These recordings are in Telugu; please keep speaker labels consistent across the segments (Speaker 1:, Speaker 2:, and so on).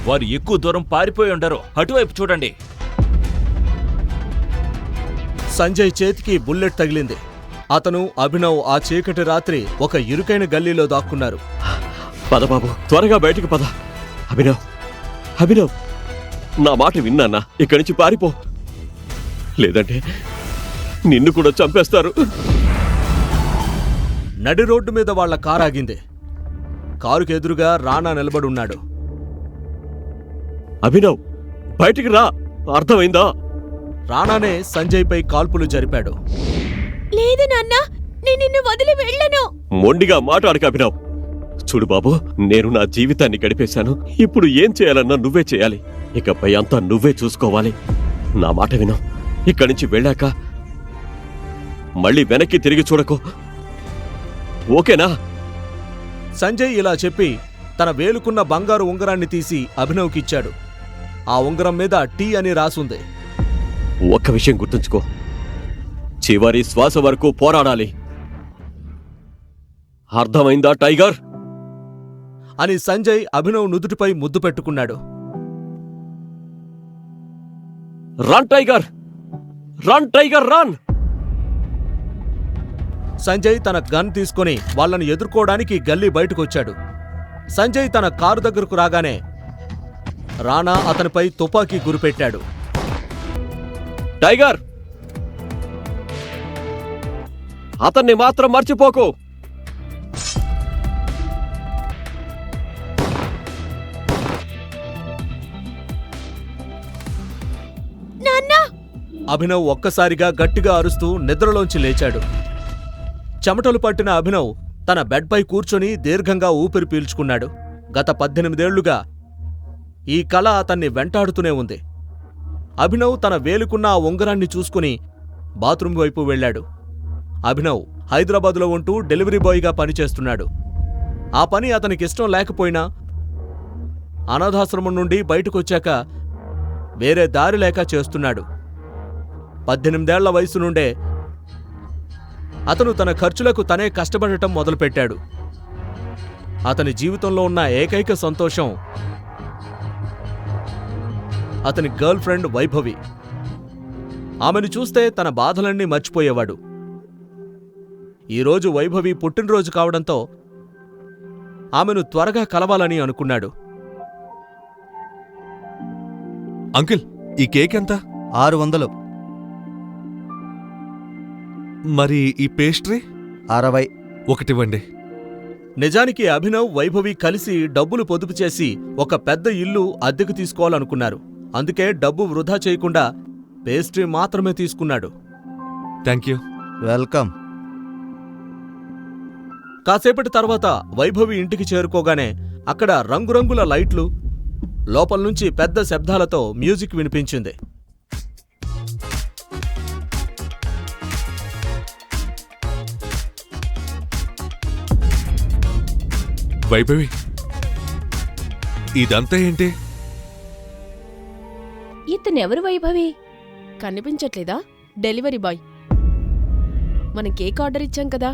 Speaker 1: వారు ఎక్కువ దూరం పారిపోయి ఉండరు. అటువైపు చూడండి.
Speaker 2: సంజయ్ చేతికి బుల్లెట్ తగిలింది. అతను, అభినవ్ ఆ చీకటి రాత్రి ఒక ఇరుకైన గల్లీలో దాక్కున్నారు.
Speaker 3: పద బాబు, త్వరగా బయటికి పద. అభినవ్, అభినవ్, నా మాట విన్నానా? ఇక్కడి నుంచి పారిపో, లేదంటే నిన్ను కూడా చంపేస్తారు.
Speaker 2: నడి రోడ్డు మీద వాళ్ల కారు ఆగింది. కారుకు ఎదురుగా రాణా నిలబడున్నాడు.
Speaker 3: అభినవ్, బయటికి రా, అర్థమైందా?
Speaker 2: రాణానే సంజయ్పై కాల్పులు జరిపాడు.
Speaker 4: లేదు నాన్నా, నేను నిన్ను వదిలి వెళ్ళను.
Speaker 3: మొండిగా మాట్లాడక అభినవ్. చూడు బాబు, నేను నా జీవితాన్ని గడిపేశాను. ఇప్పుడు ఏం చేయాలన్నా నువ్వే చేయాలి. ఇకపై అంతా నువ్వే చూసుకోవాలి. నా మాట విను. ఇక్కడి నుంచి వెళ్ళాక మళ్ళీ వెనక్కి తిరిగి చూడకు, ఓకేనా?
Speaker 2: సంజయ్ ఇలా చెప్పి తన వేలుకున్న బంగారు ఉంగరాన్ని తీసి అభినవ్కిచ్చాడు. ఆ ఉంగరం మీద టీ అని రాసుంది.
Speaker 3: ఒక్క విషయం గుర్తుంచుకో, చివరి శ్వాస వరకు పోరాడాలి. అర్థమైందా టైగర్?
Speaker 2: అని సంజయ్ అభినవ్ నుదుటిపై ముద్దు పెట్టుకున్నాడు.
Speaker 3: Run tiger, run tiger, run!
Speaker 2: Sanjay తన గన్ తీసుకుని వాళ్లను ఎదుర్కోవడానికి గల్లీ బయటకొచ్చాడు. సంజయ్ తన కారు దగ్గరకు రాగానే రాణా అతనిపై తుపాకీ గురిపెట్టాడు.
Speaker 3: టైగర్, అతన్ని మాత్రం మర్చిపోకు.
Speaker 2: అభినవ్ ఒక్కసారిగా గట్టిగా అరుస్తూ నిద్రలోంచి లేచాడు. చెమటలు పట్టిన అభినవ్ తన బెడ్పై కూర్చొని దీర్ఘంగా ఊపిరి పీల్చుకున్నాడు. గత 18 ఏళ్లుగా ఈ కళ అతన్ని వెంటాడుతూనే ఉంది. అభినవ్ తన వేలుకున్న ఆ ఉంగరాన్ని చూసుకుని బాత్రూం వైపు వెళ్లాడు. అభినవ్ హైదరాబాదులో ఉంటూ డెలివరీ బాయ్గా పనిచేస్తున్నాడు. ఆ పని అతనికిష్టం లేకపోయినా అనాథాశ్రమం నుండి బయటకొచ్చాక వేరే దారి లేక చేస్తున్నాడు. 18 ఏళ్ల వయసు నుండే అతను తన ఖర్చులకు తనే కష్టపడటం మొదలుపెట్టాడు. అతని జీవితంలో ఉన్న ఏకైక సంతోషం అతని గర్ల్ ఫ్రెండ్ వైభవి. ఆమెను చూస్తే తన బాధలన్నీ మర్చిపోయేవాడు. ఈరోజు వైభవి పుట్టినరోజు కావడంతో ఆమెను త్వరగా కలవాలని అనుకున్నాడు.
Speaker 5: అంకిల్, ఈ కేక్ ఎంత?
Speaker 6: 600.
Speaker 5: మరి ఈ పేస్ట్రీ?
Speaker 6: 60.
Speaker 5: ఒకటివ్వండి.
Speaker 2: నిజానికి అభినవ్, వైభవి కలిసి డబ్బులు పొదుపు చేసి ఒక పెద్ద ఇల్లు అద్దెకు తీసుకోవాలనుకున్నారు. అందుకే డబ్బు వృధా చేయకుండా పేస్ట్రీ మాత్రమే తీసుకున్నాడు.
Speaker 5: Thank you.
Speaker 6: వెల్కమ్.
Speaker 2: కాసేపటి తర్వాత వైభవి ఇంటికి చేరుకోగానే అక్కడ రంగురంగుల లైట్లు, లోపల నుంచి పెద్ద శబ్దాలతో మ్యూజిక్ వినిపించింది.
Speaker 5: వైభవి, ఇదంతా ఏంటి?
Speaker 4: ఇతనెవరు వైభవి? కనిపించట్లేదా? Delivery boy. మన కేక్ ఆర్డర్ ఇచ్చాం కదా,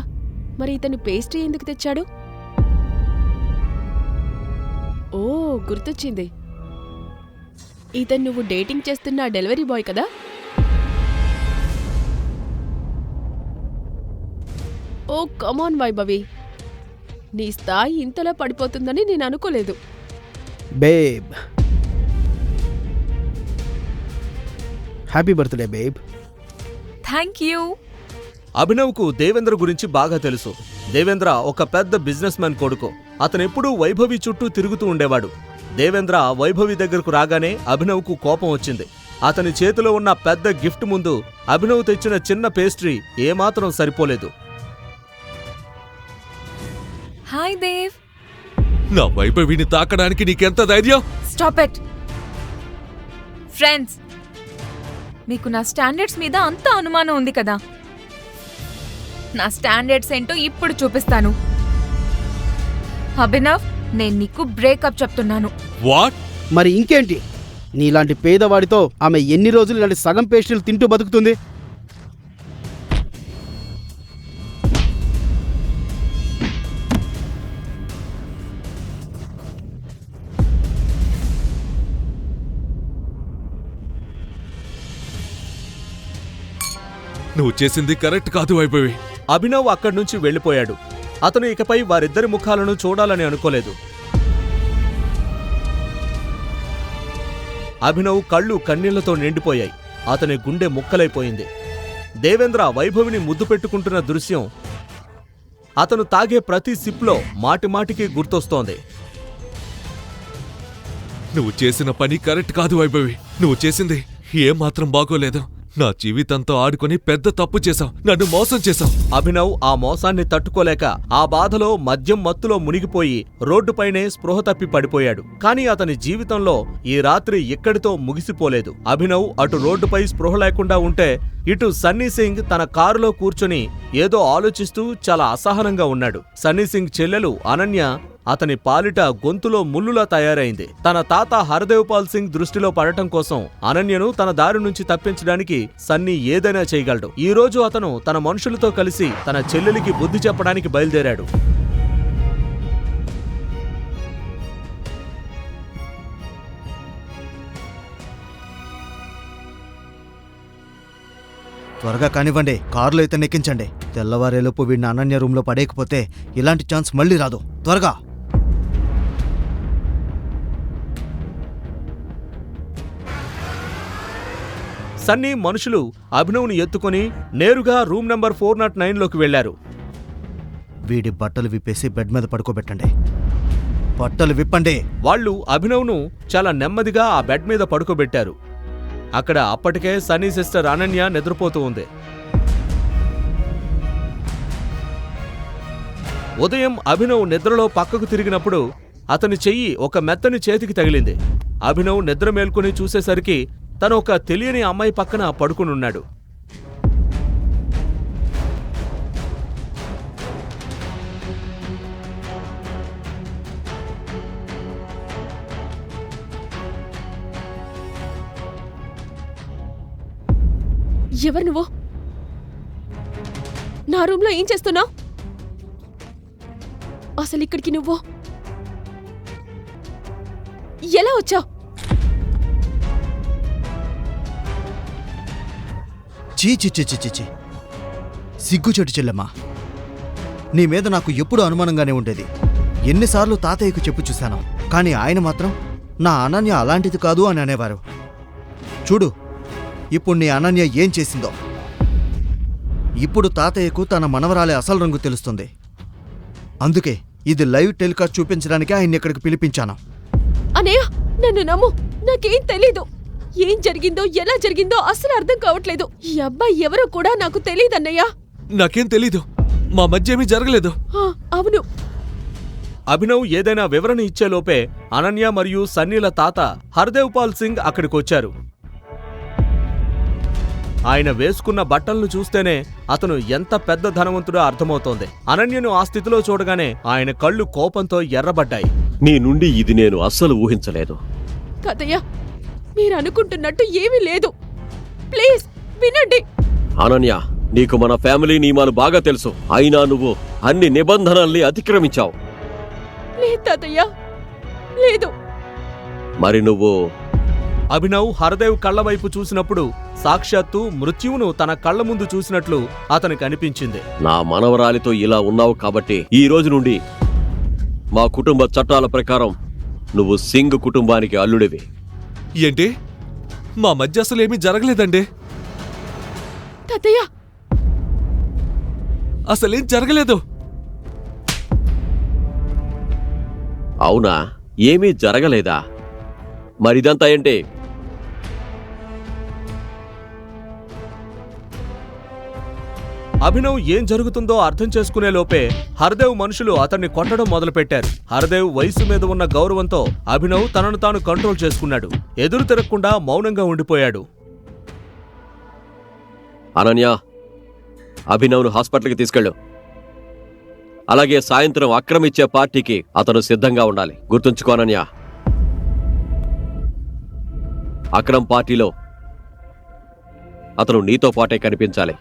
Speaker 4: మరి ఇతను పేస్ట్రీ ఎందుకు తెచ్చాడు? ఓ, గుర్తొచ్చింది. ఇతను నువ్వు డేటింగ్ చేస్తున్న డెలివరీ బాయ్ కదా? ఓ కమాన్ వైభవి, నీ స్థాయి ఇంతలా పడిపోతుందని నేను అనుకోలేదు.
Speaker 6: Babe, happy birthday babe.
Speaker 4: Thank you.
Speaker 2: అభినవ్కు దేవేంద్ర గురించి బాగా తెలుసు. దేవేంద్ర ఒక పెద్ద బిజినెస్ మ్యాన్ కొడుకు. అతనెప్పుడూ వైభవి చుట్టూ తిరుగుతూ ఉండేవాడు. దేవేంద్ర వైభవి దగ్గరకు రాగానే అభినవ్కు కోపం వచ్చింది. అతని చేతిలో ఉన్న పెద్ద గిఫ్ట్ ముందు అభినవ్ తెచ్చిన చిన్న పేస్ట్రీ ఏమాత్రం సరిపోలేదు.
Speaker 7: హాయ్ దేవ్.
Speaker 5: నా వైభవిని తాకడానికి నీకెంత ధైర్యం?
Speaker 7: Stop it. ఫ్రెండ్స్, మీకు నా స్టాండర్డ్స్ మీద అంత అనుమానం ఉంది కదా. నా స్టాండర్డ్స్ ఏంటో ఇప్పుడు చూపిస్తాను. అభినవ్, నేను నీకు బ్రేకప్ చెప్తున్నాను.
Speaker 5: వాట్?
Speaker 6: మరి ఇంకేంటి? నీలాంటి పేదవాడితో ఆమె ఎన్ని రోజులు ఇలాంటి సగం పేస్ట్రీలు తింటూ బతుకుతుంది?
Speaker 5: నువ్వు చేసింది కరెక్ట్ కాదు వైభవి.
Speaker 2: అభినవ్ అక్కడి నుంచి వెళ్ళిపోయాడు. అతను ఇకపై వారిద్దరి ముఖాలను చూడాలని అనుకోలేదు. అభినవ్ కళ్ళు కన్నీళ్లతో నిండిపోయాయి. అతని గుండె ముక్కలైపోయింది. దేవేంద్ర వైభవిని ముద్దు పెట్టుకుంటున్న దృశ్యం అతను తాగే ప్రతి సిప్లో మాటిమాటికి గుర్తొస్తోంది.
Speaker 5: నువ్వు చేసిన పని కరెక్ట్ కాదు వైభవి. నువ్వు చేసింది ఏమాత్రం బాగోలేదు. నా జీవితంతో ఆడుకొని పెద్ద తప్పు చేశావు. నన్ను మోసం చేశావు.
Speaker 2: అభినవ్ ఆ మోసాన్ని తట్టుకోలేక ఆ బాధలో మద్యం మత్తులో మునిగిపోయి రోడ్డుపైనే స్పృహ తప్పి పడిపోయాడు. కాని అతని జీవితంలో ఈ రాత్రి ఇక్కడితో ముగిసిపోలేదు. అభినవ్ అటు రోడ్డుపై స్పృహ లేకుండా ఉంటే, ఇటు సన్నీ సింగ్ తన కారులో కూర్చొని ఏదో ఆలోచిస్తూ చాలా అసహనంగా ఉన్నాడు. సన్నీ సింగ్ చెల్లెలు అనన్య అతని పాలిట గొంతులో ముల్లులా తయారైంది. తన తాత హరదేవ్ పాల్ సింగ్ దృష్టిలో పడటం కోసం అనన్యను తన దారి నుంచి తప్పించడానికి సన్నీ ఏదైనా చేయగలడు. ఈ రోజు అతను తన మనుషులతో కలిసి తన చెల్లెలికి బుద్ధి చెప్పడానికి బయలుదేరాడు.
Speaker 8: త్వరగా కానివ్వండి, కారులో అయితే నెక్కించండి. తెల్లవారేలోపు వీడిని అనన్య రూమ్లో పడేయకపోతే ఇలాంటి ఛాన్స్ మళ్ళీ రాదు. త్వరగా.
Speaker 2: సన్నీ మనుషులు అభినవ్ని ఎత్తుకొని నేరుగా రూమ్ నంబర్ 409లోకి వెళ్లారు.
Speaker 8: వీడి బట్టలు విప్పేసి బెడ్ మీద పడుకోబెట్టండి. బట్టలు విప్పండి.
Speaker 2: వాళ్ళు అభినవ్ను చాలా నెమ్మదిగా ఆ బెడ్ మీద పడుకోబెట్టారు. అక్కడ అప్పటికే సన్నీ సిస్టర్ అనన్య నిద్రపోతూ ఉంది. ఉదయం అభినవ్ నిద్రలో పక్కకు తిరిగినప్పుడు అతని చెయ్యి ఒక మెత్తని చేతికి తగిలింది. అభినవ్ నిద్ర మేల్కొని చూసేసరికి తను ఒక తెలియని అమ్మాయి పక్కన పడుకునున్నాడు.
Speaker 4: ఎవరు నువ్వు? నా రూమ్లో ఏం చేస్తున్నావు? అసలు ఇక్కడికి నువ్వు ఎలా వచ్చావు?
Speaker 8: చీ చీ చీ చీ చీ, సిగ్గుచెట్టు చెల్లెమ్మా. నీ మీద నాకు ఎప్పుడూ అనుమానంగానే ఉండేది. ఎన్నిసార్లు తాతయ్యకు చెప్పు చూశాను, కానీ ఆయన మాత్రం నా అనన్య అలాంటిది కాదు అని అనేవారు. చూడు ఇప్పుడు నీ అనన్య ఏం చేసిందో. ఇప్పుడు తాతయ్యకు తన మనవరాలే అసలు రంగు తెలుస్తుంది. అందుకే ఇది లైవ్ టెలికాస్ట్ చూపించడానికి ఆయన్ని ఇక్కడికి పిలిపించాను.
Speaker 4: అనయ్య, నన్ను నమ్ము, నాకేం తెలీదు. ఏం జరిగిందో ఎలా జరిగిందో అస్సలు అర్థం కావట్లేదు. ఈ అబ్బాయి ఎవరో కూడా నాకు తెలీదన్నయ్యా.
Speaker 5: నాకేం తెలీదు. మా మధ్య ఏమీ జరగలేదు.
Speaker 4: అవును.
Speaker 2: అభినవ్ ఏదైనా వివరణ ఇచ్చేలోపే అనన్య మరియు సన్నీల తాత హర్దేవ్ పాల్ సింగ్ అక్కడికొచ్చారు. ఆయన వేసుకున్న బట్టలను చూస్తేనే అతను ఎంత పెద్ద ధనవంతుడో అర్థమవుతోంది. అనన్యను ఆ స్థితిలో చూడగానే ఆయన కళ్ళు కోపంతో ఎర్రబడ్డాయి.
Speaker 3: నీ నుండి ఇది నేను అస్సలు ఊహించలేదు.
Speaker 4: కదయ్య, మీరు అనుకుంటున్నట్టు ఏమీ లేదు. ప్లీజ్ వినండి.
Speaker 3: అనన్య, నీకు మన ఫ్యామిలీ నియమాలు బాగా తెలుసు. అయినా నువ్వు అన్ని నిబంధనల్ని అతిక్రమించావు.
Speaker 4: లేదు తాతయ్య, లేదు.
Speaker 3: మరి నువ్వు...
Speaker 2: అభినవ్ హరదేవ్ కళ్లవైపు చూసినప్పుడు సాక్షాత్తు మృత్యువును తన కళ్ల ముందు చూసినట్లు అతనికి అనిపించింది.
Speaker 3: నా మనవరాలితో ఇలా ఉన్నావు కాబట్టి ఈ రోజు నుండి మా కుటుంబ చట్టాల ప్రకారం నువ్వు సింగ్ కుటుంబానికి అల్లుడివి.
Speaker 5: ఏంటి? మా మధ్య అసలు ఏమీ జరగలేదండి.
Speaker 4: తాతయ్య,
Speaker 5: అసలేం జరగలేదు.
Speaker 3: అవునా? ఏమీ జరగలేదా? మరిదంతా ఏంటి?
Speaker 2: అభినవ్ ఏం జరుగుతుందో అర్థం చేసుకునే లోపే హర్దేవ్ మనుషులు అతన్ని కొట్టడం మొదలుపెట్టారు. హర్దేవ్ వయసు మీద ఉన్న గౌరవంతో అభినవ్ తనను తాను కంట్రోల్ చేసుకున్నాడు. ఎదురు తిరగకుండా మౌనంగా ఉండిపోయాడు.
Speaker 3: అనన్య, అభినవ్ను హాస్పిటల్కి తీసుకెళ్ళు. అలాగే సాయంత్రం అక్రమిచ్చే పార్టీకి అతను సిద్ధంగా ఉండాలి. గుర్తుంచుకో అనన్య, అక్రమ్ పార్టీలో అతను నీతో పాటే కనిపించాలి.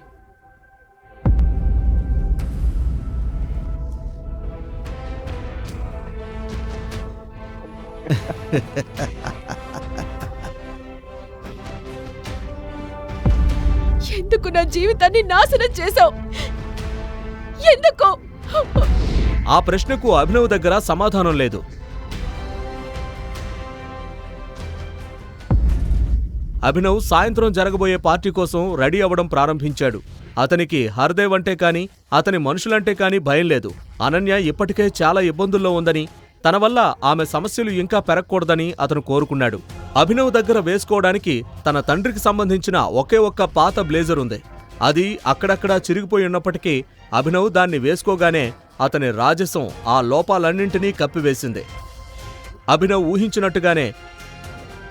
Speaker 4: ఎందుకు నా జీవితాన్ని నాశనం చేశావు? ఎందుకు?
Speaker 2: ఆ ప్రశ్నకు అభినవ్ దగ్గర సమాధానం లేదు. అభినవ్ సాయంత్రం జరగబోయే పార్టీ కోసం రెడీ అవ్వడం ప్రారంభించాడు. అతనికి హర్దేవ్ అంటే కాని అతని మనుషులంటే కాని భయం లేదు. అనన్య ఇప్పటికే చాలా ఇబ్బందుల్లో ఉందని, తన వల్ల ఆమె సమస్యలు ఇంకా పెరగకూడదని అతను కోరుకున్నాడు. అభినవ్ దగ్గర వేసుకోవడానికి తన తండ్రికి సంబంధించిన ఒకే ఒక్క పాత బ్లేజర్ ఉంది. అది అక్కడక్కడా చిరిగిపోయి ఉన్నప్పటికీ అభినవ్ దాన్ని వేసుకోగానే అతని రాజసం ఆ లోపాలన్నింటినీ కప్పివేసింది. అభినవ్ ఊహించినట్టుగానే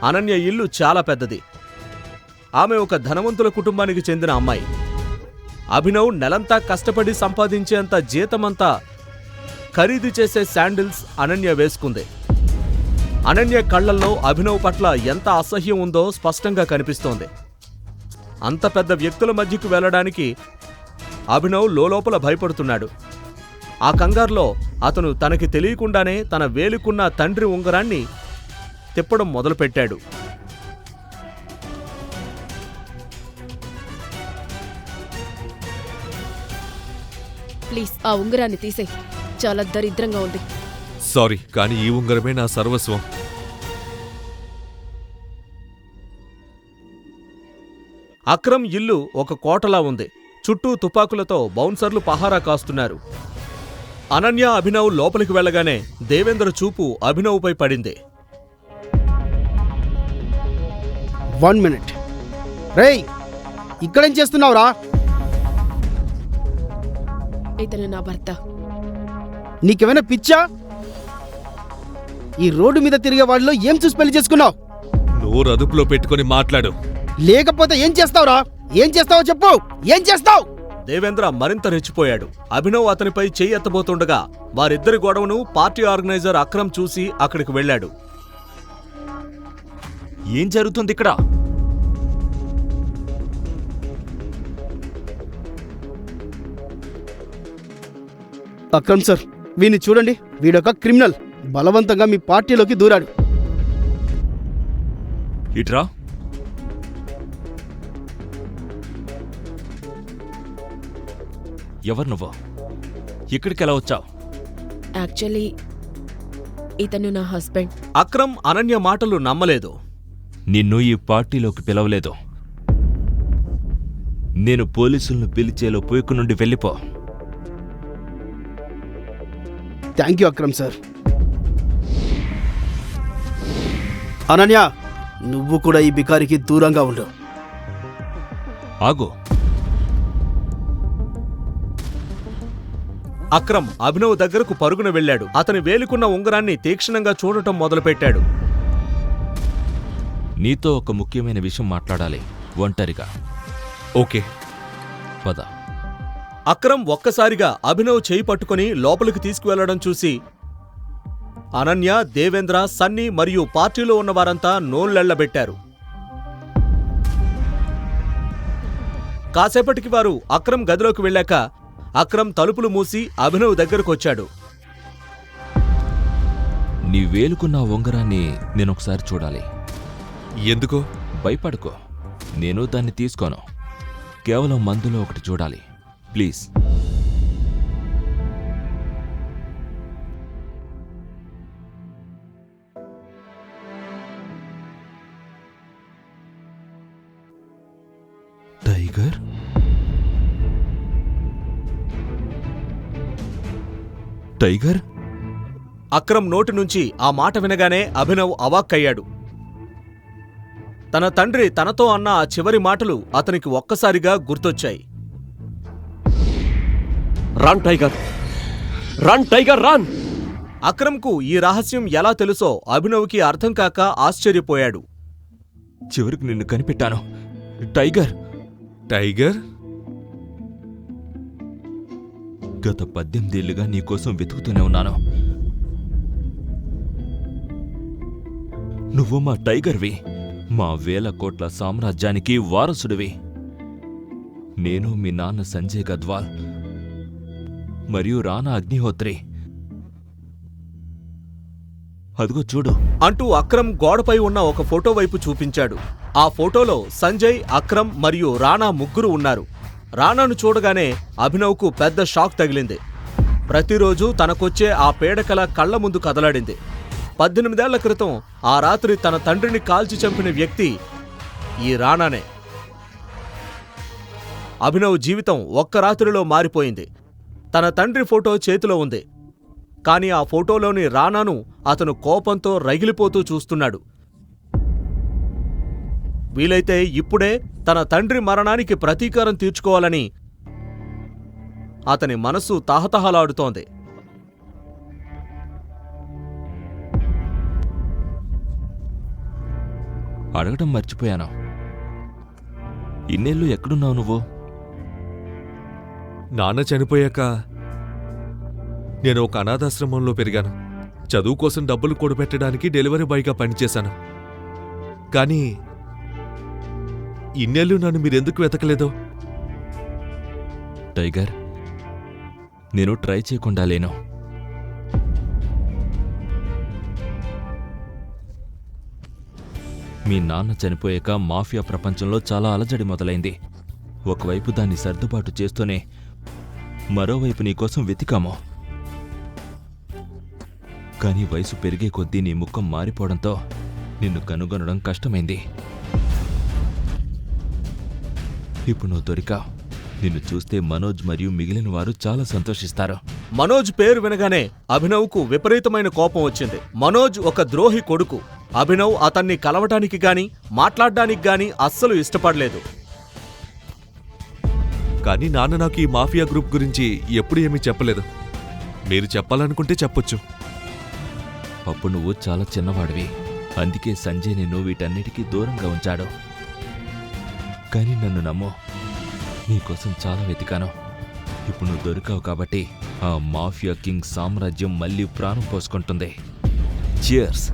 Speaker 2: అనన్య ఇల్లు చాలా పెద్దది. ఆమె ఒక ధనవంతుల కుటుంబానికి చెందిన అమ్మాయి. అభినవ్ నెలంతా కష్టపడి సంపాదించేంత జీతమంతా ఖరీదు చేసే శాండిల్స్ అనన్య వేసుకుంది. అనన్య కళ్లల్లో అభినవ్ పట్ల ఎంత అసహ్యం ఉందో స్పష్టంగా కనిపిస్తోంది. అంత పెద్ద వ్యక్తుల మధ్యకు వెళ్లడానికి అభినవ్ లోలోపల భయపడుతున్నాడు. ఆ కంగారులో అతను తనకి తెలియకుండానే తన వేలుకున్న తండ్రి ఉంగరాన్ని తిప్పడం మొదలుపెట్టాడు.
Speaker 4: ప్లీజ్ ఆ ఉంగరాన్ని తీసేయ్. చాలా దరిద్రంగా ఉంది.
Speaker 5: సారీ, కానీ ఈ ఉంగరమే నా సర్వస్వం.
Speaker 2: అక్రమ్ ఇల్లు ఒక కోటలా ఉంది. చుట్టూ తుపాకులతో బౌన్సర్లు పహారా కాస్తున్నారు. అనన్య, అభినవ్ లోపలికి వెళ్లగానే దేవేంద్ర చూపు అభినవ్పై పడింది.
Speaker 6: 1 minute. రేయ్, ఇక్కడేం చేస్తున్నావురా?
Speaker 4: ఇతను నా భర్త.
Speaker 6: నీకేమైనా పిచ్చా? ఈ రోడ్డు మీద తిరిగే వాళ్ళలో ఏం చూసి పెళ్లి చేసుకున్నావు?
Speaker 5: నోరు అదుపులో పెట్టుకొని మాట్లాడు.
Speaker 6: లేకపోతే ఏం చేస్తావురా? ఏం చేస్తావో చెప్పు. ఏం చేస్తావు?
Speaker 2: దేవేంద్ర మరింత రెచ్చిపోయాడు. అభినవ్ అతనిపై చెయ్యి ఎత్తబోతుండగా వారిద్దరి గొడవను పార్టీ ఆర్గనైజర్ అక్రమ్ చూసి అక్కడికి వెళ్ళాడు.
Speaker 1: ఏం జరుగుతుంది ఇక్కడ?
Speaker 6: అక్రమ్ సార్, వీడిని చూడండి. వీడొక క్రిమినల్. బలవంతంగా మీ పార్టీలోకి దూరాడు.
Speaker 1: ఇట్రా. ఎవరు నువ్వు? ఇక్కడికి ఎలా వచ్చావు?
Speaker 4: యాక్చువల్లీ ఇతను నా హస్బెండ్.
Speaker 2: అక్రమ్ అనన్య మాటలు నమ్మలేదు.
Speaker 1: నిన్ను ఈ పార్టీలోకి పిలవలేదు. నేను పోలీసులను పిలిచేలో పోయికు నుండి వెళ్ళిపో.
Speaker 6: Thank you Akram sir. Ananya, నువ్వు కూడా ఈ బికారికి దూరంగా ఉండు.
Speaker 1: ఆగు.
Speaker 2: అక్రమ్ అభినవ్ దగ్గరకు పరుగున వెళ్ళాడు. అతని వేలుకున్న ఉంగరాన్ని తీక్షణంగా చూడటం మొదలుపెట్టాడు.
Speaker 1: నీతో ఒక ముఖ్యమైన విషయం మాట్లాడాలి, ఒంటరిగా.
Speaker 5: ఓకే,
Speaker 1: పద.
Speaker 2: అక్రమ్ ఒక్కసారిగా అభినవ్ చేయి పట్టుకుని లోపలికి తీసుకువెళ్లడం చూసి అనన్య, దేవేంద్ర, సన్నీ మరియు పార్టీలో ఉన్న వారంతా నోళ్లెళ్లబెట్టారు. కాసేపటికి వారు అక్రమ్ గదిలోకి వెళ్ళాక అక్రమ్ తలుపులు మూసి అభినవ్ దగ్గరకొచ్చాడు.
Speaker 1: నీ వేలుకున్న ఉంగరాన్ని నేనొకసారి చూడాలి.
Speaker 5: ఎందుకో?
Speaker 1: భయపడుకో, నేను దాన్ని తీసుకోను. కేవలం మందులో ఒకటి చూడాలి, ప్లీజ్. టైగర్? టైగర్?
Speaker 2: అక్రమ్ నోటి నుంచి ఆ మాట వినగానే అభినవ్ అవాక్కయ్యాడు. తన తండ్రి తనతో అన్న ఆ చివరి మాటలు అతనికి ఒక్కసారిగా గుర్తొచ్చాయి.
Speaker 3: Run tiger, run tiger, run!
Speaker 2: అక్రమ్కు ఈ రహస్యం ఎలా తెలుసో అభినవ్కి అర్థం కాక ఆశ్చర్యపోయాడు.
Speaker 1: చివరికి నిన్ను కనిపెట్టాను, టైగర్.
Speaker 5: టైగర్?
Speaker 1: గత 18 ఏళ్లుగా నీకోసం వెతుకుతూనే ఉన్నాను. నువ్వు మా టైగర్వి, మా 1000 కోట్ల సామ్రాజ్యానికి వారసుడివి. నేను మీ నాన్న సంజయ్ గద్వాల్ మరియు రానా అగ్నిహోత్రి. అదిగో చూడు
Speaker 2: అంటూ అక్రమ్ గోడపై ఉన్న ఒక ఫోటో వైపు చూపించాడు. ఆ ఫోటోలో సంజయ్, అక్రమ్ మరియు రాణా ముగ్గురు ఉన్నారు. రాణాను చూడగానే అభినవ్కు పెద్ద షాక్ తగిలింది. ప్రతిరోజు తనకొచ్చే ఆ పీడకల కళ్ల ముందు కదలాడింది. 18 ఏళ్ల క్రితం ఆ రాత్రి తన తండ్రిని కాల్చి చంపిన వ్యక్తి ఈ రాణానే. అభినవ్ జీవితం ఒక్క రాత్రిలో మారిపోయింది. తన తండ్రి ఫోటో చేతిలో ఉంది. కాని ఆ ఫోటోలోని రాణాను అతను కోపంతో రగిలిపోతూ చూస్తున్నాడు. వీలైతే ఇప్పుడే తన తండ్రి మరణానికి ప్రతీకారం తీర్చుకోవాలని అతని మనసు తహతహలాడుతోంది.
Speaker 1: అడగటం మర్చిపోయాను. ఇన్నేళ్ళు ఎక్కడున్నావు నువ్వు?
Speaker 5: నాన్న చనిపోయాక నేను ఒక అనాథాశ్రమంలో పెరిగాను. చదువు కోసం డబ్బులు కూడబెట్టడానికి డెలివరీ బాయ్గా పనిచేశాను. కానీ ఇన్నేళ్ళు నన్ను మీరెందుకు వెతకలేదు?
Speaker 1: టైగర్, నేను ట్రై చేయకుండా లేను. మీ నాన్న చనిపోయాక మాఫియా ప్రపంచంలో చాలా అలజడి మొదలైంది. ఒకవైపు దాన్ని సర్దుబాటు చేస్తూనే మరోవైపు నీకోసం వెతికాము. కానీ వయసు పెరిగే కొద్దీ నీ ముఖం మారిపోవడంతో నిన్ను కనుగొనడం కష్టమైంది. ఇప్పుడు నువ్వు దొరికావు. నిన్ను చూస్తే మనోజ్ మరియు మిగిలిన వారు చాలా సంతోషిస్తారు.
Speaker 2: మనోజ్ పేరు వినగానే అభినవ్కు విపరీతమైన కోపం వచ్చింది. మనోజ్ ఒక ద్రోహి కొడుకు. అభినవ్ అతన్ని కలవటానికి గాని మాట్లాడడానికి గాని అస్సలు ఇష్టపడలేదు.
Speaker 5: కానీ నాన్న నాకు ఈ మాఫియా గ్రూప్ గురించి ఎప్పుడు ఏమీ చెప్పలేదు. మీరు చెప్పాలనుకుంటే చెప్పొచ్చు.
Speaker 1: అప్పుడు నువ్వు చాలా చిన్నవాడివి. అందుకే సంజయ్ నిన్ను వీటన్నిటికీ దూరంగా ఉంచాడు. కానీ నన్ను నమ్ము, నీకోసం చాలా వెతికాను. ఇప్పుడు నువ్వు దొరికావు కాబట్టి ఆ మాఫియా కింగ్ సామ్రాజ్యం మళ్ళీ ప్రాణం పోసుకుంటుంది. చియర్స్.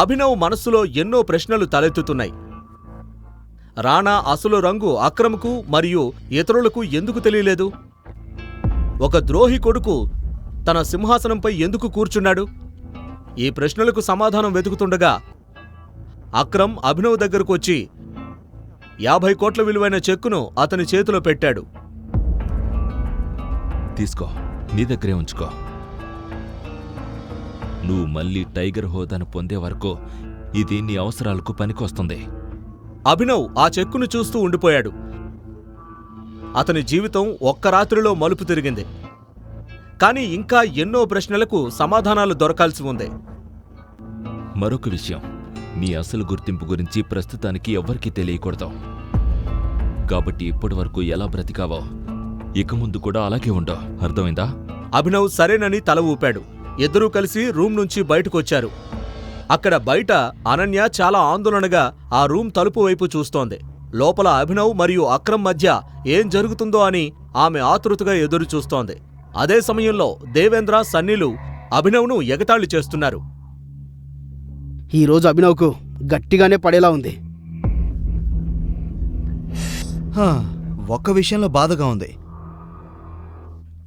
Speaker 2: అభినవ్ మనస్సులో ఎన్నో ప్రశ్నలు తలెత్తుతున్నాయి. రాణా అసలు రంగు అక్రమ్కు మరియు ఇతరులకు ఎందుకు తెలియలేదు? ఒక ద్రోహి కొడుకు తన సింహాసనంపై ఎందుకు కూర్చున్నాడు? ఈ ప్రశ్నలకు సమాధానం వెతుకుతుండగా అక్రమ్ అభినవ్ దగ్గరకు వచ్చి 50 కోట్ల విలువైన చెక్కును అతని చేతిలో పెట్టాడు.
Speaker 1: తీసుకో, నీ దగ్గరే ఉంచుకో. నువ్వు మళ్ళీ టైగర్ హోదాను పొందే వరకు ఇది నీ అవసరాలకు పనికొస్తుంది.
Speaker 2: అభినవ్ ఆ చెక్కును చూస్తూ ఉండిపోయాడు. అతని జీవితం ఒక్క రాత్రిలో మలుపు తిరిగింది. కాని ఇంకా ఎన్నో ప్రశ్నలకు సమాధానాలు దొరకాల్సి ఉంది.
Speaker 1: మరొక విషయం, నీ అసలు గుర్తింపు గురించి ప్రస్తుతానికి ఎవ్వరికీ తెలియకూడదు. కాబట్టి ఇప్పటి వరకు ఎలా బ్రతికావో ఇక ముందు కూడా అలాగే ఉండో. అర్థమైందా?
Speaker 2: అభినవ్ సరేనని తల ఊపాడు. ఇద్దరూ కలిసి రూమ్ నుంచి బయటకొచ్చారు. అక్కడ బయట అనన్య చాలా ఆందోళనగా ఆ రూమ్ తలుపు వైపు చూస్తోంది. లోపల అభినవ్ మరియు అక్రమ్ మధ్య ఏం జరుగుతుందో అని ఆమె ఆతృతగా ఎదురు చూస్తోంది. అదే సమయంలో దేవేంద్ర, సన్నీలు అభినవ్ను ఎగతాళి చేస్తున్నారు.
Speaker 6: ఈరోజు అభినవ్కు గట్టిగానే పడేలా ఉంది.
Speaker 8: ఒక్క విషయంలో బాధగా ఉంది.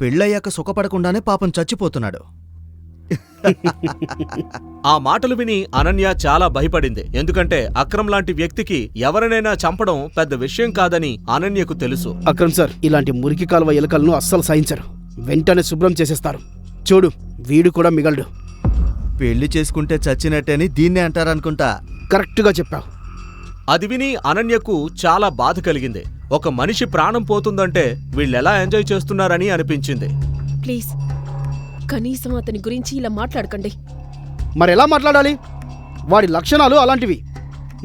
Speaker 8: పెళ్ళయ్యాక సుఖపడకుండానే పాపం చచ్చిపోతున్నాడు.
Speaker 2: ఆ మాటలు విని అనన్య చాలా భయపడింది. ఎందుకంటే అక్రమ్ లాంటి వ్యక్తికి ఎవరినైనా చంపడం పెద్ద విషయం కాదని అనన్యకు తెలుసు.
Speaker 6: అక్రమ్ సార్ ఇలాంటి మురికి కాలువ ఎలుకలను అస్సలు సహించరు. వెంటనే శుభ్రం చేసేస్తారు. చూడు, వీడు కూడా మిగలడు.
Speaker 8: పెళ్లి చేసుకుంటే చచ్చినట్టేని దీన్నే అంటారనుకుంటా.
Speaker 6: కరెక్ట్గా చెప్పావు.
Speaker 2: అది విని అనన్యకు చాలా బాధ కలిగింది. ఒక మనిషి ప్రాణం పోతుందంటే వీళ్ళెలా ఎంజాయ్ చేస్తున్నారని అనిపించింది.
Speaker 4: ప్లీజ్ కనీసం అతని గురించి ఇలా మాట్లాడకండి.
Speaker 6: మరెలా మాట్లాడాలి? వాడి లక్షణాలు అలాంటివి.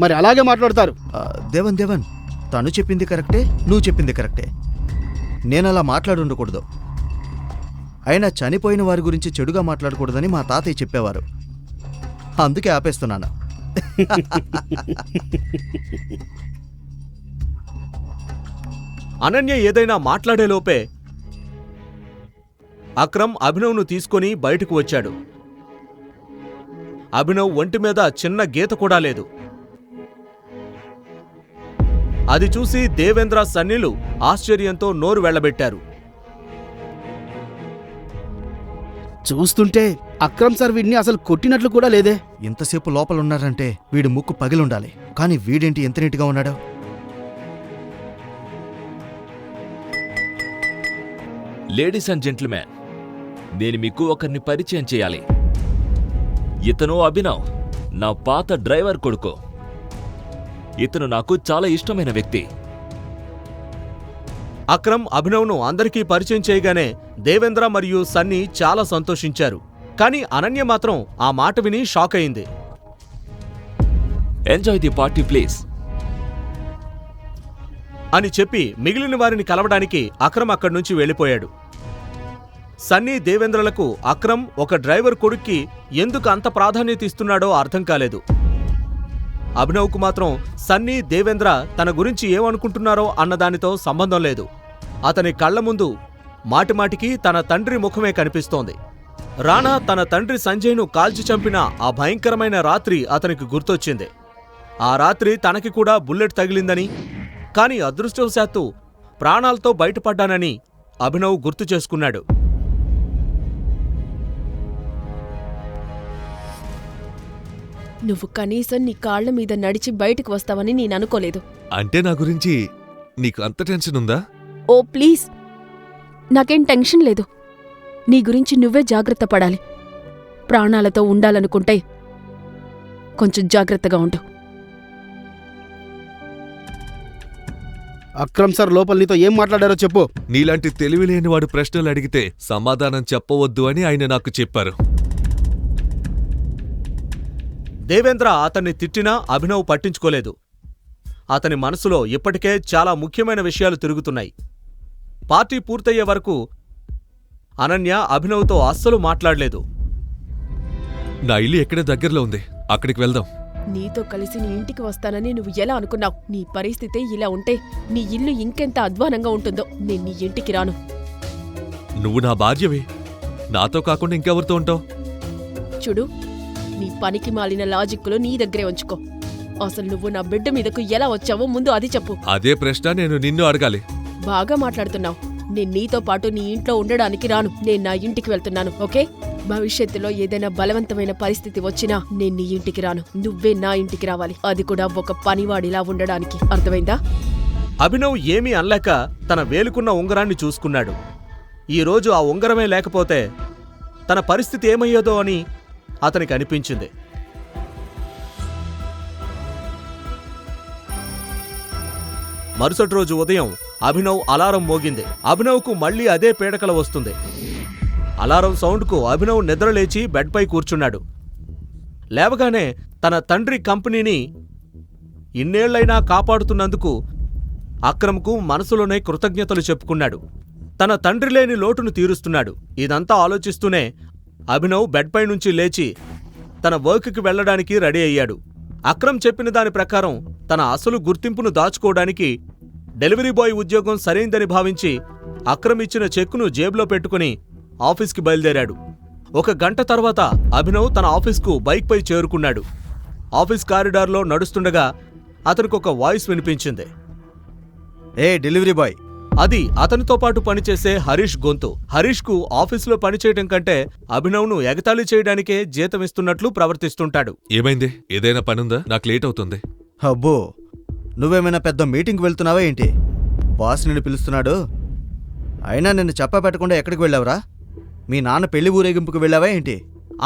Speaker 6: మరి అలాగే మాట్లాడతారు.
Speaker 8: దేవన్ తను చెప్పింది కరెక్టే, నువ్వు చెప్పింది కరెక్టే. నేనలా మాట్లాడుండకూడదు. అయినా చనిపోయిన వారి గురించి చెడుగా మాట్లాడకూడదని మా తాతయ్య చెప్పేవారు. అందుకే ఆపేస్తున్నాను.
Speaker 2: అనన్య ఏదైనా మాట్లాడేలోపే అక్రమ్ అభినవ్ను తీసుకుని బయటకు వచ్చాడు. అభినవ్ ఒంటి మీద చిన్న గీత కూడా లేదు. అది చూసి దేవేంద్ర, సన్నీలు ఆశ్చర్యంతో నోరు వెళ్లబెట్టారు.
Speaker 6: చూస్తుంటే అక్రమ్ సార్ వీడిని అసలు కొట్టినట్లు కూడా లేదే.
Speaker 8: ఇంతసేపు లోపల ఉన్నారంటే వీడి ముక్కు పగిలుండాలి. కానీ వీడేంటి ఎంత నీట్గా ఉన్నాడు?
Speaker 1: లేడీస్ అండ్ జెంటిల్మెన్, నేను మీకు ఒకరిని పరిచయం చేయాలి. ఇతను అభినవ్, నా పాత డ్రైవర్ కొడుకు. ఇతను నాకు చాలా ఇష్టమైన వ్యక్తి.
Speaker 2: అక్రమ్ అభినవ్ను అందరికీ పరిచయం చేయగానే దేవేంద్ర మరియు సన్నీ చాలా సంతోషించారు. కానీ అనన్య మాత్రం ఆ మాట విని షాక్ అయింది.
Speaker 1: ఎంజాయ్ ది పార్టీ ప్లీజ్
Speaker 2: అని చెప్పి మిగిలిన వారిని కలవడానికి అక్రమ్ అక్కడి నుంచి వెళ్ళిపోయాడు. సన్నీ దేవేంద్రలకు అక్రమ్ ఒక డ్రైవర్ కొడుక్కి ఎందుకు అంత ప్రాధాన్యత ఇస్తున్నాడో అర్థం కాలేదు. అభినవ్కు మాత్రం సన్నీ దేవేంద్ర తన గురించి ఏమనుకుంటున్నారో అన్నదానితో సంబంధం లేదు. అతని కళ్ల ముందు మాటిమాటికి తన తండ్రి ముఖమే కనిపిస్తోంది. రాణా తన తండ్రి సంజయ్ను కాల్చి చంపిన ఆ భయంకరమైన రాత్రి అతనికి గుర్తొచ్చింది. ఆ రాత్రి తనకి కూడా బుల్లెట్ తగిలిందని, కాని అదృష్టవశాత్తు ప్రాణాలతో బయటపడ్డానని అభినవ్ గుర్తు చేసుకున్నాడు.
Speaker 4: నువ్వు కనీసం నీ కాళ్ల మీద నడిచి బయటికి వస్తావని నేననుకోలేదు.
Speaker 5: అంటే నా గురించి నీకు అంత టెన్షన్ ఉందా?
Speaker 4: ఓ ప్లీజ్, నాకేం టెన్షన్ లేదు. నీ గురించి నువ్వే జాగ్రత్త పడాలి. ప్రాణాలతో ఉండాలనుకుంటే కొంచెం జాగ్రత్తగా ఉండు.
Speaker 6: అక్రమ్ సార్ లోపల నీతో ఏం మాట్లాడారో చెప్పు.
Speaker 5: నీలాంటి తెలివిలేని వాడు ప్రశ్నలు అడిగితే సమాధానం చెప్పవద్దు అని ఆయన నాకు చెప్పారు.
Speaker 2: దేవేంద్ర అతన్ని తిట్టినా అభినవ్ పట్టించుకోలేదు. అతని మనసులో ఇప్పటికే చాలా ముఖ్యమైన విషయాలు తిరుగుతున్నాయి. పార్టీ పూర్తయ్యే వరకు అనన్య అభినవ్తో అస్సలు మాట్లాడలేదు.
Speaker 5: నా ఇల్లు ఎక్కడ దగ్గరలో ఉంది, అక్కడికి వెళ్దాం.
Speaker 4: నీతో కలిసి నీ ఇంటికి వస్తానని నువ్వు ఎలా అనుకున్నావు? నీ పరిస్థితి ఇలా ఉంటే నీ ఇల్లు ఇంకెంత అధ్వానంగా ఉంటుందో. నేను నీ ఇంటికి రాను.
Speaker 5: నువ్వు నా భార్యవి, నాతో కాకుండా ఇంకెవరితో ఉంటావు?
Speaker 4: చూడు, నీ పనికి మాలిన లాజిక్కులు నీ దగ్గరే ఉంచుకో. అసలు నువ్వు నా బిడ్డ మీదకు ఎలా వచ్చావో ముందు అది చెప్పు.
Speaker 5: అదే ప్రశ్న నేను నిన్ను అడగాలి.
Speaker 4: బాగా మాట్లాడుతున్నావు. నేను నీతో పాటు నీ ఇంట్లో ఉండడానికి రాను. నేను నా ఇంటికి వెళ్తున్నాను, ఓకే? భవిష్యత్తులో ఏదైనా బలవంతమైన పరిస్థితి వచ్చినా నేను నీ ఇంటికి రాను. నువ్వే నా ఇంటికి రావాలి, అది కూడా ఒక పనివాడిలా ఉండడానికి. అర్థమైందా?
Speaker 2: అభినవ్ ఏమీ అనలేక తన వేలుకున్న ఉంగరాన్ని చూసుకున్నాడు. ఈరోజు ఆ ఉంగరమే లేకపోతే తన పరిస్థితి ఏమయ్యేదో అని అతనికి అనిపించింది. మరుసటి రోజు ఉదయం అభినవ్ అలారం మోగింది. అభినవ్కు మళ్లీ అదే పీడకల వస్తుంది. అలారం సౌండ్కు అభినవ్ నిద్రలేచి బెడ్పై కూర్చున్నాడు. లేవగానే తన తండ్రి కంపెనీని ఇన్నేళ్లైనా కాపాడుతున్నందుకు అక్రమ్కు మనసులోనే కృతజ్ఞతలు చెప్పుకున్నాడు. తన తండ్రి లేని లోటును తీరుస్తున్నాడు. ఇదంతా ఆలోచిస్తూనే అభినవ్ బెడ్పై నుంచి లేచి తన వర్క్కి వెళ్లడానికి రెడీ అయ్యాడు. అక్రమ్ చెప్పిన దాని ప్రకారం తన అసలు గుర్తింపును దాచుకోవడానికి డెలివరీ బాయ్ ఉద్యోగం సరైందని భావించి అక్రమ్ ఇచ్చిన చెక్కును జేబులో పెట్టుకుని ఆఫీస్కి బయలుదేరాడు. 1 గంట తర్వాత అభినవ్ తన ఆఫీస్కు బైక్పై చేరుకున్నాడు. ఆఫీస్ కారిడార్లో నడుస్తుండగా అతనికొక వాయిస్ వినిపించింది.
Speaker 8: ఏ డెలివరీ బాయ్.
Speaker 2: అది అతనితో పాటు పనిచేసే హరీష్ గొంతు. హరీష్కు ఆఫీసులో పనిచేయటం కంటే అభినవ్ను ఎగతాళి చేయడానికే జీతమిస్తున్నట్లు ప్రవర్తిస్తుంటాడు.
Speaker 5: ఏమైంది? ఏదైనా పనుందా? నాకు లేట్ అవుతుంది.
Speaker 8: అబ్బో, నువ్వేమైనా పెద్ద మీటింగ్కి వెళ్తున్నావా ఏంటి? బాస్ నిన్ను పిలుస్తున్నాడు. అయినా నిన్ను చెప్పబెట్టకుండా ఎక్కడికి వెళ్ళావురా? మీ నాన్న పెళ్లి ఊరేగింపుకు వెళ్ళావా ఏంటి?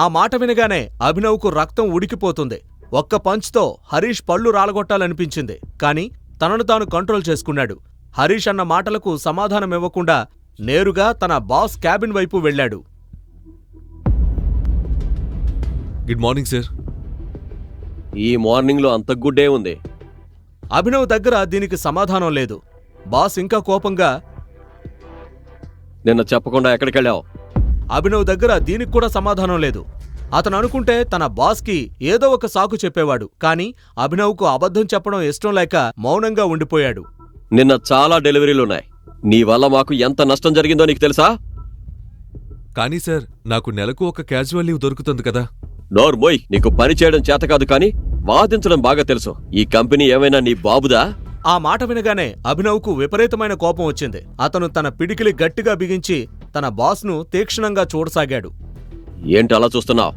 Speaker 2: ఆ మాట వినగానే అభినవ్కు రక్తం ఉడికిపోతుంది. ఒక్క పంచ్తో హరీష్ పళ్ళు రాలగొట్టాలనిపించింది. కాని తనను తాను కంట్రోల్ చేసుకున్నాడు. హరీష్ అన్న మాటలకు సమాధానమివ్వకుండా నేరుగా తన బాస్ క్యాబిన్ వైపు వెళ్ళాడు.
Speaker 5: Good morning sir.
Speaker 3: ఈ మార్నింగ్లో అంత గుడ్డే ఉంది.
Speaker 2: అభినవ్ దగ్గర దీనికి సమాధానం లేదు. బాస్ ఇంకా కోపంగా,
Speaker 3: నిన్న చెప్పకుండా ఎక్కడికెళ్ళావు?
Speaker 2: అభినవ్ దగ్గర దీనికి కూడా సమాధానం లేదు. అతను అనుకుంటే తన బాస్కి ఏదో ఒక సాకు చెప్పేవాడు. కాని అభినవ్కు అబద్ధం చెప్పడం ఇష్టం లేక మౌనంగా ఉండిపోయాడు.
Speaker 3: నిన్న చాలా డెలివరీలున్నాయి. నీ వల్ల మాకు ఎంత నష్టం జరిగిందో నీకు తెలుసా?
Speaker 5: కానీ సార్, నాకు నెలకు ఒక క్యాజువల్ లీవ్ దొరుకుతుంది కదా.
Speaker 3: నోర్మోయ్, నీకు పని చేయడం చేత కాదు కానీ వాదించడం బాగా తెలుసు. ఈ కంపెనీ ఏమైనా నీ బాబుదా?
Speaker 2: ఆ మాట వినగానే అభినవ్కు విపరీతమైన కోపం వచ్చింది. అతను తన పిడికిలి గట్టిగా బిగించి తన బాస్ను తీక్షణంగా చూడసాగాడు.
Speaker 3: ఏంటి అలా చూస్తున్నావు?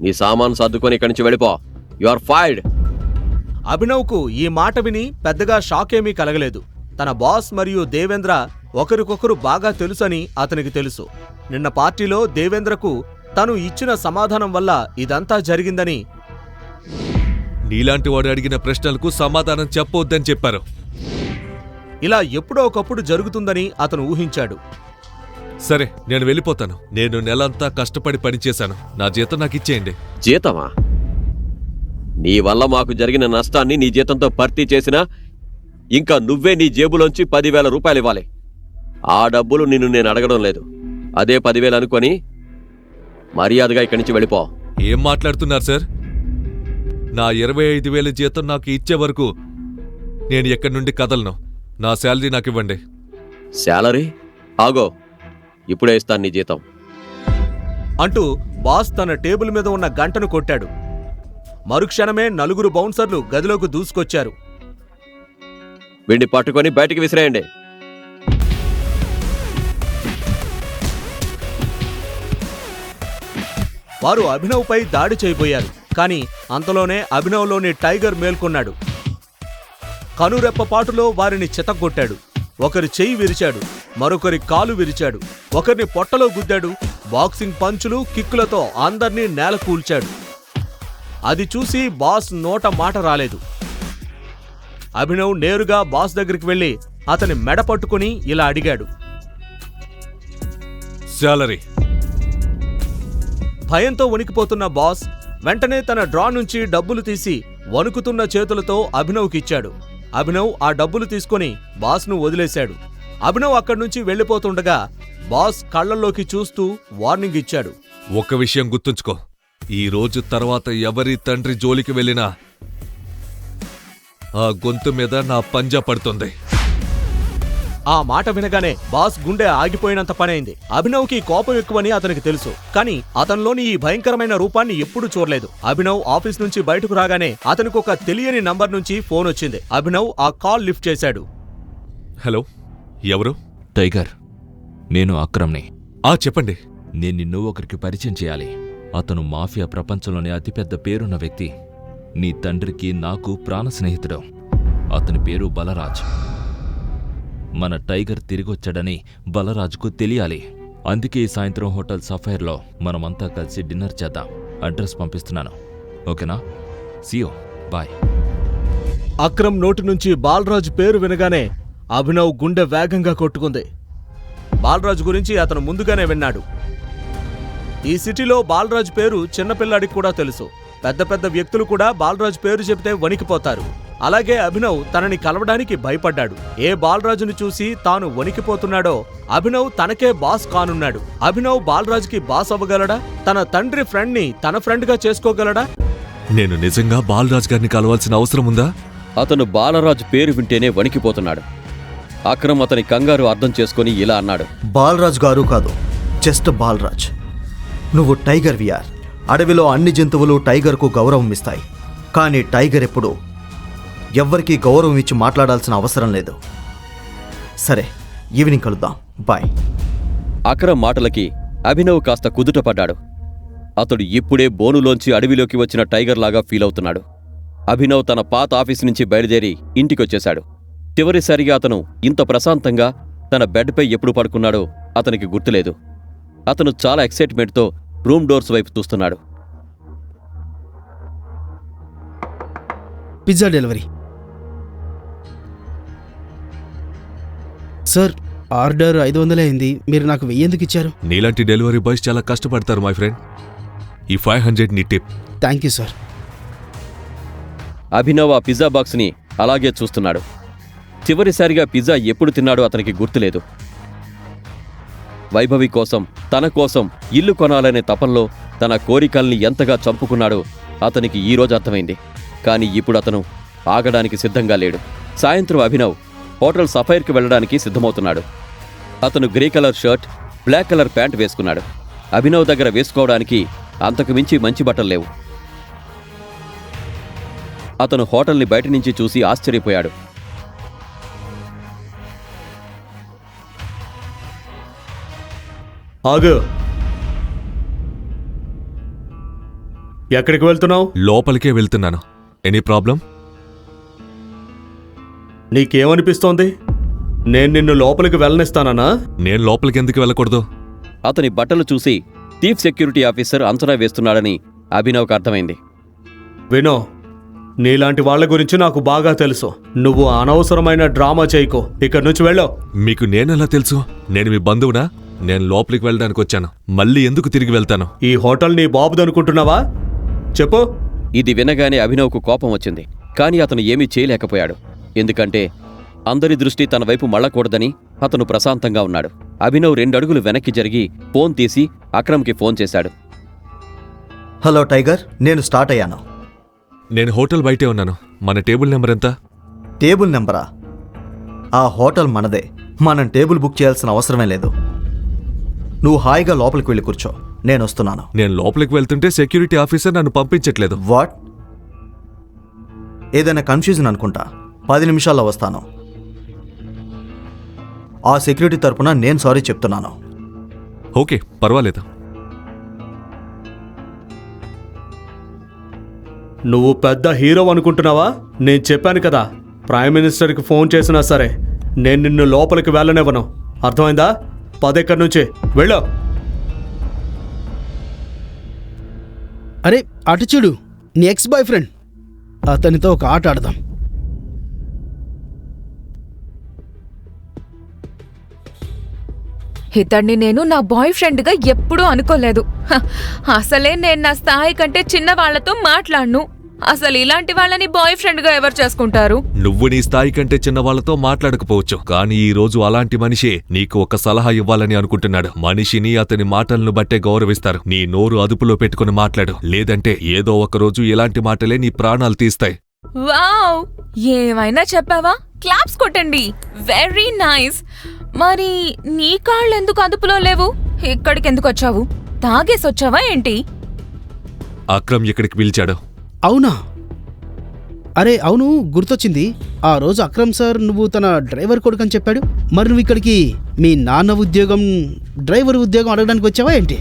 Speaker 3: నీ సామాను సర్దుకొని ఇక్కడి నుంచి వెళ్ళిపో. You are fired.
Speaker 2: అభినవ్కు ఈ మాట విని పెద్దగా షాక్ ఏమీ కలగలేదు. తన బాస్ మరియు దేవేంద్ర ఒకరికొకరు బాగా తెలుసని అతనికి తెలుసు. నిన్న పార్టీలో దేవేంద్రకు తను ఇచ్చిన సమాధానం వల్ల ఇదంతా జరిగిందని,
Speaker 5: నీలాంటి వాడు అడిగిన ప్రశ్నలకు సమాధానం చెప్పొద్దని చెప్పారు.
Speaker 2: ఇలా ఎప్పుడో ఒకప్పుడు జరుగుతుందని అతను ఊహించాడు.
Speaker 5: సరే, నేను వెళ్ళిపోతాను. నేను నెలంతా కష్టపడి పనిచేశాను. నా జీతం నాకు ఇచ్చేయండి.
Speaker 3: జీతమా? నీ వల్ల మాకు జరిగిన నష్టాన్ని నీ జీతంతో భర్తీ చేసినా ఇంకా నువ్వే నీ జేబులోంచి 10,000 రూపాయలు ఇవ్వాలి. ఆ డబ్బులు నిన్ను నేను అడగడం లేదు. అదే 10,000 అనుకొని మర్యాదగా ఇక్కడి నుంచి వెళ్ళిపో.
Speaker 5: ఏం మాట్లాడుతున్నారు సార్? నా 25,000 జీతం నాకు ఇచ్చే వరకు నేను ఎక్కడి నుండి కదలను. నా శాలరీ నాకు ఇవ్వండి.
Speaker 3: శాలరీ? ఆగో, ఇప్పుడే ఇస్తాను నీ జీతం
Speaker 2: అంటూ బాస్ తన టేబుల్ మీద ఉన్న గంటను కొట్టాడు. మరుక్షణమే 4 బౌన్సర్లు గదిలోకి దూసుకొచ్చారు.
Speaker 3: వీడిని పట్టుకొని బయటికి విసిరేయండి.
Speaker 2: వారు అభినవ్పై దాడి చేయబోయారు. కానీ అంతలోనే అభినవ్లోని టైగర్ మేల్కొన్నాడు. కనురెప్పపాటులో వారిని చితగ్గొట్టాడు. ఒకరి చెయ్యి విరిచాడు, మరొకరి కాలు విరిచాడు, ఒకరిని పొట్టలో గుద్దాడు. బాక్సింగ్ పంచులు, కిక్కులతో అందర్నీ నేల కూల్చాడు. అది చూసి బాస్ నోట మాట రాలేదు. అభినవ్ నేరుగా బాస్ దగ్గరికి వెళ్లి అతని మెడ పట్టుకుని ఇలా అడిగాడు.
Speaker 5: శాలరీ.
Speaker 2: భయంతో వణికిపోతున్న బాస్ వెంటనే తన డ్రా నుంచి డబ్బులు తీసి వణుకుతున్న చేతులతో అభినవ్కిచ్చాడు. అభినవ్ ఆ డబ్బులు తీసుకుని బాస్ను వదిలేశాడు. అభినవ్ అక్కడి నుంచి వెళ్లిపోతుండగా బాస్ కళ్లల్లోకి చూస్తూ వార్నింగ్ ఇచ్చాడు.
Speaker 5: ఒక్క విషయం గుర్తుంచుకో, ఈ రోజు తర్వాత ఎవరి తండ్రి జోలికి వెళ్ళినా ఆ గొంతు మీద నా పంజా పడుతుంది.
Speaker 2: ఆ మాట వినగానే బాస్ గుండె ఆగిపోయినంత పనైంది. అభినవ్కి కోపం ఎక్కువని అతనికి తెలుసు. కానీ అతనిలోని ఈ భయంకరమైన రూపాన్ని ఎప్పుడూ చూడలేదు. అభినవ్ ఆఫీస్ నుంచి బయటకు రాగానే అతనికి ఒక తెలియని నంబర్ నుంచి ఫోన్ వచ్చింది. అభినవ్ ఆ కాల్ లిఫ్ట్ చేశాడు.
Speaker 5: హలో, ఎవరు?
Speaker 1: టైగర్, నేను అక్రమ్ని.
Speaker 5: చెప్పండి.
Speaker 1: నేను నిన్ను ఒకరికి పరిచయం చేయాలి. అతను మాఫియా ప్రపంచంలోనే అతిపెద్ద పేరున్న వ్యక్తి. నీ తండ్రికి నాకు ప్రాణ స్నేహితుడు. అతని పేరు బలరాజ్. మన టైగర్ తిరిగొచ్చాడని బలరాజుకు తెలియాలి. అందుకే ఈ సాయంత్రం హోటల్ సఫైర్లో మనమంతా కలిసి డిన్నర్ చేద్దాం. అడ్రస్ పంపిస్తున్నాను, ఓకేనా? సియో, బాయ్.
Speaker 2: అక్రమ్ నోటి నుంచి బాలరాజు పేరు వినగానే అభినవ్ గుండె వేగంగా కొట్టుకుంది. బాలరాజు గురించి అతను ముందుగానే విన్నాడు. ఈ సిటీలో బాలరాజు పేరు చిన్నపిల్లాడికి కూడా తెలుసు. పెద్ద పెద్ద వ్యక్తులు కూడా బాలరాజు పేరు చెబితే వణికిపోతారు. అలాగే అభినవ్ తనని కలవడానికి భయపడ్డాడు. ఏ బాలరాజును చూసి తాను వణికిపోతున్నాడో అభినవ్ తనకే బాస్ కానున్నాడు. అభినవ్ బాలరాజుకి బాస్ అవ్వగలడా? తన తండ్రి ఫ్రెండ్ని తన ఫ్రెండ్గా చేసుకోగలడా?
Speaker 5: నేను నిజంగా బాలరాజ్ గారిని కలవాల్సిన అవసరం ఉందా?
Speaker 3: అతను బాలరాజు పేరు వింటేనే వణికిపోతున్నాడు. అక్రమ్ అతని కంగారు అర్థం చేసుకుని ఇలా అన్నాడు.
Speaker 8: బాలరాజ్ గారు కాదు, జస్ట్ బాలరాజ్. నువ్వు టైగర్ విఆర్. అడవిలో అన్ని జంతువులు టైగర్కు గౌరవం ఇస్తాయి. కానీ టైగర్ ఎప్పుడు ఎవ్వరికీ గౌరవం ఇచ్చి మాట్లాడాల్సిన అవసరం లేదు. సరే, ఈవినింగ్ కలుద్దాం, బాయ్.
Speaker 3: అక్రమ్ మాటలకి అభినవ్ కాస్త కుదుటపడ్డాడు. అతడు ఇప్పుడే బోనులోంచి అడవిలోకి వచ్చిన టైగర్ లాగా ఫీల్ అవుతున్నాడు. అభినవ్ తన పాత ఆఫీసు నుంచి బయలుదేరి ఇంటికొచ్చేశాడు. చివరిసారిగా అతను ఇంత ప్రశాంతంగా తన బెడ్పై ఎప్పుడు పడుకున్నాడో అతనికి గుర్తులేదు. అతను చాలా ఎక్సైట్మెంట్తో రూమ్ డోర్స్ వైపు చూస్తున్నాడు.
Speaker 6: Pizza delivery. సార్, ఆర్డర్ 500 అయింది. మీరు నాకు 1000 ఎందుకు ఇచ్చారు?
Speaker 5: నీలాంటి డెలివరీ బాయ్స్ చాలా కష్టపడతారు మై ఫ్రెండ్. ఈ 500 నీ tip.
Speaker 6: Thank you sir.
Speaker 3: Abhinav ఆ పిజ్జా బాక్స్ని అలాగే చూస్తున్నాడు. చివరిసారిగా పిజ్జా ఎప్పుడు తిన్నాడో అతనికి గుర్తులేదు. వైభవి కోసం, తన కోసం ఇల్లు కొనాలనే తపంలో తన కోరికల్ని ఎంతగా చంపుకున్నాడో అతనికి ఈరోజు అర్థమైంది. కానీ ఇప్పుడు అతను ఆగడానికి సిద్ధంగా లేడు. సాయంత్రం అభినవ్ హోటల్ సఫైర్కి వెళ్లడానికి సిద్ధమవుతున్నాడు. అతను grey colour shirt, black colour pant వేసుకున్నాడు. అభినవ్ దగ్గర వేసుకోవడానికి అంతకు మించి మంచి బట్టలు లేవు. అతను హోటల్ని బయట నుంచి చూసి ఆశ్చర్యపోయాడు.
Speaker 2: ఆగు. ఎక్కడికి వెళ్తున్నావు?
Speaker 5: లోపలికే వెళ్తున్నాను. Any problem?
Speaker 2: నీకేమనిపిస్తోంది? నేను నిన్ను లోపలికి వెళ్ళనిస్తానా?
Speaker 5: నేను లోపలికి ఎందుకు వెళ్ళకూడదు?
Speaker 3: అతని బట్టలు చూసి చీఫ్ సెక్యూరిటీ ఆఫీసర్ అంచనా వేస్తున్నాడని అభినవ్కి అర్థమైంది.
Speaker 2: వినో, నీలాంటి వాళ్ళ గురించి నాకు బాగా తెలుసు. నువ్వు అనవసరమైన డ్రామా చేయకు. ఇక్కడి నుంచి వెళ్ళో.
Speaker 5: మీకు నేనెలా తెలుసు? నేను మీ బంధువునా? నేను లోపలికి వెళ్ళడానికి వచ్చాను. మళ్ళీ ఎందుకు తిరిగి వెళ్తాను?
Speaker 2: ఈ హోటల్ నీ బాబుదనుకుంటున్నావా? చెప్పు.
Speaker 3: ఇది వినగానే అభినవ్కు కోపం వచ్చింది. కానీ అతను ఏమీ చేయలేకపోయాడు. ఎందుకంటే అందరి దృష్టి తన వైపు మళ్ళకూడదని అతను ప్రశాంతంగా ఉన్నాడు. అభినవ్ 2 అడుగులు వెనక్కి జరిగి ఫోన్ తీసి అక్రమ్కి ఫోన్ చేశాడు.
Speaker 8: హలో టైగర్, నేను స్టార్ట్ అయ్యాను.
Speaker 5: నేను హోటల్ బయటే ఉన్నాను. మన టేబుల్ నెంబర్ ఎంత?
Speaker 8: టేబుల్ నెంబరా? ఆ హోటల్ మనదే. మనం టేబుల్ బుక్ చేయాల్సిన అవసరమే లేదు. నువ్వు హాయిగా లోపలికి వెళ్ళి కూర్చో. నేను వస్తున్నాను.
Speaker 5: నేను లోపలికి వెళ్తుంటే సెక్యూరిటీ ఆఫీసర్ నన్ను పంపించట్లేదు.
Speaker 8: వాట్? ఏదైనా కన్ఫ్యూజన్ అనుకుంటా. 10 నిమిషాల్లో వస్తాను. ఆ సెక్యూరిటీ తరపున నేను సారీ చెప్తున్నాను.
Speaker 5: ఓకే, పర్వాలేదు.
Speaker 2: నువ్వు పెద్ద హీరో అనుకుంటున్నావా? నేను చెప్పాను కదా, ప్రైమ్ మినిస్టర్కి ఫోన్ చేసినా సరే నేను నిన్ను లోపలికి వెళ్ళనివ్వను. అర్థమైందా? పదెక్కడి నుంచి వెళ్ళో.
Speaker 6: అరే అటు చూడు, నీ ఎక్స్ బాయ్ ఫ్రెండ్. అతనితో ఒక ఆట ఆడదాం.
Speaker 7: ఇతన్ని నేను నా బాయ్ ఫ్రెండ్గా ఎప్పుడూ అనుకోలేదు. అసలే నేను నా స్థాయి కంటే చిన్న వాళ్లతో మాట్లాడను. అసలు ఇలాంటి వాళ్ళని బాయ్ ఫ్రెండ్గా ఎవరు చేసుకుంటారు?
Speaker 5: నువ్వు నీ స్థాయి కంటే చిన్నవాళ్లతో మాట్లాడకపోవచ్చు, కానీ ఈ రోజు అలాంటి మనిషే నీకు ఒక సలహా ఇవ్వాలని అనుకుంటున్నాడు. మనిషిని అతని మాటలను బట్టే గౌరవిస్తారు. నీ నోరు అదుపులో పెట్టుకుని మాట్లాడు, లేదంటే ఏదో ఒక రోజు ఇలాంటి మాటలే నీ ప్రాణాలు తీస్తాయి.
Speaker 7: వావ్, ఏమైనా చెప్పావా? క్లాప్స్ కొట్టండి. Very nice. మరి నీ కాళ్ళు ఎందుకు అదుపులో లేవు? ఇక్కడికి ఎందుకు వచ్చావు? తాగేసొచ్చావా ఏంటి?
Speaker 5: అక్రమ్ ఇక్కడికి పిలిచాడు.
Speaker 6: అవునా? అరే అవును, గుర్తొచ్చింది. ఆ రోజు అక్రమ్ సార్ నువ్వు తన డ్రైవర్ కొడుకని చెప్పాడు. మరి నువ్వు ఇక్కడికి మీ నాన్న ఉద్యోగం, డ్రైవర్ ఉద్యోగం అడగడానికి వచ్చావా ఏంటి?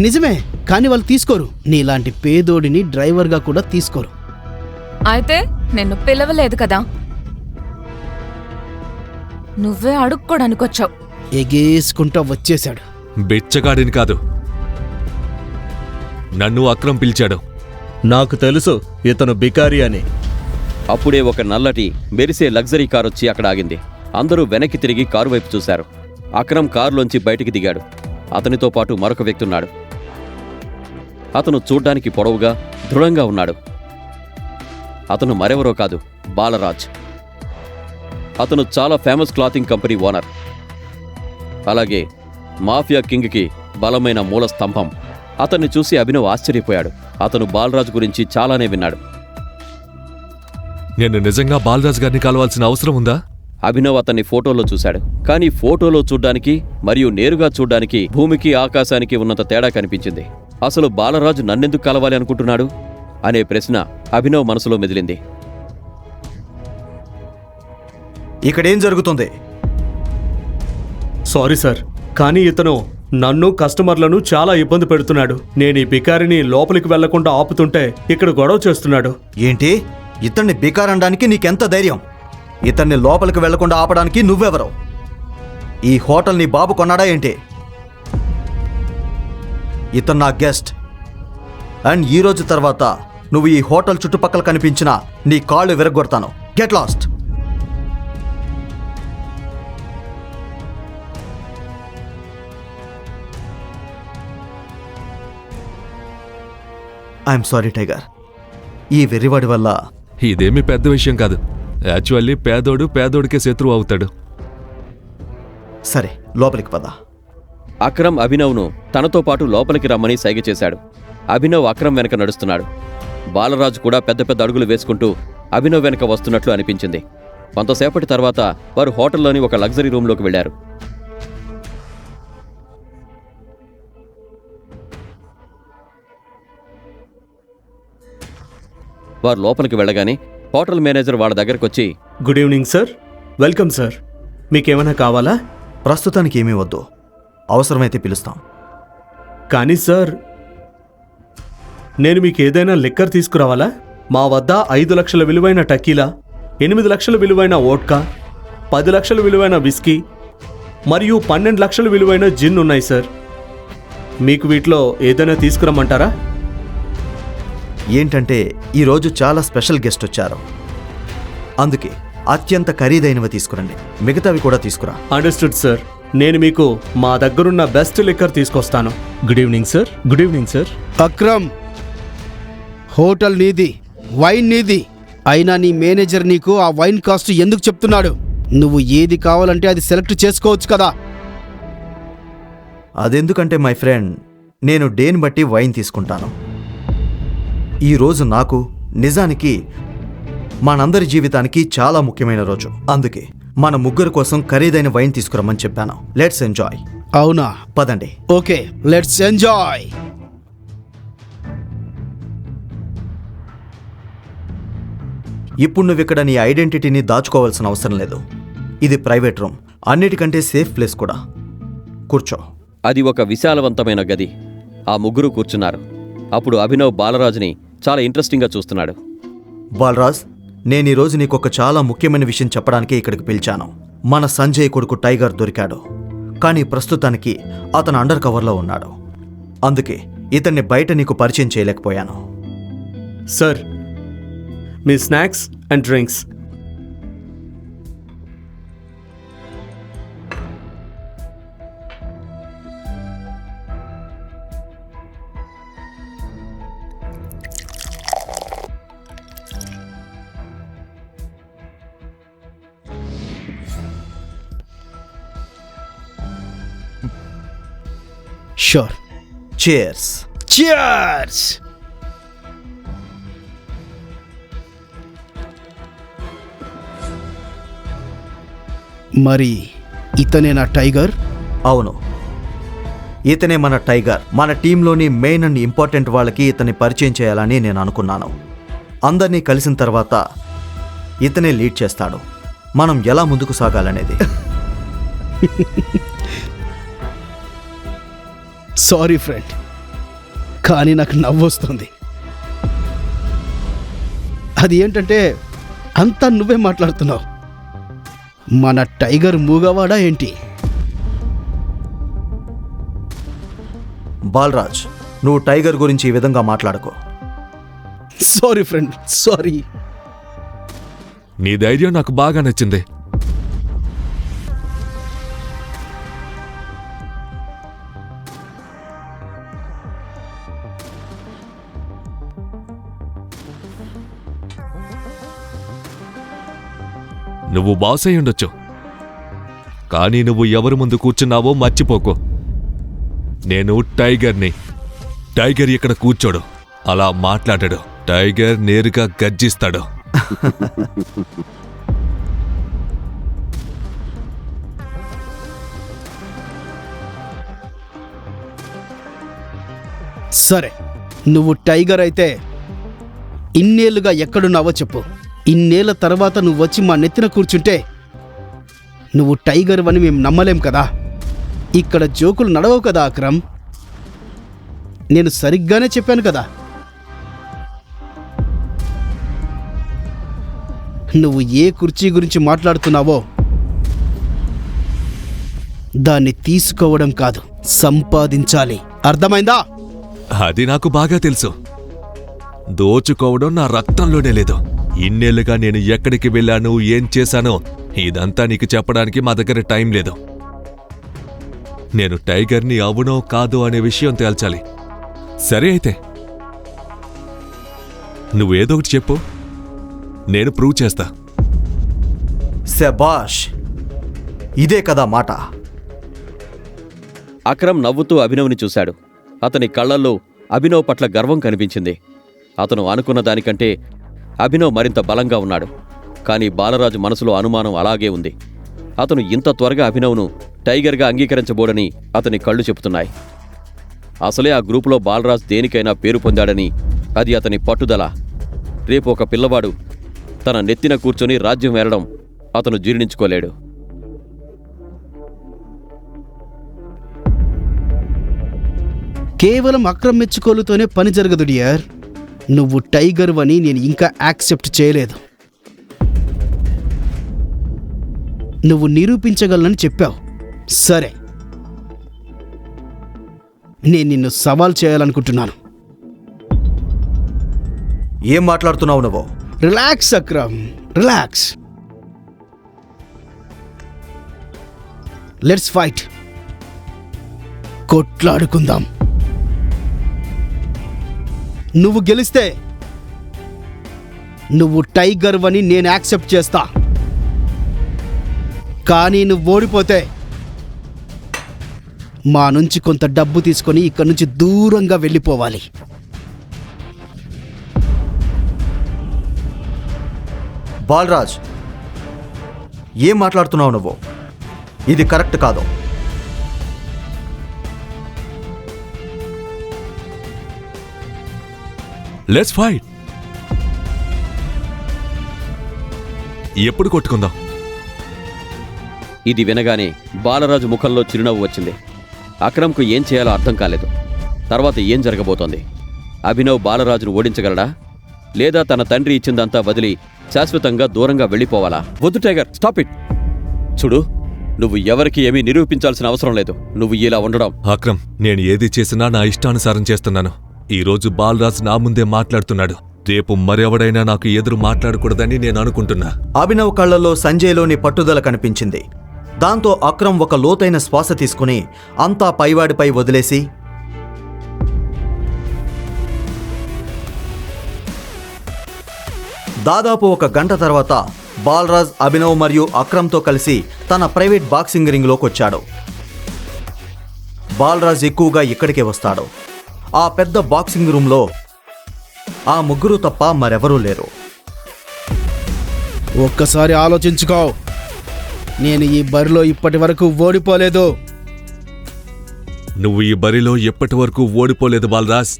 Speaker 6: నిజమే, కానీ వాళ్ళు తీసుకోరు. నీలాంటి పేదోడిని డ్రైవర్గా కూడా తీసుకోరు.
Speaker 7: అయితే నిన్ను పిలవలేదు కదా, నువ్వే అడుక్కోడానికి వచ్చావు.
Speaker 6: ఎగేసుకుంటా వచ్చేశాడు.
Speaker 5: బెచ్చగాడిని కాదు, నన్ను అక్రమ్ పిలిచాడు.
Speaker 2: నాకు తెలుసు ఇతను బికారి అని.
Speaker 3: అప్పుడే ఒక నల్లటి మెరిసే లగ్జరీ కారు వచ్చి అక్కడ ఆగింది. అందరూ వెనక్కి తిరిగి కారు వైపు చూశారు. అక్రమ్ కారులోంచి బయటికి దిగాడు. అతనితో పాటు మరొక వ్యక్తి ఉన్నాడు. అతను చూడ్డానికి పొడవుగా, దృఢంగా ఉన్నాడు. అతను మరెవరో కాదు, బాలరాజ్. అతను చాలా ఫేమస్ క్లాతింగ్ కంపెనీ ఓనర్. అలాగే మాఫియా కింగ్కి బలమైన మూల స్తంభం. అతన్ని చూసి అభినవ్ ఆశ్చర్యపోయాడు. అతను బాలరాజ్ గురించి చాలానే విన్నాడు.
Speaker 5: నేను నిజంగా బాలరాజ్ గారిని కలవాల్సిన అవసరం ఉందా?
Speaker 3: అభినవ్ అతన్ని ఫోటోలో చూశాడు. కానీ ఫోటోలో చూడ్డానికి మరియు నేరుగా చూడ్డానికి భూమికి ఆకాశానికి ఉన్నంత తేడా కనిపించింది. అసలు బాలరాజు నన్నెందుకు కలవాలి అనుకుంటున్నాడు అనే ప్రశ్న అభినవ్ మనసులో మెదిలింది.
Speaker 8: ఇక్కడేం జరుగుతుంది?
Speaker 2: సారీ సార్, కానీ ఇతను నన్ను, కస్టమర్లను చాలా ఇబ్బంది పెడుతున్నాడు. నేను ఈ బికారిని లోపలికి వెళ్లకుండా ఆపుతుంటే ఇక్కడ గొడవ చేస్తున్నాడు.
Speaker 8: ఏంటి? ఇతన్ని బికారనడానికి నీకెంత ధైర్యం? ఇతన్ని లోపలికి వెళ్లకుండా ఆపడానికి నువ్వెవరు? ఈ హోటల్ నీ బాబు కొన్నాడా ఏంటి? ఇతను నా గెస్ట్. అండ్ ఈ రోజు తర్వాత నువ్వు ఈ హోటల్ చుట్టుపక్కల కనిపించినా నీ కాళ్ళు విరగొడతాను. Get lost. I'm sorry tiger. ఈ వెర్రివాడి వల్ల.
Speaker 5: ఇదేమీ పెద్ద విషయం కాదు. యాక్చువల్లీ పేదోడు పేదోడికే శత్రువు అవుతాడు.
Speaker 8: సరే, లోపలికి పద.
Speaker 3: అక్రమ్ అభినవ్ను తనతో పాటు లోపలికి రమ్మని సైగ చేశాడు. అభినవ్ అక్రమ్ వెనక నడుస్తున్నాడు. బాలరాజు కూడా పెద్ద పెద్ద అడుగులు వేసుకుంటూ అభినవ్ వెనక వస్తున్నట్లు అనిపించింది. కొంతసేపటి తర్వాత వారు హోటల్లోని ఒక లగ్జరీ రూమ్లోకి వెళ్లారు. వారు లోపలికి వెళ్ళగానే హోటల్ మేనేజర్ వాళ్ళ దగ్గరకొచ్చి,
Speaker 2: good evening sir. Welcome sir. మీకేమైనా కావాలా?
Speaker 8: ప్రస్తుతానికి ఏమీ వద్దు, అవసరమైతే పిలుస్తాం.
Speaker 2: కానీ సార్, నేను మీకు ఏదైనా లిక్కర్ తీసుకురావాలా? మా వద్ద 5 లక్షల విలువైన టకీలా, 8 లక్షల విలువైన వోడ్కా, 10 లక్షల విలువైన విస్కీ మరియు 12 లక్షల విలువైన జిన్ ఉన్నాయి సార్. మీకు వీటిలో ఏదైనా తీసుకురమ్మంటారా?
Speaker 8: ఏంటంటే ఈరోజు చాలా స్పెషల్ గెస్ట్ వచ్చారు, అందుకే అత్యంత ఖరీదైనవి తీసుకురండి, మిగతావి కూడా తీసుకురా.
Speaker 2: Understood sir. నేను మీకు మా దగ్గరున్న బెస్ట్ లిక్కర్ తీసుకొస్తాను. Good evening sir. Good evening sir.
Speaker 6: Akram, hotel నీది, వైన్ నీది, అయినా నీ మేనేజర్ నీకు ఆ వైన్ కాస్ట్ ఎందుకు చెప్తున్నాడు? నువ్వు ఏది కావాలంటే అది సెలెక్ట్ చేసుకోవచ్చు కదా.
Speaker 8: అదెందుకంటే మై ఫ్రెండ్, నేను డేని బట్టి వైన్ తీసుకుంటాను. ఈరోజు నాకు నిజానికి మనందరి జీవితానికి చాలా ముఖ్యమైన రోజు, అందుకే మన ముగ్గురు కోసం ఖరీదైన వైన్ తీసుకురమ్మని చెప్పాను. Let's enjoy.
Speaker 6: అవునా?
Speaker 8: పదండి.
Speaker 6: Okay, let's enjoy.
Speaker 8: ఇప్పుడు నువ్వు ఇక్కడ నీ ఐడెంటిటీని దాచుకోవాల్సిన అవసరం లేదు. ఇది ప్రైవేట్ రూమ్, అన్నిటికంటే సేఫ్ ప్లేస్ కూడా. కూర్చో.
Speaker 3: అది ఒక విశాలవంతమైన గది. ఆ ముగ్గురు కూర్చున్నారు. అప్పుడు అభినవ్ బాలరాజుని చాలా ఇంట్రెస్టింగ్గా చూస్తున్నాడు.
Speaker 8: బాలరాజ్, నేను ఈరోజు నీకు ఒక చాలా ముఖ్యమైన విషయం చెప్పడానికి ఇక్కడికి పిలిచాను. మన సంజయ్ కొడుకు టైగర్ దొరికాడు, కానీ ప్రస్తుతానికి అతను అండర్ కవర్లో ఉన్నాడు. అందుకే ఇతన్ని బయట నీకు పరిచయం చేయలేకపోయాను.
Speaker 2: Sir, me snacks and drinks.
Speaker 6: Sure.
Speaker 8: Chairs.
Speaker 6: Cheers. మరి ఇతనే నా టైగర్?
Speaker 8: అవును, ఇతనే మన టైగర్. మన టీంలోని మెయిన్ అండ్ ఇంపార్టెంట్ వాళ్ళకి ఇతన్ని పరిచయం చేయాలని నేను అనుకున్నాను. అందరినీ కలిసిన తర్వాత ఇతనే లీడ్ చేస్తాడు మనం ఎలా ముందుకు సాగాలనేది.
Speaker 6: సారీ ఫ్రెండ్, కానీ నాకు నవ్వొస్తుంది. అది ఏంటంటే అంతా నువ్వే మాట్లాడుతున్నావు. మన టైగర్ మూగవాడా ఏంటి?
Speaker 8: బాలరాజ్, నువ్వు టైగర్ గురించి ఈ విధంగా మాట్లాడుకో.
Speaker 6: Sorry friend, sorry.
Speaker 5: నీ ధైర్యం నాకు బాగా నచ్చింది. నువ్వు బాస్ అయి ఉండొచ్చు, కానీ నువ్వు ఎవరి ముందు కూర్చున్నావో మర్చిపోకు. నేను టైగర్ని. టైగర్ ఇక్కడ కూర్చోడు, అలా మాట్లాడాడు. టైగర్ నేరుగా గర్జిస్తాడు.
Speaker 6: సరే, నువ్వు టైగర్ అయితే ఇన్నేళ్లుగా ఎక్కడున్నావో చెప్పు. ఇన్నేళ్ల తర్వాత నువ్వు వచ్చి మా నెత్తిన కూర్చుంటే నువ్వు టైగర్ అని మేము నమ్మలేం కదా. ఇక్కడ జోకులు నడవవు కదా అక్రమ్. నేను సరిగ్గానే చెప్పాను కదా. నువ్వు ఏ కుర్చీ గురించి మాట్లాడుతున్నావో దాన్ని తీసుకోవడం కాదు, సంపాదించాలి. అర్థమైందా?
Speaker 5: అది నాకు బాగా తెలుసు. దోచుకోవడం నా రక్తంలోనే లేదు. ఇన్నేళ్లుగా నేను ఎక్కడికి వెళ్ళాను, ఏం చేశానో ఇదంతా నీకు చెప్పడానికి మా దగ్గర టైం లేదు. నేను టైగర్ని అవునో కాదో అనే విషయం తేల్చాలి. సరే అయితే నువ్వేదో ఒకటి చెప్పు, నేను ప్రూవ్ చేస్తా.
Speaker 8: శబాష్, ఇదే కదా మాట.
Speaker 3: అక్రమ్ నవ్వుతూ అభినవ్ని చూశాడు. అతని కళ్ళల్లో అభినవ్ పట్ల గర్వం కనిపించింది. అతను అనుకున్న దానికంటే అభినవ్ మరింత బలంగా ఉన్నాడు. కానీ బాలరాజు మనసులో అనుమానం అలాగే ఉంది. అతను ఇంత త్వరగా అభినవ్ను టైగర్గా అంగీకరించబోడని అతని కళ్ళు చెబుతున్నాయి. అసలే ఆ గ్రూపులో బాలరాజ్ దేనికైనా పేరు పొందాడని అది అతని పట్టుదల. రేపు ఒక పిల్లవాడు తన నెత్తిన కూర్చొని రాజ్యం ఏలడం అతను జీర్ణించుకోలేడు.
Speaker 6: కేవలం అక్రమ్ మెచ్చుకోలుతోనే పని జరగదు డియర్. నువ్వు టైగర్ అని నేను ఇంకా యాక్సెప్ట్ చేయలేదు. నువ్వు నిరూపించగలనని చెప్పావు. సరే, నేను నిన్ను సవాల్ చేయాలనుకుంటున్నాను.
Speaker 8: ఏం మాట్లాడుతున్నావు నువ్వు?
Speaker 6: Relax Akram, relax. Let's fight. కొట్లాడుకుందాం. నువ్వు గెలిస్తే నువ్వు టైగర్ అని నేను యాక్సెప్ట్ చేస్తా. కానీ నువ్వు ఓడిపోతే మా నుంచి కొంత డబ్బు తీసుకొని ఇక్కడి నుంచి దూరంగా వెళ్ళిపోవాలి.
Speaker 8: బాలరాజ్, ఏం మాట్లాడుతున్నావు నువ్వు? ఇది కరెక్ట్ కాదు.
Speaker 5: Let's fight. ఎప్పుడు కొట్టుకుందాం?
Speaker 3: ఇది వినగానే బాలరాజు ముఖంలో చిరునవ్వు వచ్చింది. అక్రమ్కు ఏం చేయాలో అర్థం కాలేదు. తర్వాత ఏం జరగబోతోంది? అభినవ్ బాలరాజును ఓడించగలడా, లేదా తన తండ్రి ఇచ్చిందంతా వదిలి శాశ్వతంగా దూరంగా వెళ్ళిపోవాలా? వద్దు టైగర్, స్టాప్ ఇట్. చూడు, నువ్వు ఎవరికి ఏమీ నిరూపించాల్సిన అవసరం లేదు. నువ్వు ఇలా ఉండడం.
Speaker 5: అక్రమ్, నేను ఏది చేసినా నా ఇష్టానుసారం చేస్తున్నాను. ఈరోజు బాలరాజ్ నా ముందే మాట్లాడుతున్నాడు. రేపు మరెవడైనా నాకు ఎదురు మాట్లాడకూడదని నేను అనుకుంటున్నా.
Speaker 8: అభినవ్ కళ్ళల్లో సంజయ్లోని పట్టుదల కనిపించింది. దాంతో అక్రమ్ ఒక లోతైన శ్వాస తీసుకుని అంతా పైవాడిపై వదిలేసి, దాదాపు 1 గంట తర్వాత బాలరాజ్ అభినవ్ మరియు అక్రమ్తో కలిసి తన ప్రైవేట్ బాక్సింగ్ రింగ్లోకి వచ్చాడు. బాలరాజ్ ఎక్కువగా ఇక్కడికే వస్తాడు. ఆ పెద్ద బాక్సింగ్ రూమ్లో ఆ ముగ్గురు తప్ప మరెవరూ లేరు.
Speaker 6: ఒక్కసారి ఆలోచించుకో. నేను ఈ బరిలో ఇప్పటి వరకు ఓడిపోలేదు.
Speaker 5: నువ్వు ఈ బరిలో ఎప్పటి వరకు ఓడిపోలేదు బాలరాజ్.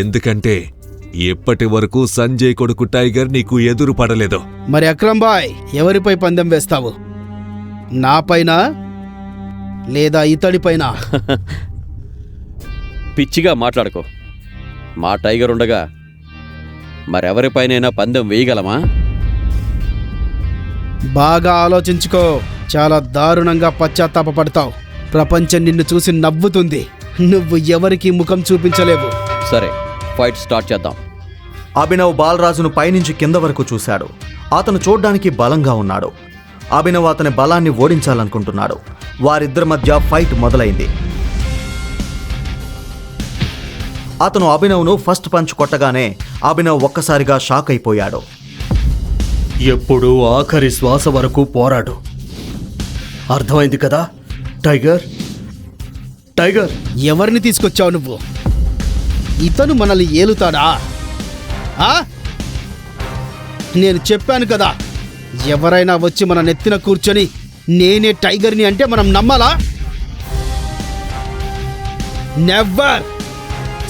Speaker 5: ఎందుకంటే ఎప్పటి వరకు సంజయ్ కొడుకు టైగర్ నీకు ఎదురు పడలేదు.
Speaker 6: మరి అక్రమ్ బాయ్, ఎవరిపై పందెం వేస్తావు? నాపైన లేదా ఇతడిపైన?
Speaker 3: పిచ్చిగా మాట్లాడుకో. మా టైగర్ ఉండగా మరెవరిపైనైనా పందెం వేయగలమా?
Speaker 6: బాగా ఆలోచించుకో. చాలా దారుణంగా పశ్చాత్తాపపడతావు. ప్రపంచం నిన్ను చూసి నవ్వుతుంది. నువ్వు ఎవరికీ ముఖం చూపించలేవు.
Speaker 3: సరే, ఫైట్ స్టార్ట్ చేద్దాం.
Speaker 8: అభినవ్ బాలరాజును పైనుంచి కింద వరకు చూశాడు. అతను చూడ్డానికి బలంగా ఉన్నాడు. అభినవ్ అతని బలాన్ని ఓడించాలనుకుంటున్నాడు. వారిద్దరి మధ్య ఫైట్ మొదలైంది. అతను అభినవ్ను ఫస్ట్ పంచ్ కొట్టగానే అభినవ్ ఒక్కసారిగా షాక్ అయిపోయాడు.
Speaker 2: ఎప్పుడు ఆఖరి శ్వాస వరకు పోరాడు. అర్థమైంది కదా టైగర్? టైగర్,
Speaker 6: ఎవరిని తీసుకొచ్చావు నువ్వు? ఇతను మనల్ని ఏలుతాడా? నేను చెప్పాను కదా, ఎవరైనా వచ్చి మన నెత్తిన కూర్చొని నేనే టైగర్ని అంటే మనం నమ్మాలా? నెవర్.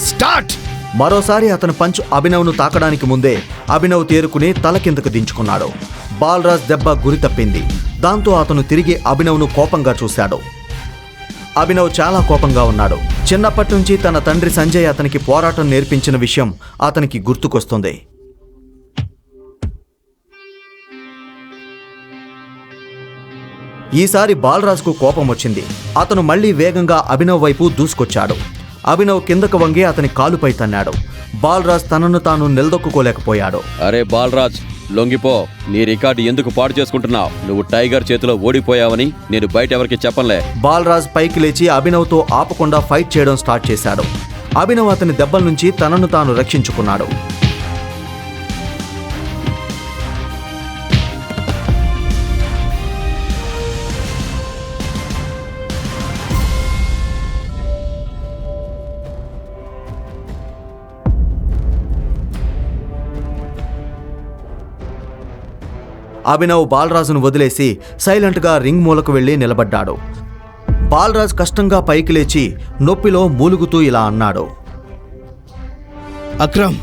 Speaker 6: స్టార్ట్.
Speaker 8: మరోసారి అతని పంచ్ అభినవ్ను తాకడానికి ముందే అభినవ్ తేరుకుని తల కిందకు దించుకున్నాడు. బాలరాజ్ దెబ్బ గురి తప్పింది. దాంతో అతను తిరిగి అభినవ్ను కోపంగా చూశాడు. అభినవ్ చాలా కోపంగా ఉన్నాడు. చిన్నప్పటి నుంచి తన తండ్రి సంజయ్ అతనికి పోరాటం నేర్పించిన విషయం అతనికి గుర్తుకొస్తుంది. ఈసారి బాలరాజ్కు కోపం వచ్చింది. అతను మళ్లీ వేగంగా అభినవ్ వైపు దూసుకొచ్చాడు. అభినవ్ కిందకు వంగి అతని కాలుపై తన్నాడు. బాలరాజ్ తనను తాను నిలదొక్కుకోలేకపోయాడు.
Speaker 3: అరే బాలరాజ్, లొంగిపో. నీ రికార్డు ఎందుకు పాడు చేసుకుంటున్నావు? నువ్వు టైగర్ చేతిలో ఓడిపోయావని నేను బయట ఎవరికి చెప్పనులే.
Speaker 8: బాలరాజ్ పైకి లేచి అభినవ్తో ఆపకుండా ఫైట్ చేయడం స్టార్ట్ చేశాడు. అభినవ్ అతని దెబ్బల నుంచి తనను తాను రక్షించుకున్నాడు. అభినవ్ బాలరాజును వదిలేసి సైలెంట్గా రింగ్ మూలకు వెళ్లి నిలబడ్డాడు. బాలరాజ్ కష్టంగా పైకి లేచి నొప్పిలో మూలుగుతూ ఇలా అన్నాడు.
Speaker 6: అక్రమ్,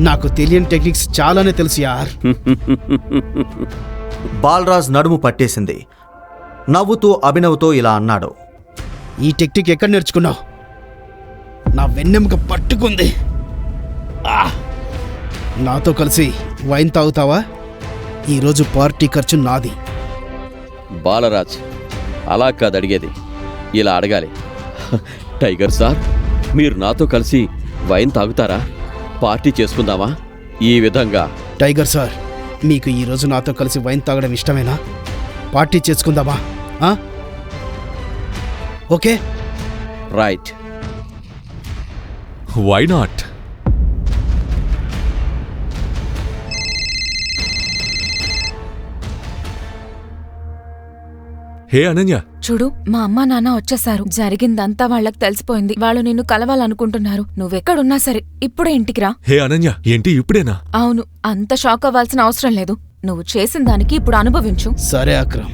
Speaker 6: నాకు తెలియని టెక్నిక్స్ చాలానే తెలుసు యార్.
Speaker 8: బాలరాజ్ నడుము పట్టేసింది. నవ్వుతూ అభినవ్తో ఇలా అన్నాడు.
Speaker 6: ఈ టెక్నిక్ ఎక్కడ నేర్చుకున్నావు? నా వెన్నెముక పట్టుకుంది. ఆ! నాతో కలిసి వైన్ తాగుతావా? ఈరోజు పార్టీ ఖర్చు నాది.
Speaker 3: బాలరాజ్, అలా కాదు అడిగేది, ఇలా అడగాలి. టైగర్ సార్, మీరు నాతో కలిసి వైన్ తాగుతారా? పార్టీ చేసుకుందామా? ఈ విధంగా.
Speaker 6: టైగర్ సార్, మీకు ఈరోజు నాతో కలిసి వైన్ తాగడం ఇష్టమేనా? పార్టీ చేసుకుందామా? Okay.
Speaker 3: Right.
Speaker 5: Why not? Hey Ananya,
Speaker 7: చూడు, మా అమ్మా నాన్న వచ్చేసారు. జరిగిందంతా వాళ్ళకి తెలిసిపోయింది. వాళ్ళు నిన్ను కలవాలనుకుంటున్నారు. నువ్వెక్కడున్నా సరే ఇప్పుడే ఇంటికి రా.
Speaker 5: హే అనన్య, ఏంటి ఇప్పుడేనా?
Speaker 7: అవును, అంత షాక్ అవ్వాల్సిన అవసరం లేదు. నువ్వు చేసిన దానికి ఇప్పుడు అనుభవించు.
Speaker 6: సరే అక్రమ్.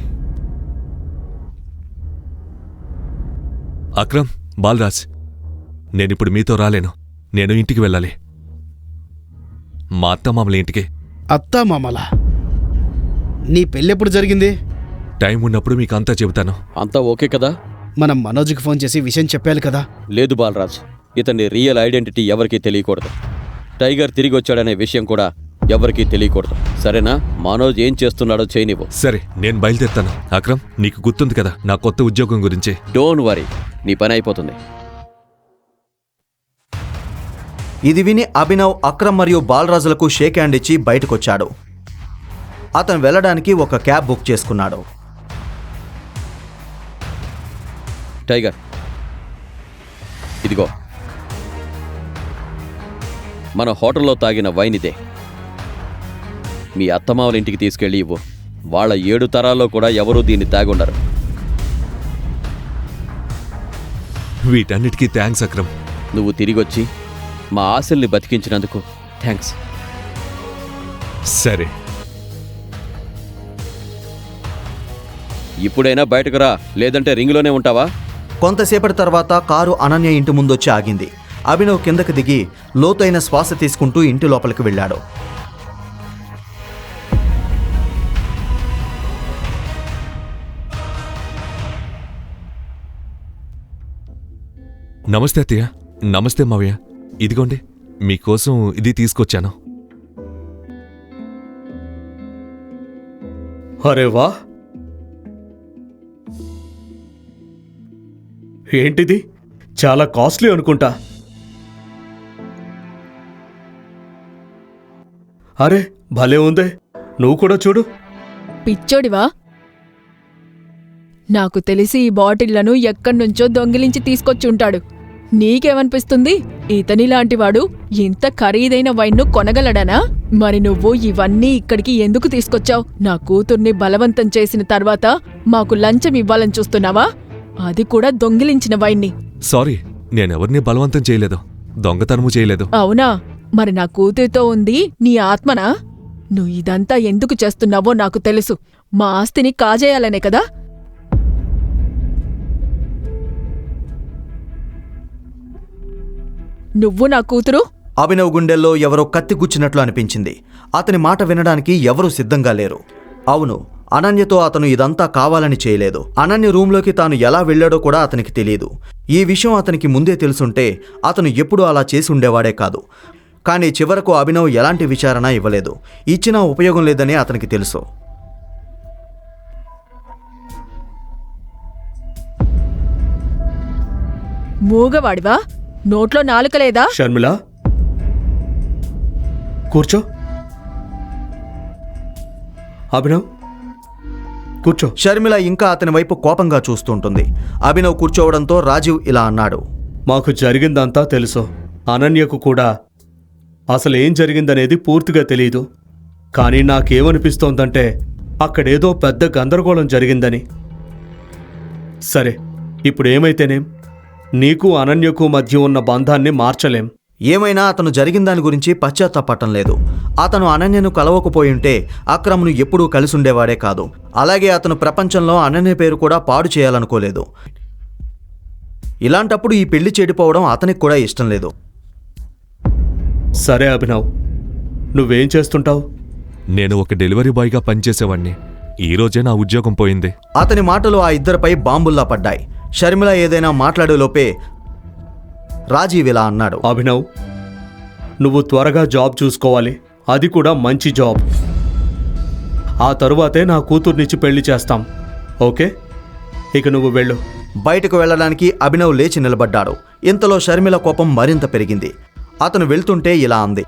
Speaker 5: అక్రమ్, బాలరాజ్, నేనిప్పుడు మీతో రాలేను. నేను ఇంటికి వెళ్ళాలి, మా అత్తమామల ఇంటికి.
Speaker 6: అత్తా మామలా? నీ పెళ్ళెప్పుడు జరిగింది?
Speaker 5: టైం ఉన్నప్పుడు మీకు అంతా చెబుతాను.
Speaker 3: అంతా ఓకే కదా?
Speaker 6: మనం మనోజ్కి ఫోన్ చేసి విషయం చెప్పాలి కదా.
Speaker 3: లేదు బాలరాజ్, ఇతని రియల్ ఐడెంటిటీ ఎవరికీ తెలియకూడదు. టైగర్ తిరిగి వచ్చాడనే విషయం కూడా ఎవరికీ తెలియకూడదు. సరేనా? మనోజ్ ఏం చేస్తున్నాడో చేయనివ్వు.
Speaker 5: సరే, నేను బయలుదేరుతాను. అక్రమ్, నీకు గుర్తుంది కదా నా కొత్త ఉద్యోగం గురించి?
Speaker 3: డోంట్ వరీ, నీ పని అయిపోతుంది.
Speaker 8: ఇది విని అభినవ్ అక్రమ్ మరియు బాలరాజులకు షేక్ హ్యాండ్ ఇచ్చి బయటకొచ్చాడు. అతను వెళ్ళడానికి ఒక క్యాబ్ బుక్ చేసుకున్నాడు.
Speaker 3: టైగర్, ఇదిగో మన హోటల్లో తాగిన వైన్ ఇదే. మీ అత్తమావల ఇంటికి తీసుకెళ్ళి ఇవ్వు. వాళ్ళ 7 తరాల్లో కూడా ఎవరూ దీన్ని తాగుండరు.
Speaker 5: వీటన్నిటికీ థ్యాంక్స్ అక్రమ్.
Speaker 3: నువ్వు తిరిగొచ్చి మా ఆశల్ని బతికించినందుకు థ్యాంక్స్.
Speaker 5: సరే,
Speaker 3: ఇప్పుడైనా బయటకు రా, లేదంటే రింగులోనే ఉంటావా?
Speaker 8: కొంతసేపటి తర్వాత కారు అనన్య ఇంటి ముందొచ్చి ఆగింది. అభినవ్ కిందకి దిగి లోతైన శ్వాస తీసుకుంటూ ఇంటి లోపలికి వెళ్ళాడు.
Speaker 5: నమస్తే అత్తయ్య. నమస్తే మావయ్య. ఇదిగోండి, మీకోసం ఇది తీసుకొచ్చాను.
Speaker 2: అరే వా, ఏంటిది? చాలా కాస్ట్లీ అనుకుంటా. అరే భలే ఉందే, నువ్వు కూడా చూడు.
Speaker 4: పిచ్చోడివా? నాకు తెలిసి ఈ బాటిళ్లను ఎక్కడ్నుంచో దొంగిలించి తీసుకొచ్చుంటాడు. నీకేమనిపిస్తుంది? ఇతనిలాంటివాడు ఇంత ఖరీదైన వైన్ను కొనగలడనా? మరి నువ్వు ఇవన్నీ ఇక్కడికి ఎందుకు తీసుకొచ్చావు? నా కూతుర్ని బలవంతం చేసిన తర్వాత మాకు లంచం ఇవ్వాలని చూస్తున్నావా? అది కూడా దొంగిలించిన వైన్ని.
Speaker 5: సారీ, నేనెవరిని బలవంతం చేయలేదు, దొంగతనము చేయలేదు.
Speaker 4: అవునా? మరి నా కూతురితో ఉంది నీ ఆత్మనా? నువ్వు ఇదంతా ఎందుకు చేస్తున్నావో నాకు తెలుసు. మా ఆస్తిని కాజేయాలనే కదా? నువ్వు నా కూతురు?
Speaker 8: అభినవ్ గుండెల్లో ఎవరో కత్తి గుచ్చినట్లు అనిపించింది. అతని మాట వినడానికి ఎవరూ సిద్ధంగా లేరు. అవును, అనన్యతో అతను ఇదంతా కావాలని చేయలేదు. అనన్య రూంలోకి తాను ఎలా వెళ్లాడో కూడా అతనికి తెలియదు. ఈ విషయం అతనికి ముందే తెలుసుంటే అతను ఎప్పుడూ అలా చేసి ఉండేవాడే కాదు. కానీ చివరకు అభినవ్ ఎలాంటి విచారణ ఇవ్వలేదు. ఇచ్చినా ఉపయోగం లేదని అతనికి తెలుసు.
Speaker 4: మూగవాడివా? నోట్లో నాలుక లేదా?
Speaker 2: షర్మిల, కూర్చో. అభినవ్, కూర్చో.
Speaker 8: షర్మిల ఇంకా అతని వైపు కోపంగా చూస్తుంటుంది. అభినవ్ కూర్చోవడంతో రాజీవ్ ఇలా అన్నాడు.
Speaker 2: మాకు జరిగిందంతా తెలుసు. అనన్యకు కూడా అసలేం జరిగిందనేది పూర్తిగా తెలీదు. కానీ నాకేమనిపిస్తోందంటే అక్కడేదో పెద్ద గందరగోళం జరిగిందని. సరే, ఇప్పుడు ఏమైతేనేం, నీకు అనన్యకు మధ్య ఉన్న బంధాన్ని మార్చలేం.
Speaker 8: ఏమైనా అతను జరిగిన దాని గురించి పశ్చాత్తాపడటం లేదు. అతను అనన్యను కలవకపోయింటే అక్రమ్ను ఎప్పుడూ కలిసుండేవాడే కాదు. అలాగే అతను ప్రపంచంలో అనన్య పేరు కూడా పాడు చేయాలనుకోలేదు. ఇలాంటప్పుడు ఈ పెళ్లి చెడిపోవడం అతనికి కూడా ఇష్టం లేదు.
Speaker 2: సరే అభినవ్, నువ్వేం చేస్తుంటావు?
Speaker 5: నేను ఒక డెలివరీ బాయ్గా పనిచేసేవాణ్ణి. ఈరోజే నా ఉద్యోగం పోయింది.
Speaker 8: అతని మాటలు ఆ ఇద్దరిపై బాంబుల్లా పడ్డాయి. షర్మిల ఏదైనా మాట్లాడేలోపే రాజీవ్ ఇలా అన్నాడు.
Speaker 2: అభినవ్, నువ్వు త్వరగా జాబ్ చూసుకోవాలి, అది కూడా మంచి జాబ్. ఆ తరువాతే నా కూతుర్నిచ్చి పెళ్లి చేస్తాం. ఓకే, ఇక నువ్వు వెళ్ళు.
Speaker 8: బయటకు వెళ్ళడానికి అభినవ్ లేచి నిలబడ్డాడు. ఇంతలో షర్మిల కోపం మరింత పెరిగింది. అతను వెళ్తుంటే ఇలా అంది.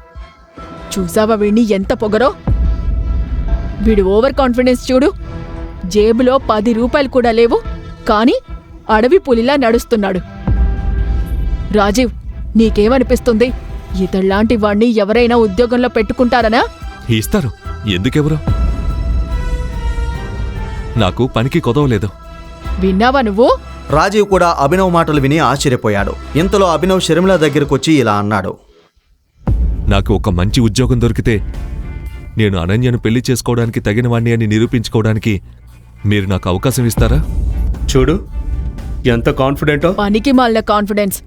Speaker 4: చూసావా వీణ్ణి ఎంత పొగరో? వీడు ఓవర్ కాన్ఫిడెన్స్ చూడు. జేబులో 10 రూపాయలు కూడా లేవు, కానీ అడవి పులిలా నడుస్తున్నాడు. రాజీవ్, నీకేమనిపిస్తుంది? ఇతళ్లాంటి వాణ్ణి ఎవరైనా ఉద్యోగంలో పెట్టుకుంటారనా?
Speaker 5: ఇస్తారు, ఎందుకెవరు? నాకు పనికి కొదవలేదు.
Speaker 4: విన్నావా నువ్వు?
Speaker 8: రాజీవ్ కూడా అభినవ్ మాటలు విని ఆశ్చర్యపోయాడు. ఇంతలో అభినవ్ షర్మిల దగ్గరకొచ్చి ఇలా అన్నాడు.
Speaker 5: నాకు ఒక మంచి ఉద్యోగం దొరికితే నేను అనన్యను పెళ్లి చేసుకోవడానికి తగినవాణ్ణి అని నిరూపించుకోవడానికి మీరు నాకు అవకాశం ఇస్తారా?
Speaker 2: చూడు ఎంత కాన్ఫిడెంటో.
Speaker 4: పనికి మాలిన కాన్ఫిడెన్స్.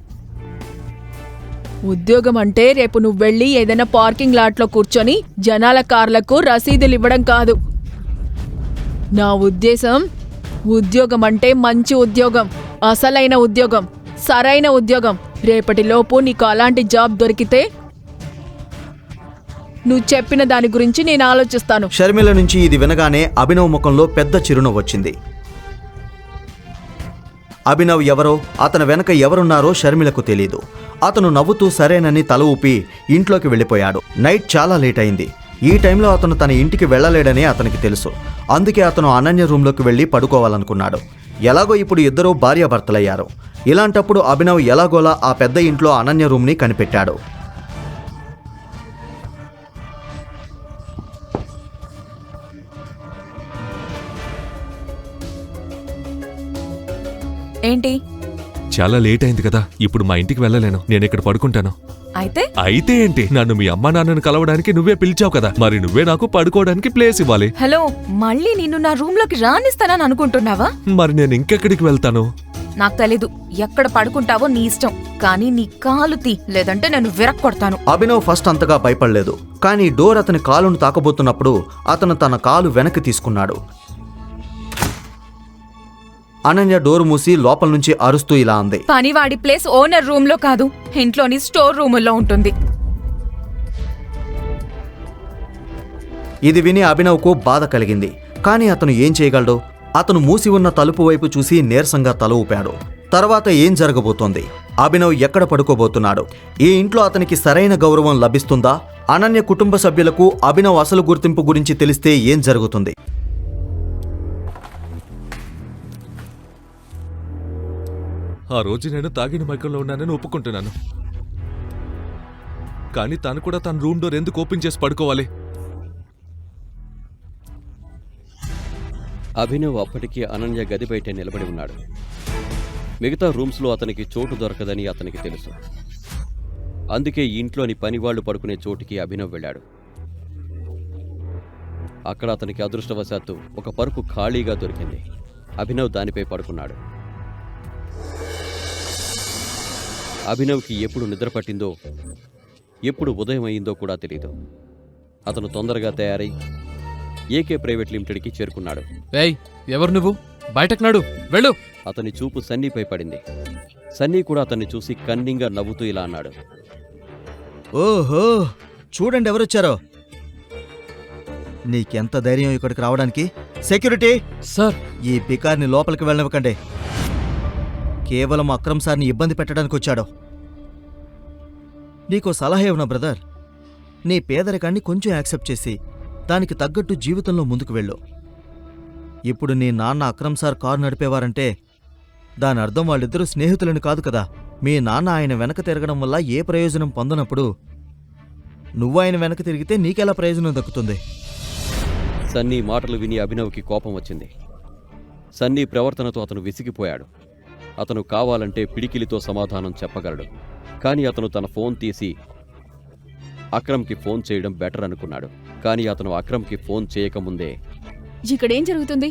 Speaker 4: ఉద్యోగం అంటే రేపు నువ్వు వెళ్ళి ఏదైనా పార్కింగ్ లాట్లో కూర్చొని జనాల కార్లకు రసీదులు ఇవ్వడం కాదు. నా ఉద్దేశం, ఉద్యోగం అంటే మంచి ఉద్యోగం, అసలైన ఉద్యోగం, సరైన ఉద్యోగం. రేపటిలోపు నీకు అలాంటి జాబ్ దొరికితే నువ్వు చెప్పిన దాని గురించి నేను ఆలోచిస్తాను.
Speaker 8: షర్మిల నుంచి ఇది వినగానే అభినవ్ ముఖంలో పెద్ద చిరునవ్వు వచ్చింది. అభినవ్ ఎవరో, అతని వెనక ఎవరున్నారో షర్మిలకు తెలీదు. అతను నవ్వుతూ సరేనని తల ఊపి ఇంట్లోకి వెళ్ళిపోయాడు. నైట్ చాలా లేట్ అయింది. ఈ టైంలో అతను తన ఇంటికి వెళ్ళలేడని అతనికి తెలుసు. అందుకే అతను అనన్య రూంలోకి వెళ్ళి పడుకోవాలనుకున్నాడు. ఎలాగో ఇప్పుడు ఇద్దరూ భార్యాభర్తలయ్యారు. ఇలాంటప్పుడు అభినవ్ ఎలాగోలా ఆ పెద్ద ఇంట్లో అనన్య రూమ్ని కనిపెట్టాడు.
Speaker 7: ఏంటి?
Speaker 5: చాలా లేట్ అయింది కదా, ఇప్పుడు మా ఇంటికి వెళ్ళలేను, నేను ఇక్కడ పడుకుంటాను. అయితే ఏంటి? నన్ను మీ అమ్మా నాన్నను కలవడానికి నువ్వే పిలిచావు కదా, మరి నువ్వే నాకు పడుకోవడానికి ప్లేస్ ఇవ్వాలి.
Speaker 7: హలో, మళ్ళీ నిన్ను నా రూమ్ లోకి రానిస్తానని అనుకుంటున్నావా?
Speaker 5: మరి నేను ఇంకెక్కడికి వెళ్తాను?
Speaker 7: నాకు తెలీదు. ఎక్కడ పడుకుంటావో నీ ఇష్టం, కానీ నీ కాలు తీ, లేదంటే నేను విరక్కొడతాను.
Speaker 8: అభినవ్ ఫస్ట్ అంతగా భయపడలేదు, కానీ డోర్ అతని కాలును తాకబోతున్నప్పుడు అతను తన కాలు వెనక్కి తీసుకున్నాడు. అనన్య డోర్ మూసి లోపల నుంచి అరుస్తూ ఇలా అంది.
Speaker 7: పనివాడి ప్లేస్ ఓనర్ రూమ్ లో కాదు, ఇంట్లోని స్టోర్ రూముల్లో ఉంటుంది.
Speaker 8: ఇది విని అభినవ్కు బాధ కలిగింది, కానీ అతను ఏం చేయగలడు? అతను మూసి ఉన్న తలుపు వైపు చూసి నీరసంగా తల ఊపాడు. తర్వాత ఏం జరగబోతోంది? అభినవ్ ఎక్కడ పడుకోబోతున్నాడు? ఈ ఇంట్లో అతనికి సరైన గౌరవం లభిస్తుందా? అనన్య కుటుంబ సభ్యులకు అభినవ్ అసలు గుర్తింపు గురించి తెలిస్తే ఏం జరుగుతుంది?
Speaker 5: ఆ రోజు నేను తాగిన మైకంలో ఉన్నానని ఒప్పుకుంటున్నాను, కానీ తను కూడా తన రూమ్ డోర్ ఎందుకు ఓపెన్ చేసి పడుకోవాలి?
Speaker 3: అభినవ్ అప్పటికీ అనన్య గది బయటే నిలబడి ఉన్నాడు. మిగతా రూమ్స్లో అతనికి చోటు దొరకదని అతనికి తెలుసు. అందుకే ఇంట్లోని పనివాళ్లు పడుకునే చోటికి అభినవ్ వెళ్ళాడు. అక్కడ అతనికి అదృష్టవశాత్తు ఒక పరుపు ఖాళీగా దొరికింది. అభినవ్ దానిపై పడుకున్నాడు. అభినవ్కి ఎప్పుడు నిద్ర పట్టిందో, ఎప్పుడు ఉదయం అయిందో కూడా తెలీదు. అతను తొందరగా తయారై ఏకే ప్రైవేట్ లిమిటెడ్కి చేరుకున్నాడు.
Speaker 9: ఏయ్, ఎవరు నువ్వు? బయటకు నడు, వెళ్ళు.
Speaker 3: అతని చూపు సన్నీపై పడింది. సన్నీ కూడా అతన్ని చూసి కన్నింగా నవ్వుతూ ఇలా అన్నాడు.
Speaker 8: ఓహో, చూడండి ఎవరొచ్చారో. నీకెంత ధైర్యం ఇక్కడికి రావడానికి? సెక్యూరిటీ
Speaker 9: సార్,
Speaker 8: ఈ బికార్ని లోపలికి వెళ్ళనివ్వకండి. కేవలం అక్రమ్ సార్ని ఇబ్బంది పెట్టడానికి వచ్చాడు. నీకో సలహా ఇవ్వనా బ్రదర్? నీ పేదరికాన్ని కొంచెం యాక్సెప్ట్ చేసి దానికి తగ్గట్టు జీవితంలో ముందుకు వెళ్ళు. ఇప్పుడు నీ నాన్న అక్రమ్ సార్ కారు నడిపేవారంటే దాని అర్థం వాళ్ళిద్దరూ స్నేహితులని కాదు కదా. మీ నాన్న ఆయన వెనక తిరగడం వల్ల ఏ ప్రయోజనం పొందనప్పుడు నువ్వు ఆయన వెనక తిరిగితే నీకెలా ప్రయోజనం దక్కుతుంది?
Speaker 3: సన్నీ మాటలు విని అభినవ్కి కోపం వచ్చింది. సన్నీ ప్రవర్తనతో అతను విసిగిపోయాడు. అతను కావాలంటే పిడికిలితో సమాధానం చెప్పగలడు, కానీ అతను తన ఫోన్ తీసి అక్రమ్కి ఫోన్ చేయడం బెటర్ అనుకున్నాడు. కానీ అతను అక్రమ్కి ఫోన్ చేయకముందే,
Speaker 4: ఇక్కడేం జరుగుతుంది?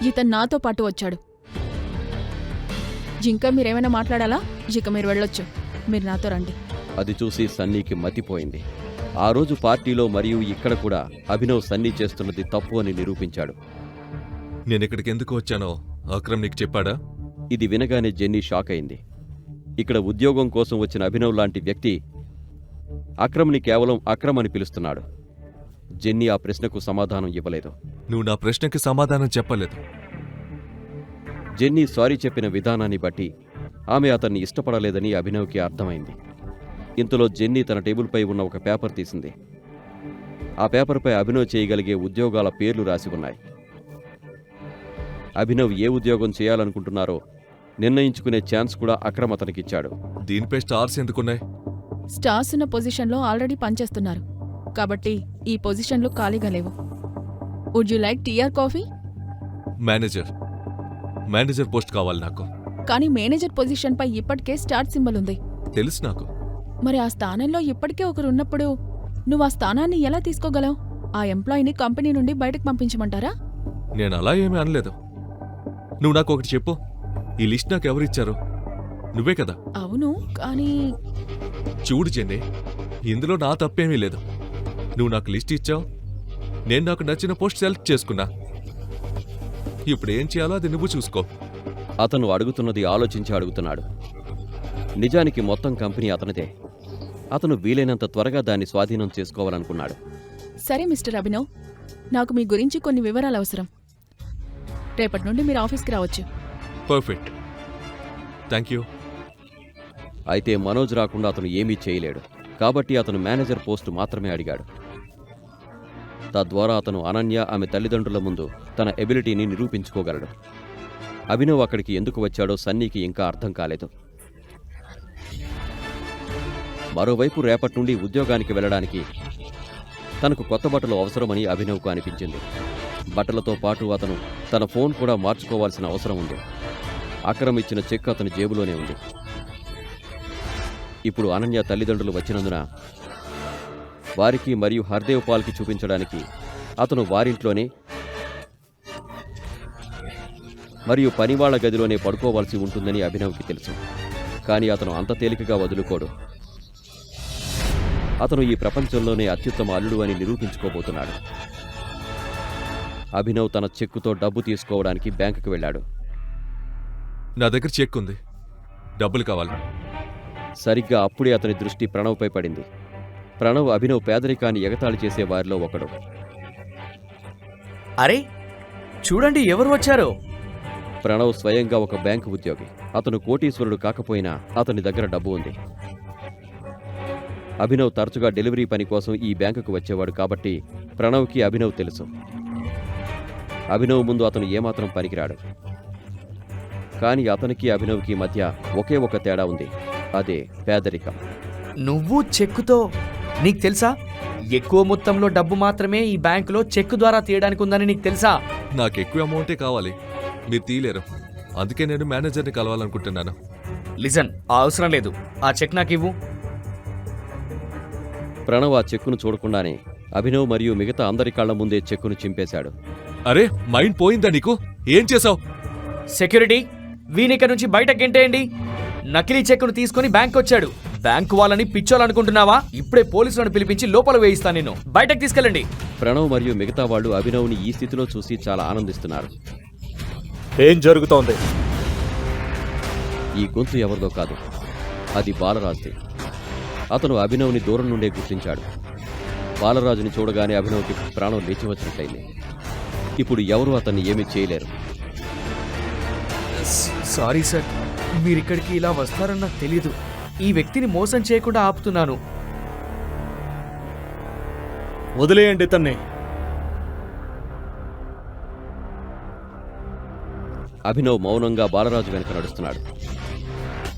Speaker 4: ఇతను నాతో పాటు వచ్చాడు. ఇంకా మీరేమైనా మాట్లాడాలా? ఇక మీరు వెళ్ళొచ్చు, మీరు నాతో రండి.
Speaker 3: అది చూసి సన్నీకి మతిపోయింది. ఆ రోజు పార్టీలో మరియు ఇక్కడ కూడా అభినవ్ సన్నీ చేస్తున్నది తప్పు అని నిరూపించాడు.
Speaker 5: నేనిక్కడికి ఎందుకు వచ్చానో అక్రమ్ నీకు చెప్పాడా?
Speaker 3: ఇది వినగానే జెన్నీ షాక్ అయింది. ఇక్కడ ఉద్యోగం కోసం వచ్చిన అభినవ్ లాంటి వ్యక్తి అక్రమ్ని కేవలం అక్రమ్ అని పిలుస్తున్నాడు. జెన్నీ ఆ ప్రశ్నకు సమాధానం ఇవ్వలేదు.
Speaker 5: నువ్వు నా ప్రశ్నకి సమాధానం చెప్పలేదు.
Speaker 3: జెన్నీ సారీ చెప్పిన విధానాన్ని బట్టి ఆమె అతన్ని ఇష్టపడలేదని అభినవ్కి అర్థమైంది. ఇంతలో జెన్నీ తన టేబుల్పై ఉన్న ఒక పేపర్ తీసింది. ఆ పేపర్పై అభినవ్ చేయగలిగే ఉద్యోగాల పేర్లు రాసి ఉన్నాయి. అభినవ్ ఏ ఉద్యోగం చేయాలనుకుంటున్నారో నిర్ణయించుకునే ఛాన్స్ కూడా అక్రమ్ అతనికిచ్చాడు.
Speaker 5: దీనిపై స్టార్స్ ఎందుకున్నాయి?
Speaker 4: స్టార్స్ ఉన్న పొజిషన్లో ఆల్రెడీ పనిచేస్తున్నారు కాబట్టి ఈ పొజిషన్లు ఖాళీగా లేవు. Would you like tea or coffee?
Speaker 5: Manager post కావాలి నాకు.
Speaker 4: కానీ మేనేజర్ పొజిషన్పై ఇప్పటికే స్టార్ సింబల్ ఉంది.
Speaker 5: తెలుసు నాకు.
Speaker 4: మరి ఆ స్థానంలో ఇప్పటికే ఒకరు ఉన్నప్పుడు నువ్వు ఆ స్థానాన్ని ఎలా తీసుకోగలవు? ఆ ఎంప్లాయీని కంపెనీ నుండి బయటకు పంపించమంటారా?
Speaker 5: నేను అలా ఏమీ అనలేదు. నువ్వు నాకు ఒకటి చెప్పు, ఈ లిస్ట్ నాకు ఎవరిచ్చారు? నువ్వే కదా?
Speaker 4: అవును, కానీ
Speaker 5: చూడు జెన్నీ, ఇందులో నా తప్పేమీ లేదు. నువ్వు నాకు లిస్ట్ ఇచ్చావు, నేను నాకు నచ్చిన పోస్ట్ సెలెక్ట్ చేసుకున్నా. ఇప్పుడు ఏం చేయాలో అది నువ్వు చూసుకో.
Speaker 3: అతను అడుగుతున్నది ఆలోచించి అడుగుతున్నాడు. నిజానికి మొత్తం కంపెనీ అతనిదే. అతను వీలైనంత త్వరగా దాన్ని స్వాధీనం చేసుకోవాలనుకున్నాడు.
Speaker 4: సరే మిస్టర్ అభినవ్, నాకు మీ గురించి కొన్ని వివరాలు అవసరం. రేపటి నుండి మీరు ఆఫీస్కి రావచ్చు.
Speaker 5: Perfect, thank you.
Speaker 3: అయితే మనోజ్ రాకుండా అతను ఏమీ చేయలేడు. కాబట్టి అతను మేనేజర్ పోస్టు మాత్రమే అడిగాడు. తద్వారా అతను అనన్య ఆమె తల్లిదండ్రుల ముందు తన ఎబిలిటీని నిరూపించుకోగలడు. అభినవ్ అక్కడికి ఎందుకు వచ్చాడో సన్నీకి ఇంకా అర్థం కాలేదు. మరోవైపు రేపటి నుండి ఉద్యోగానికి వెళ్ళడానికి తనకు కొత్త బట్టలు అవసరమని అభినవ్కు అనిపించింది. బట్టలతో పాటు అతను తన ఫోన్ కూడా మార్చుకోవాల్సిన అవసరం ఉంది. అక్రమ్ ఇచ్చిన చెక్ అతని జేబులోనే ఉంది. ఇప్పుడు అనన్య తల్లిదండ్రులు వచ్చినందున వారికి మరియు హర్దేవ్ పాల్కి చూపించడానికి అతను వారింట్లోనే మరియు పనివాళ్ల గదిలోనే పడుకోవాల్సి ఉంటుందని అభినవ్కి తెలుసు. కానీ అతను అంత తేలికగా వదులుకోడు. అతను ఈ ప్రపంచంలోనే అత్యుత్తమ అల్లుడు అని నిరూపించుకోబోతున్నాడు. అభినవ్ తన చెక్కుతో డబ్బు తీసుకోవడానికి బ్యాంకుకు వెళ్ళాడు.
Speaker 5: నా దగ్గర చెక్ ఉంది, డబ్బులు కావాలి.
Speaker 3: సరిగ్గా అప్పుడే అతని దృష్టి ప్రణవ్పై పడింది. ప్రణవ్ అభినవ్ పేదరికాన్ని ఎగతాళి చేసే వారిలో ఒకడు.
Speaker 10: అరే చూడండి ఎవరు వచ్చారో.
Speaker 3: ప్రణవ్ స్వయంగా ఒక బ్యాంకు ఉద్యోగి. అతను కోటీశ్వరుడు కాకపోయినా అతని దగ్గర డబ్బు ఉంది. అభినవ్ తరచుగా డెలివరీ పని కోసం ఈ బ్యాంకుకు వచ్చేవాడు కాబట్టి ప్రణవ్కి అభినవ్ తెలుసు. అభినవ్ ముందు అతను ఏమాత్రం పనికిరాడు. కానీ అతనికి అభినవ్కి మధ్య ఒకే ఒక తేడా ఉంది, అదే పేదరికం.
Speaker 10: నువ్వు చెక్కుతో, నీకు తెలుసా ఎక్కువ మొత్తంలో డబ్బు మాత్రమే ఈ బ్యాంకులో చెక్కు ద్వారా తీయడానికి ఉందని నీకు తెలుసా?
Speaker 5: నాకు ఎక్కువ అమౌంటే కావాలి, మీరు తీయలేరు. అందుకే నేను మేనేజర్ని కలవాలనుకుంటున్నాను.
Speaker 10: లిజన్, ఆ అవసరం లేదు. ఆ చెక్ నాకు ఇవ్వు.
Speaker 3: ప్రణవ్ ఆ చెక్కును చూడకుండానే అభినవ్ మరియు మిగతా అందరి కళ్ల ముందే చెక్కును చింపేశాడు.
Speaker 5: అరే మైండ్ పోయిందా నీకు? ఏం చేసావు?
Speaker 10: సెక్యూరిటీ, వీనిక నుంచి బయటకు గెంటేయండి. నకిలీ చెక్కును తీసుకుని బ్యాంక్ వచ్చాడు. బ్యాంకు వాళ్ళని పిచ్చోలనుకుంటున్నావా? ఇప్పుడే పోలీసులను పిలిపించి లోపల వేయిస్తాను. నిన్ను బయటకు తీసుకెళ్ళండి.
Speaker 3: ప్రణవ్ మరియు మిగతా వాళ్ళు అభినవ్ని ఈ స్థితిలో చూసి చాలా ఆనందిస్తున్నారు.
Speaker 2: ఏం జరుగుతోంది?
Speaker 3: ఈ గొంతు ఎవరిదో కాదు, అది బాలరాజుది. అతను అభినవ్ని దూరం నుండే గుర్తించాడు. బాలరాజుని చూడగానే అభినవ్కి ప్రాణం లేచి వచ్చినట్లయింది. ఇప్పుడు ఎవరూ అతన్ని ఏమీ చేయలేరు.
Speaker 10: సారీ సార్, మీరిక్కడికి ఇలా వస్తారని నాకు తెలీదు. ఈ వ్యక్తిని మోసం చేయకుండా ఆపుతున్నాను.
Speaker 2: వదిలేయండి ఇతన్ని.
Speaker 3: అభినవ్ మౌనంగా బాలరాజు వెనక నడుస్తున్నాడు.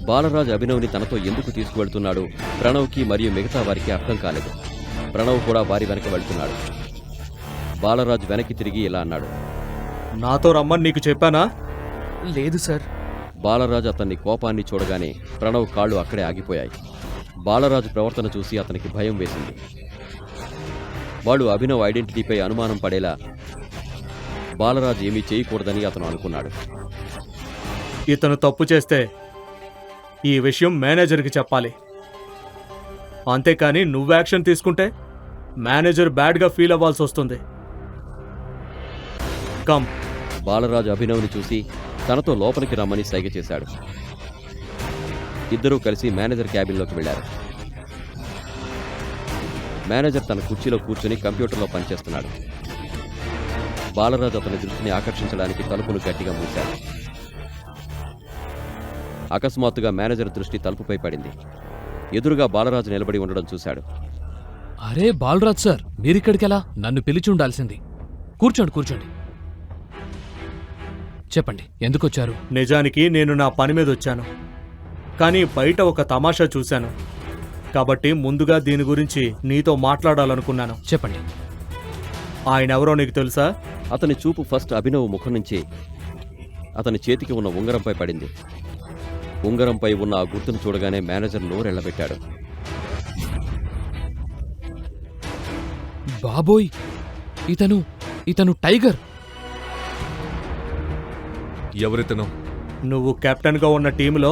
Speaker 3: బాలరాజు అభినవ్ని తనతో ఎందుకు తీసుకువెళ్తున్నాడు ప్రణవ్కి మరియు మిగతా వారికి అర్థం కాలేదు. ప్రణవ్ కూడా వారి వెనక వెళ్తున్నాడు. బాలరాజు వెనక్కి తిరిగి ఇలా అన్నాడు,
Speaker 2: నాతో రమ్మని నీకు చెప్పానా?
Speaker 10: లేదు సార్.
Speaker 3: బాలరాజు అతన్ని కోపాన్ని చూడగానే ప్రణవ్ కాళ్ళు అక్కడే ఆగిపోయాయి. బాలరాజు ప్రవర్తన చూసి అతనికి భయం వేసింది. వాడు అభినవ్ ఐడెంటిటీపై అనుమానం పడేలా బాలరాజు ఏమీ చేయకూడదని అతను అనుకున్నాడు.
Speaker 2: ఇతను తప్పు చేస్తే ఈ విషయం మేనేజర్కి చెప్పాలి. అంతేకాని నువ్వు యాక్షన్ తీసుకుంటే మేనేజర్ బ్యాడ్గా ఫీల్ అవ్వాల్సి వస్తుంది. కమ్.
Speaker 3: బాలరాజు అభినవ్ని చూసి తనతో లోపలికి రమ్మని సైగ చేశాడు. ఇద్దరూ కలిసి మేనేజర్ క్యాబిన్లోకి వెళ్లారు. మేనేజర్ తన కుర్చీలో కూర్చొని కంప్యూటర్లో పనిచేస్తున్నాడు. బాలరాజు అతని దృష్టిని ఆకర్షించడానికి తలుపును గట్టిగా మూశాడు. అకస్మాత్తుగా మేనేజర్ దృష్టి తలుపుపై పడింది. ఎదురుగా బాలరాజు నిలబడి ఉండడం చూశాడు.
Speaker 9: అరే బాలరాజ్ సార్, మీరిక్కడికెలా? నన్ను పిలిచి ఉండాల్సింది. కూర్చోండి కూర్చోండి. చెప్పండి, ఎందుకొచ్చారు?
Speaker 2: నిజానికి నేను నా పని మీద వచ్చాను, కానీ బయట ఒక తమాషా చూశాను. కాబట్టి ముందుగా దీని గురించి నీతో మాట్లాడాలనుకున్నాను.
Speaker 9: చెప్పండి.
Speaker 2: ఆయనెవరో నీకు తెలుసా?
Speaker 3: అతని చూపు ఫస్ట్ అభినవ్ ముఖం నుంచి అతని చేతికి ఉన్న ఉంగరంపై పడింది. ఉంగరంపై ఉన్న ఆ గుర్తును చూడగానే మేనేజర్ నోరెళ్లబెట్టాడు.
Speaker 9: బాబోయ్, ఇతను టైగర్.
Speaker 5: ఎవరితను?
Speaker 2: నువ్వు కెప్టెన్గా ఉన్న టీంలో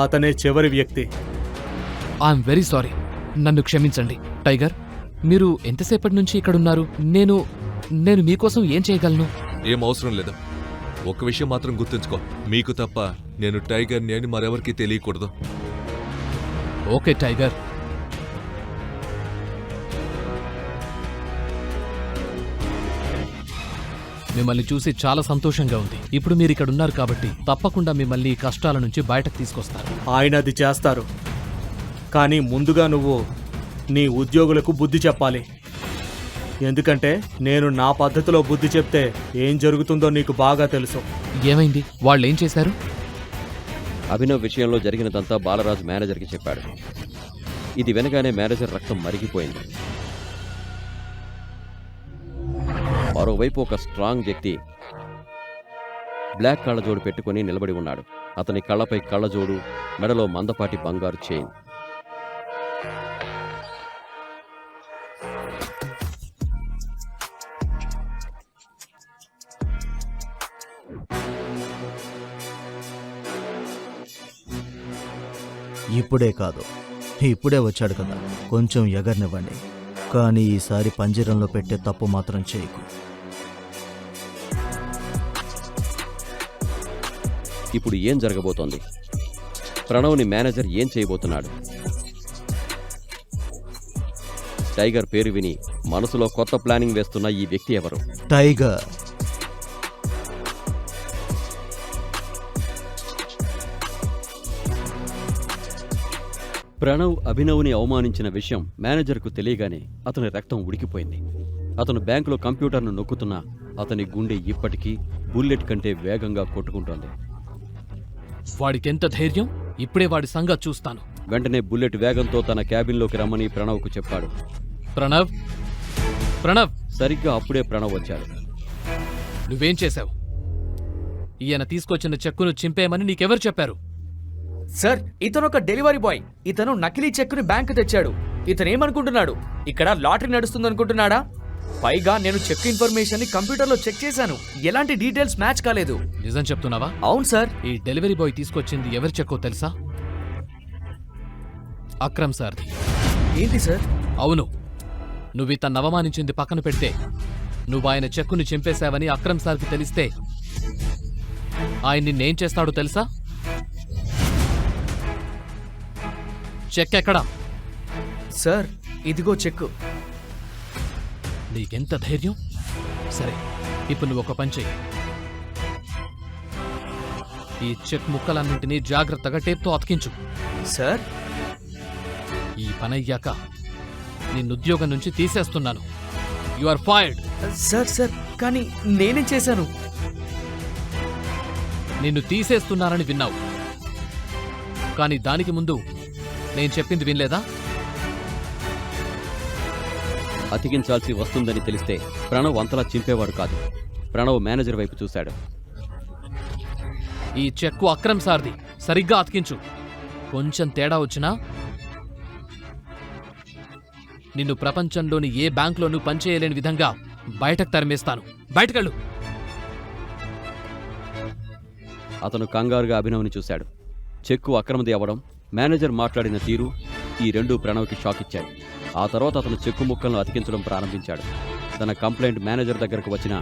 Speaker 2: అతనే చివరి వ్యక్తి.
Speaker 9: ఐఎమ్ వెరీ సారీ, నన్ను క్షమించండి. టైగర్, మీరు ఎంతసేపటి నుంచి ఇక్కడున్నారు? నేను మీకోసం ఏం చేయగలను?
Speaker 5: ఏం అవసరం లేదు. ఒక విషయం మాత్రం గుర్తుంచుకో, మీకు తప్ప నేను టైగర్ని అని మరెవరికీ తెలియకూడదు.
Speaker 9: Okay tiger. మిమ్మల్ని చూసి చాలా సంతోషంగా ఉంది. ఇప్పుడు మీరు ఇక్కడ ఉన్నారు కాబట్టి తప్పకుండా మిమ్మల్ని ఈ కష్టాల నుంచి బయటకు తీసుకొస్తారు.
Speaker 2: ఆయన అది చేస్తారు, కానీ ముందుగా నువ్వు నీ ఉద్యోగులకు బుద్ధి చెప్పాలి. ఎందుకంటే నేను నా పద్ధతిలో బుద్ధి చెప్తే ఏం జరుగుతుందో నీకు బాగా తెలుసు.
Speaker 9: ఏమైంది? వాళ్ళు ఏం చేశారు?
Speaker 3: అభినవ్ విషయంలో జరిగినదంతా బాలరాజు మేనేజర్కి చెప్పాడు. ఇది వినగానే మేనేజర్ రక్తం మరిగిపోయింది. మరోవైపు ఒక స్ట్రాంగ్ వ్యక్తి బ్లాక్ కళ్ళజోడు పెట్టుకుని నిలబడి ఉన్నాడు. అతని కళ్ళపై కళ్ళజోడు, మెడలో మందపాటి బంగారు చైన్.
Speaker 8: ఇప్పుడే కాదు, ఇప్పుడే వచ్చాడు కదా, కొంచెం ఎగరనివ్వండి. కానీ ఈసారి పంజరంలో పెట్టే తప్పు మాత్రం చేయకు.
Speaker 3: ఇప్పుడు ఏం జరగబోతోంది? ప్రణవ్ని మేనేజర్ ఏం చేయబోతున్నాడు? టైగర్ పేరు విని మనసులో కొత్త ప్లానింగ్ వేస్తున్న ఈ వ్యక్తి ఎవరు?
Speaker 8: టైగర్.
Speaker 3: ప్రణవ్ అభినవ్ని అవమానించిన విషయం మేనేజర్కు తెలియగానే అతని రక్తం ఉడికిపోయింది. అతను బ్యాంకులో కంప్యూటర్ను నొక్కుతున్నా అతని గుండె ఇప్పటికీ బుల్లెట్ కంటే వేగంగా కొట్టుకుంటోంది.
Speaker 9: వాడికెంత ధైర్యం! ఇప్పుడే వాడి సంగతి చూస్తాను.
Speaker 3: వెంటనే బుల్లెట్ వేగంతో తన క్యాబిన్లోకి రమ్మని ప్రణవ్కు చెప్పాడు.
Speaker 9: ప్రణవ్, ప్రణవ్!
Speaker 3: సరిగ్గా అప్పుడే ప్రణవ్ వచ్చాడు.
Speaker 9: నువ్వేం చేశావు? ఈయన తీసుకొచ్చిన చెక్కును చింపేయమని నీకెవరు చెప్పారు?
Speaker 10: సార్, ఇతను ఒక డెలివరీ బాయ్. ఇతను నకిలీ చెక్కుని బ్యాంకు తెచ్చాడు. ఇతను ఏమనుకుంటున్నాడు? ఇక్కడ లాటరీ నడుస్తుందనుకుంటున్నాడా? పైగా నేను చెక్ ఇన్ఫర్మేషన్ ని కంప్యూటర్లో చెక్ చేశాను. ఎలాంటి డీటెయిల్స్ మ్యాచ్ కాలేదు.
Speaker 9: నిజం చెప్తున్నావా?
Speaker 10: అవును సార్.
Speaker 9: ఈ డెలివరీ బాయ్ తీసుకొచ్చింది ఎవరి చెక్కో తెలుసా? అక్రమ్ సార్ది.
Speaker 10: ఏంటి సార్?
Speaker 9: అవును. నువ్వు ఇతన్ని అవమానించింది పక్కన పెడితే నువ్వు ఆయన చెక్కుని చింపేశావని అక్రమ్ సార్కి తెలిస్తే ఆయన నిన్నేం చేస్తాడో తెలుసా? చెక్ ఎక్కడా?
Speaker 10: సార్, ఇదిగో చెక్కు.
Speaker 9: నీకెంత ధైర్యం? సరే, ఇప్పుడు నువ్వు ఒక పని చెయ్యి. ఈ చెక్ ముక్కలన్నింటినీ జాగ్రత్తగా టేప్తో అతికించు.
Speaker 10: సార్,
Speaker 9: ఈ పనయ్యాక నిన్నుద్యోగం నుంచి తీసేస్తున్నాను. You are fired.
Speaker 10: సార్, కానీ నేనేం చేశాను?
Speaker 9: నిన్ను తీసేస్తున్నానని విన్నావు, కానీ దానికి ముందు నేను చెప్పింది వినలేదా?
Speaker 3: అతికించాల్సి వస్తుందని తెలిస్తే ప్రణవ్ అంతలా చింపేవాడు కాదు. ప్రణవ్ మేనేజర్ వైపు చూశాడు.
Speaker 9: ఈ చెక్కు అక్రమ్ సార్ది. సరిగ్గా అతికించు. కొంచెం తేడా వచ్చినా నిన్ను ప్రపంచంలోని ఏ బ్యాంకులోనూ పనిచేయలేని విధంగా బయటకు తరిమేస్తాను. బయటకెళ్ళు.
Speaker 3: అతను కంగారుగా అభినవ్ని చూశాడు. చెక్కు అక్రమది అవ్వడం, మేనేజర్ మాట్లాడిన తీరు, ఈ రెండూ ప్రణవ్కి షాక్ ఇచ్చాయి. ఆ తర్వాత అతను చెక్కు ముక్కలను అతికించడం ప్రారంభించాడు. తన కంప్లైంట్ మేనేజర్ దగ్గరకు వచ్చిన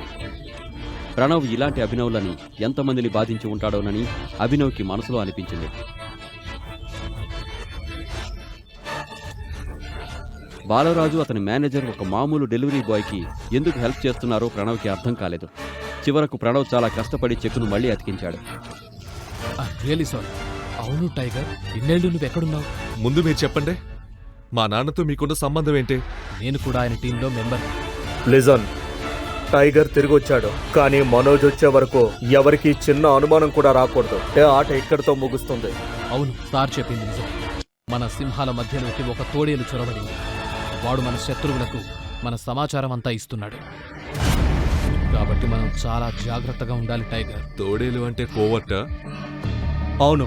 Speaker 3: ప్రణవ్ ఇలాంటి అభినవ్లని ఎంతమందిని బాధించి ఉంటాడోనని అభినవ్కి మనసులో అనిపించింది. బాలరాజు అతని మేనేజర్ ఒక మామూలు డెలివరీ బాయ్కి ఎందుకు హెల్ప్ చేస్తున్నారో ప్రణవ్కి అర్థం కాలేదు. చివరకు ప్రణవ్ చాలా కష్టపడి చెక్కును మళ్ళీ అతికించాడు.
Speaker 9: Really sorry. అవును టైగర్, ఇన్నేళ్ళు నువ్వెక్కడున్నావు?
Speaker 5: ముందు మీరు చెప్పండి, మా నాన్నతో మీకున్న సంబంధం ఏంటి?
Speaker 9: నేను కూడా ఆయన టీంలో మెంబర్.
Speaker 2: లిజన్, టైగర్ తిరిగి వచ్చాడు, కానీ మనోజ్ వచ్చే వరకు ఎవరికి చిన్న అనుమానం కూడా రాకూడదు. ఆట ఇక్కడితో ముగుస్తుంది.
Speaker 9: అవును, సార్ చెప్పింది నిజం. మన సింహాల మధ్యలోకి ఒక తోడేలు చొరబడింది. వాడు మన శత్రువులకు మన సమాచారం అంతా ఇస్తున్నాడు. కాబట్టి మనం చాలా జాగ్రత్తగా ఉండాలి టైగర్.
Speaker 5: తోడేలు అంటే కోవర్టా?
Speaker 2: అవును,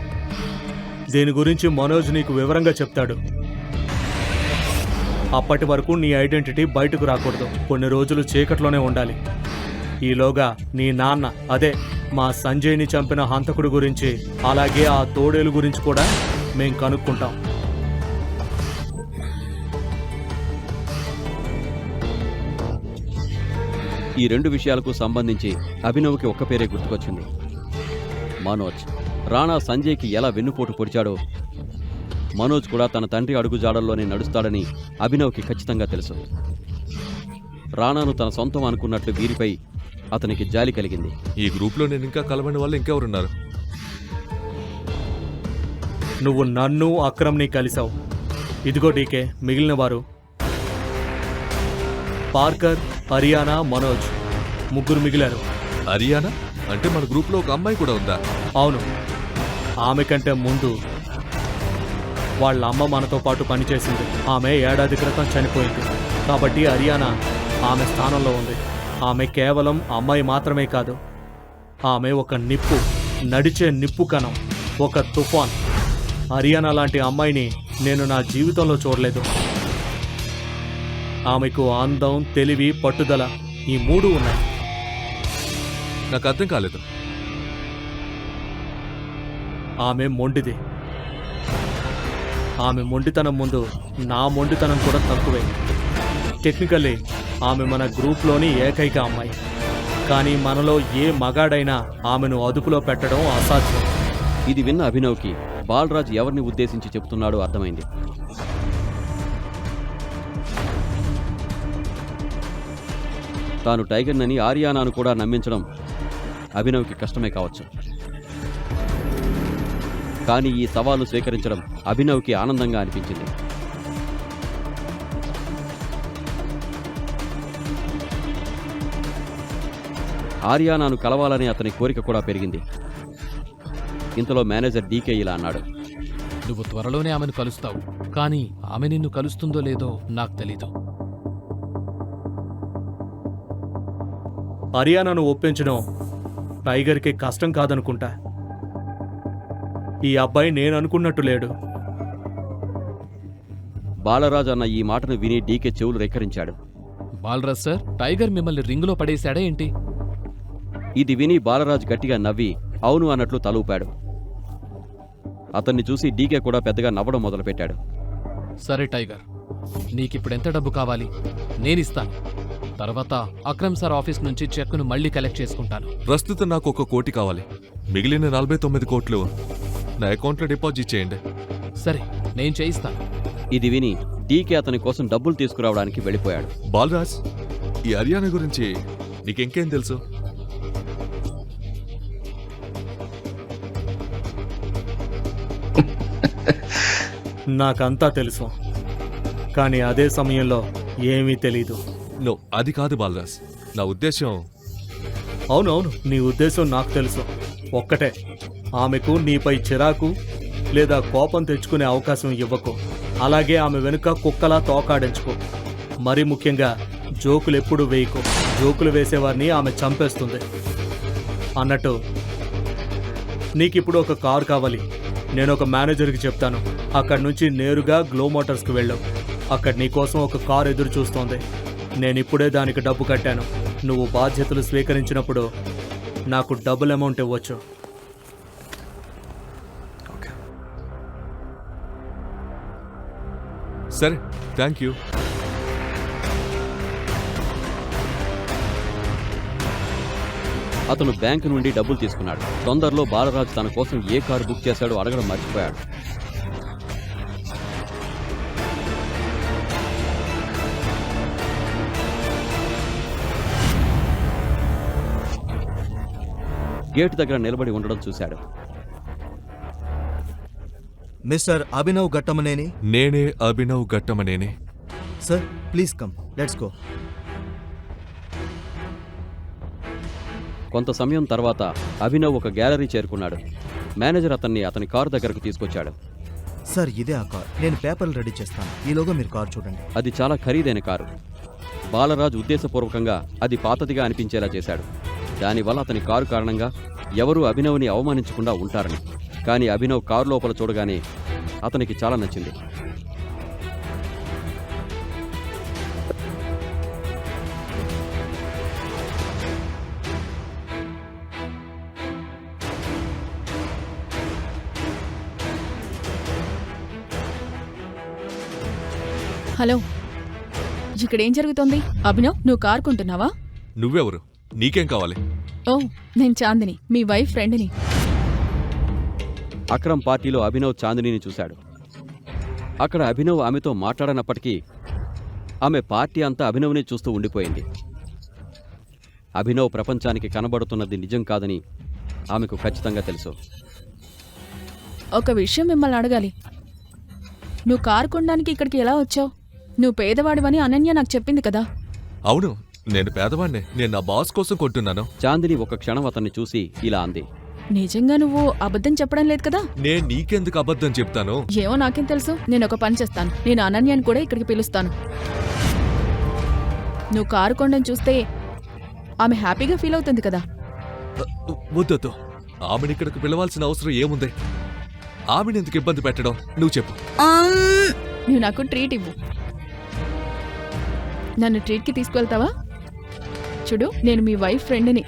Speaker 2: దీని గురించి మనోజ్ నీకు వివరంగా చెప్తాడు. అప్పటి వరకు నీ ఐడెంటిటీ బయటకు రాకూడదు. కొన్ని రోజులు చీకట్లోనే ఉండాలి. ఈలోగా నీ నాన్న, అదే మా సంజయ్ని చంపిన హంతకుడు గురించి, అలాగే ఆ తోడేలు గురించి కూడా మేం కనుక్కుంటాం.
Speaker 3: ఈ రెండు విషయాలకు సంబంధించి అభినవ్కి ఒక్క పేరే గుర్తుకొచ్చింది, మనోజ్. రాణా సంజయ్కి ఎలా వెన్నుపోటు పొడిచాడో మనోజ్ కూడా తన తండ్రి అడుగుజాడల్లోనే నడుస్తాడని అభినవ్కి ఖచ్చితంగా తెలుసు. రాణాను తన సొంతం అనుకున్నట్లు వీరిపై అతనికి జాలి కలిగింది.
Speaker 5: ఈ గ్రూప్లో నేను ఇంకా కలవని వాళ్ళు ఇంకెవరున్నారు?
Speaker 2: నువ్వు నన్ను, అక్రమ్ని కలిసావు. ఇదిగో డీకే, మిగిలిన వారు పార్కర్, హరియానా, మనోజ్, ముగ్గురు మిగిలారు.
Speaker 5: హరియానా అంటే మన గ్రూప్లో ఒక అమ్మాయి కూడా ఉందా?
Speaker 2: అవును, ఆమె కంటే ముందు వాళ్ళ అమ్మ మనతో పాటు పనిచేసింది. ఆమె ఏడాది క్రితం చనిపోయింది. కాబట్టి హరియానా ఆమె స్థానంలో ఉంది. ఆమె కేవలం అమ్మాయి మాత్రమే కాదు, ఆమె ఒక నిప్పు, నడిచే నిప్పు కణం, ఒక తుఫాన్. హరియానా లాంటి అమ్మాయిని నేను నా జీవితంలో చూడలేదు. ఆమెకు అందం, తెలివి, పట్టుదల, ఈ మూడు ఉన్నాయి.
Speaker 5: నాకు అర్థం కాలేదు.
Speaker 2: ఆమె మొండిది. ఆమె మొండితనం ముందు నా మొండితనం కూడా తక్కువే. టెక్నికల్లీ ఆమె మన గ్రూప్లోని ఏకైక అమ్మాయి. కానీ మనలో ఏ మగాడైనా ఆమెను అదుపులో పెట్టడం అసాధ్యం.
Speaker 3: ఇది విన్న అభినవ్కి బాలరాజ్ ఎవరిని ఉద్దేశించి చెబుతున్నాడో అర్థమైంది. తాను టైగర్నని ఆర్యానాను కూడా నమ్మించడం అభినవ్కి కష్టమే కావచ్చు. కానీ ఈ సవాలు స్వీకరించడం అభినవ్కి ఆనందంగా అనిపించింది. ఆర్యానాను కలవాలనే అతని కోరిక కూడా పెరిగింది. ఇంతలో మేనేజర్ డీకే ఇలా అన్నాడు,
Speaker 9: నువ్వు త్వరలోనే ఆమెను కలుస్తావు, కానీ ఆమె నిన్ను కలుస్తుందో లేదో నాకు తెలీదు.
Speaker 2: హరియానాను ఒప్పించడం టైగర్కి కష్టం కాదనుకుంటా. ఈ అబ్బాయి నేను అనుకున్నట్టు లేడు.
Speaker 3: బాలరాజ్ అన్న ఈ మాటను విని డీకే చెవులు రెక్కరించాడు.
Speaker 9: బాలరాజ్ సార్, టైగర్ మిమ్మల్ని రింగులో పడేశాడా ఏంటి?
Speaker 3: ఇది విని బాలరాజ్ గట్టిగా నవ్వి అవును అన్నట్లు తలూపాడు. అతన్ని చూసి డీకే కూడా పెద్దగా నవ్వడం మొదలుపెట్టాడు.
Speaker 9: సరే టైగర్, నీకిప్పుడు ఎంత డబ్బు కావాలి? నేనిస్తాను. తర్వాత అక్రమ్ సార్ ఆఫీస్ నుంచి చెక్కును మళ్ళీ కలెక్ట్ చేసుకుంటాను.
Speaker 5: ప్రస్తుతం నాకు 1 కోటి కావాలి. మిగిలిన 49 కోట్లు నా అకౌంట్లో డిపాజిట్ చేయండి.
Speaker 9: సరే, నేను చేయిస్తాను.
Speaker 3: ఇది విని డీకే అతని కోసం డబ్బులు తీసుకురావడానికి వెళ్ళిపోయాడు.
Speaker 5: బాలరాజ్, ఈ హర్యానా గురించి నీకెంకేం తెలుసు?
Speaker 2: నాకంతా తెలుసు, కానీ అదే సమయంలో ఏమీ తెలీదు.
Speaker 5: నో, అది కాదు బాలరాజ్. నా ఉద్దేశం...
Speaker 2: అవునవును, నీ ఉద్దేశం నాకు తెలుసు. ఒక్కటే, ఆమెకు నీపై చిరాకు లేదా కోపం తెచ్చుకునే అవకాశం ఇవ్వకు. అలాగే ఆమె వెనుక కుక్కలా తోకాడించుకో. మరి ముఖ్యంగా జోకులు ఎప్పుడు వేయకు. జోకులు వేసేవారిని ఆమె చంపేస్తుంది. అన్నట్టు నీకిప్పుడు ఒక కారు కావాలి. నేను ఒక మేనేజర్కి చెప్తాను. అక్కడి నుంచి నేరుగా గ్లో మోటార్స్కి వెళ్ళు. అక్కడ నీకోసం ఒక కారు ఎదురు చూస్తోంది. నేనిప్పుడే దానికి డబ్బు కట్టాను. నువ్వు బాధ్యతలు స్వీకరించినప్పుడు నాకు డబుల్ అమౌంట్ ఇవ్వచ్చు.
Speaker 5: సరే, థ్యాంక్ యూ.
Speaker 3: అతను బ్యాంకు నుండి డబ్బులు తీసుకున్నాడు. తొందరలో బాలరాజు తన కోసం ఏ కారు బుక్ చేశాడో అడగడం మర్చిపోయాడు.
Speaker 11: గేటు దగ్గర నిలబడి ఉండడం చూశాడు.
Speaker 8: మిస్టర్ అభినవ్ ఘట్టమనేని.
Speaker 5: నేనే Abhinav Ghattamaneni.
Speaker 8: Sir please come, let's go.
Speaker 11: కొంత సమయం తర్వాత అభినవ్ ఒక గ్యాలరీ చేరుకున్నాడు. మేనేజర్ అతన్ని అతని కారు దగ్గరకు తీసుకొచ్చాడు.
Speaker 8: సార్ ఇదే ఆ కార్, నేను పేపర్లు రెడీ చేస్తాను, ఈలోగా మీరు కార్ చూడండి.
Speaker 11: అది చాలా ఖరీదైన కారు. బాలరాజు ఉద్దేశపూర్వకంగా అది పాతదిగా అనిపించేలా చేశాడు. దానివల్ల అతని కారు కారణంగా ఎవరూ అభినవ్ని అవమానించకుండా ఉంటారని. కానీ అభినవ్ కారు లోపల చూడగానే అతనికి చాలా నచ్చింది.
Speaker 4: హలో, ఇక్కడేం జరుగుతోంది? అభినవ్, నువ్వు కారు కొంటున్నావా?
Speaker 5: నువ్వెవరు? నీకేం కావాలి?
Speaker 4: ఓ, నేను చాందిని, మీ వైఫ్ ఫ్రెండ్ని.
Speaker 11: అక్రమ్ పార్టీలో అభినవ్ చాందినిని చూశాడు. అక్కడ అభినవ్ ఆమెతో మాట్లాడనప్పటికీ ఆమె పార్టీ అంతా అభినవ్ని చూస్తూ ఉండిపోయింది. అభినవ్ ప్రపంచానికి కనబడుతున్నది నిజం కాదని ఆమెకు ఖచ్చితంగా తెలుసు.
Speaker 4: ఒక విషయం మిమ్మల్ని అడగాలి. నువ్వు కారు కొనడానికి ఇక్కడికి ఎలా వచ్చావు? నువ్వు పేదవాడివని అనన్య నాకు చెప్పింది కదా.
Speaker 5: అవును, నేను పేదవాణ్ణే. నేను నా బాస్ కోసం కొంటున్నాను.
Speaker 11: చాందిని ఒక క్షణం అతన్ని చూసి ఇలా అంది.
Speaker 4: నిజంగా నువ్వు అబద్ధం చెప్పడం లేదు కదా?
Speaker 5: నేను నీకెందుకు అబద్ధం చెప్తాను?
Speaker 4: ఏమో నాకేం తెలుసు. నేను ఒక పని చేస్తాను, నేను అనన్యని కూడా ఇక్కడికి పిలుస్తాను. నువ్వు కారు కొనడం చూస్తే ఆమె హ్యాపీగా ఫీల్ అవుతుంది కదా.
Speaker 5: వద్దొద్దు, ఆమెను ఇక్కడికి పిలవాల్సిన అవసరం ఏముంది? ఆమెను ఎందుకు ఇబ్బంది పెట్టడం? నువ్వు చెప్పు.
Speaker 4: నువ్వు నాకు ట్రీట్ ఇవ్వు. నన్ను ట్రీట్కి తీసుకువెళ్తావా? చూడు, నేను మీ వైఫ్ ఫ్రెండ్ని.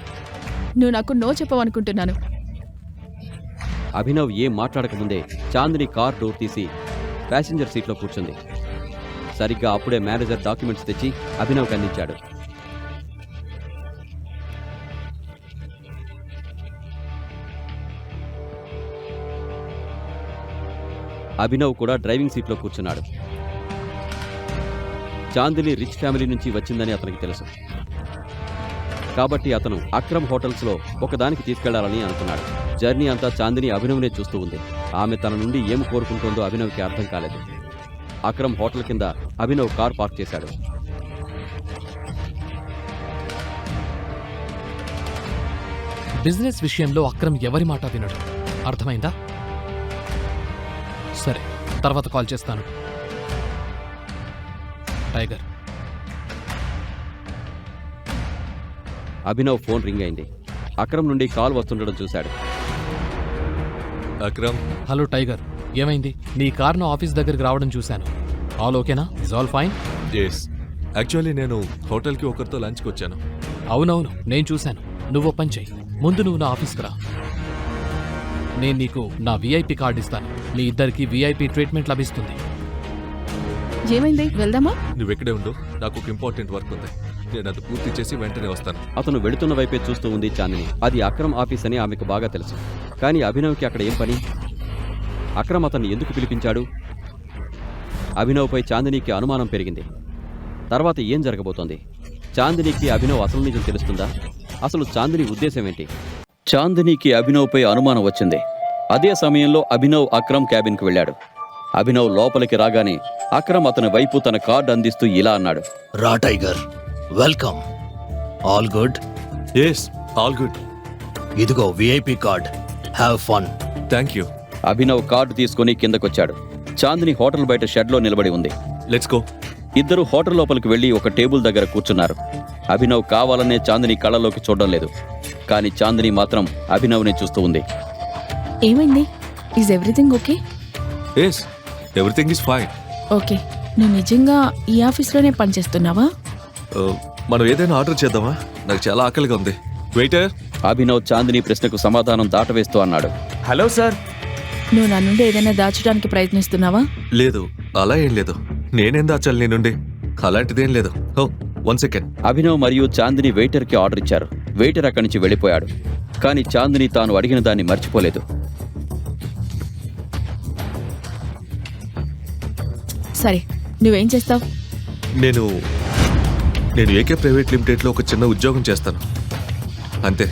Speaker 4: నువ్వు నాకు నో చెప్పవనుకుంటున్నాను.
Speaker 11: అభినవ్ ఏం మాట్లాడకముందే చాందిని కార్ డోర్ తీసి ప్యాసింజర్ సీట్లో కూర్చుంది. సరిగ్గా అప్పుడే మేనేజర్ డాక్యుమెంట్స్ తెచ్చి అభినవ్కి అందించాడు. అభినవ్ కూడా డ్రైవింగ్ సీట్లో కూర్చున్నాడు. చాందిని రిచ్ ఫ్యామిలీ నుంచి వచ్చిందని అతనికి తెలుసు. కాబట్టి అతను అక్రమ్ హోటల్స్లో ఒకదానికి తీసుకెళ్లాలని అనుకున్నాడు. జర్నీ అంతా చాందిని అభినవ్నే చూస్తూ ఉంది. ఆమె తన నుండి ఏం కోరుకుంటోందో అభినవ్కి అర్థం కాలేదు. అక్రమ్ హోటల్ కింద అభినవ్ కార్ పార్క్ చేశాడు.
Speaker 9: బిజినెస్ విషయంలో అక్రమ్ ఎవరి మాట వినడు, అర్థమైందా? సరే, తర్వాత కాల్ చేస్తాను. టైగర్.
Speaker 11: అభినవ్ ఫోన్ రింగ్ అయింది. అక్రమ్ నుండి కాల్ వస్తుండడం చూశాడు.
Speaker 5: అక్రమ్.
Speaker 9: హలో టైగర్, ఏమైంది? నీ కార్ నా ఆఫీస్ దగ్గరికి రావడం చూశాను. ఆల్ ఓకేనా? Is all fine?
Speaker 5: Yes, actually నేను హోటల్కి ఒకరితో లంచ్కి వచ్చాను.
Speaker 9: అవునవును, నేను చూశాను. నువ్వు పని చెయ్యి, ముందు నువ్వు నా ఆఫీస్కి రా. నేను నీకు నా విఐపి కార్డు ఇస్తాను. మీ ఇద్దరికి విఐపి ట్రీట్మెంట్ లభిస్తుంది.
Speaker 4: ఏమైంది? వెళ్దామా?
Speaker 5: నువ్వెక్కడే ఉండు, నాకు ఒక ఇంపార్టెంట్ వర్క్ ఉంది. నేను అది పూర్తి చేసి వెంటనే వస్తాను.
Speaker 11: అతను వెళుతున్న వైపే చూస్తూ ఉంది చాందిని. అది అక్రమ్ ఆఫీస్ అని ఆమెకు బాగా తెలుసు. కానీ అభినవ్కి అక్కడ ఏం పని? అక్రమ్ అతన్ని ఎందుకు పిలిపించాడు? అభినవ్పై చాందినికి అనుమానం పెరిగింది. తర్వాత ఏం జరగబోతోంది? చాందినికి అభినవ్ అసలు నిజం తెలుస్తుందా? అసలు చాందిని ఉద్దేశం ఏంటి? చాందినికి అభినవ్పై అనుమానం వచ్చింది. అదే సమయంలో అభినవ్ అక్రమ్ క్యాబిన్కి వెళ్ళాడు. అభినవ్ లోపలికి రాగానే అక్రమ్ అతని వైపు తన కార్డు అందిస్తూ ఇలా అన్నాడు.
Speaker 2: రా tiger, welcome. All good?
Speaker 5: Yes, all good.
Speaker 2: ఇదిగో VIP card, have fun.
Speaker 5: Thank you.
Speaker 11: Abhinav card తీసుకుని కిందకొచ్చాడు. చాందిని హోటల్ బయట షెడ్లో నిలబడి ఉంది.
Speaker 5: Let's go.
Speaker 11: ఇద్దరు హోటల్ లోపలికి వెళ్లి ఒక టేబుల్ దగ్గర కూర్చున్నారు. అభినవ్ కావాలనే చాందిని కళ్ళలోకి చూడడం లేదు. కానీ చాందిని మాత్రం అభినవ్ని చూస్తూ ఉంది.
Speaker 4: ఏమైంది? Is everything okay?
Speaker 5: Yes, everything is fine.
Speaker 4: Okay, నువ్వు నిజంగా ఈ ఆఫీస్లోనే పనిచేస్తున్నావా?
Speaker 5: మనం ఏదైనా ఆర్డర్ చేద్దామా? నాకు చాలా ఆకలిగా ఉంది. వెయిటర్.
Speaker 11: అభినవ్ చాందిని ప్రశ్నకు సమాధానం దాటవేస్తూ అన్నాడు.
Speaker 10: Hello sir.
Speaker 4: నువ్వు నా నుండి ఏదైనా దాచడానికి ప్రయత్నిస్తున్నావా?
Speaker 5: లేదు, అలా ఏం లేదు. నేనేం దాచాలి నీ నుండి? అలాంటిదేం లేదు. ఓ, 1 సెకండ్.
Speaker 11: అభినవ్ మరియు చాందిని వెయిటర్కి ఆర్డర్ ఇచ్చారు. వెయిటర్ అక్కడి నుంచి వెళ్ళిపోయాడు. కానీ చాందిని తాను అడిగిన దాన్ని మర్చిపోలేదు.
Speaker 4: సరే, నువ్వేం చేస్తావు?
Speaker 5: నేను ఏకే ప్రైవేట్ లిమిటెడ్లో ఒక చిన్న ఉద్యోగం చేస్తాను, అంతే.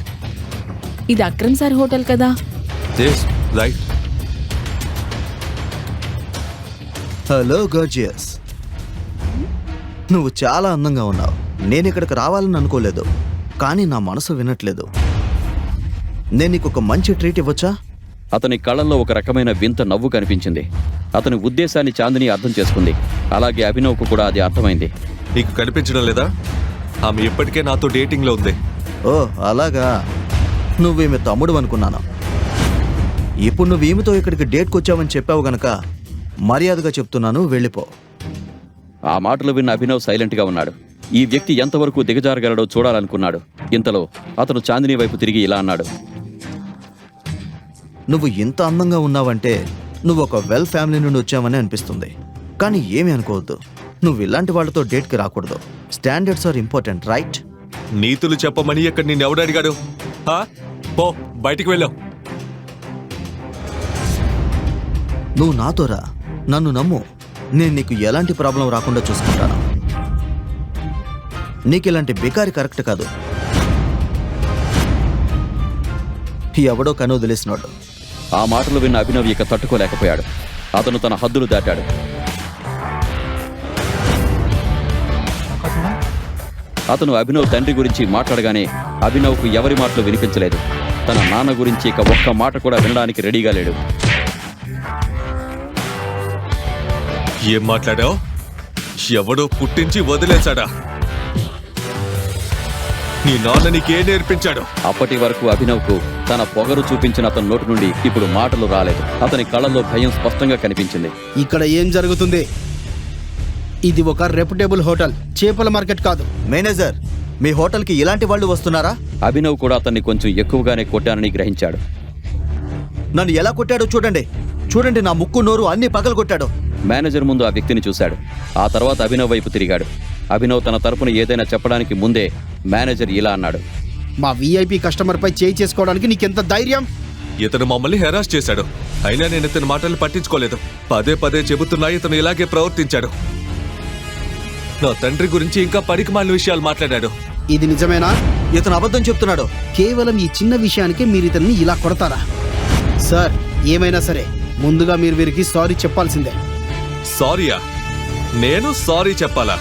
Speaker 4: ఇది అక్రమ్ సార్ హోటల్ కదా?
Speaker 5: రైట్.
Speaker 8: హలో గర్జియస్, నువ్వు చాలా అందంగా ఉన్నావు. నేను ఇక్కడికి రావాలని అనుకోలేదు, కానీ నా మనసు వినట్లేదు. నేను నీకు ఒక మంచి ట్రీట్ ఇవ్వచ్చా?
Speaker 11: అతని కళ్ళల్లో ఒక రకమైన వింత నవ్వు కనిపించింది. అతని ఉద్దేశాన్ని చాందిని అర్థం చేసుకుంది. అలాగే అభినవ్కు కూడా అది అర్థమైంది.
Speaker 5: నీకు కనిపించడం లేదా? ఆమె ఇప్పటికే నాతో డేటింగ్లో ఉంది.
Speaker 8: ఓ అలాగా, నువ్వేమి తమ్ముడు అనుకున్నాను. ఇప్పుడు నువ్వు ఈమెతో ఇక్కడికి డేట్కి వచ్చావని చెప్పావు గనక మర్యాదగా చెప్తున్నాను, వెళ్ళిపో.
Speaker 11: ఆ మాటలు విన్న అభినవ్ సైలెంట్గా ఉన్నాడు. ఈ వ్యక్తి ఎంతవరకు దిగజారగలడో చూడాలనుకున్నాడు. ఇంతలో అతను చాందిని వైపు తిరిగి ఇలా అన్నాడు.
Speaker 8: నువ్వు ఇంత అందంగా ఉన్నావంటే నువ్వు ఒక వెల్ ఫ్యామిలీ నుండి వచ్చావని అనిపిస్తుంది. కానీ ఏమీ అనుకోవద్దు, నువ్వు ఇలాంటి వాళ్ళతో డేట్కి రాకూడదు. Standards are important, right?
Speaker 5: నీతులు చెప్పమని ఇక్కడ నిన్నెవడు అడిగాడు? పో, బయటికి వెళ్ళావు.
Speaker 8: నువ్వు నాతో రా, నన్ను నమ్ము. నేను నీకు ఎలాంటి ప్రాబ్లం రాకుండా చూసుకుంటాను. నీకు ఇలాంటి బికారి కరెక్ట్ కాదు. ఎవడో కను వదిలేసినాడు.
Speaker 11: ఆ మాటలు విన్న అభినవ్ ఇక తట్టుకోలేకపోయాడు. అతను తన హద్దులు దాటాడు. అతను అభినవ్ తండ్రి గురించి మాట్లాడగానే అభినవ్కు ఎవరి మాటలు వినిపించలేదు. తన నాన్న గురించి ఇక ఒక్క మాట కూడా వినడానికి రెడీగా లేడు.
Speaker 5: ఏం మాట్లాడావు? ఎవడో పుట్టించి వదిలేశాడా? నీ నాన్న నీకే నేర్పించాడు?
Speaker 11: అప్పటి వరకు అభినవ్కు తన పొగరు చూపించిన అతని నోటి నుండి ఇప్పుడు మాటలు రాలేదు. అతని కళ్ళల్లో భయం స్పష్టంగా కనిపించింది.
Speaker 6: ఇక్కడ ఏం జరుగుతుంది? ఇది ఒక రెప్యుటబుల్ హోటల్, చేపల మార్కెట్ కాదు.
Speaker 8: మేనేజర్, మీ హోటల్కి ఇలాంటి వాళ్ళు వస్తున్నారా?
Speaker 11: అభినవ్ కూడా అతన్ని కొంచెం ఎక్కువగానే కొట్టానని గ్రహించాడు.
Speaker 8: నన్ను ఎలా కొట్టాడో చూడండి. చూడండి, నా ముక్కు నోరు అన్ని పగలు కొట్టాడు.
Speaker 11: మేనేజర్ ముందు ఆ వ్యక్తిని చూశాడు. ఆ తర్వాత అభినవ్ వైపు తిరిగాడు. అభినవ్ తన తరపున ఏదైనా చెప్పడానికి ముందే మేనేజర్ ఇలా అన్నాడు.
Speaker 6: మా వీఐపీ కస్టమర్పై చేయి చేసుకోవడానికి నీకెంత ధైర్యం?
Speaker 5: ఇతను మమ్మల్ని హెరాస్ చేశాడు. అయినా నేను ఇతని మాటలు పట్టించుకోలేదు. పదే పదే చెబుతున్నా ఇతను ఇలాగే ప్రవర్తించాడు. నా తండ్రి గురించి ఇంకా పనికిమాలిన విషయాలు మాట్లాడాడు.
Speaker 6: ఇది నిజమేనా?
Speaker 8: ఇతను అబద్ధం చెప్తున్నాడు.
Speaker 6: కేవలం ఈ చిన్న విషయానికి మీరు ఇతన్ని ఇలా కొడతారా? సార్, ఏమైనా సరే ముందుగా మీరు వీరికి సారీ చెప్పాల్సిందే.
Speaker 5: సారీయా? నేను సారీ చెప్పాలా?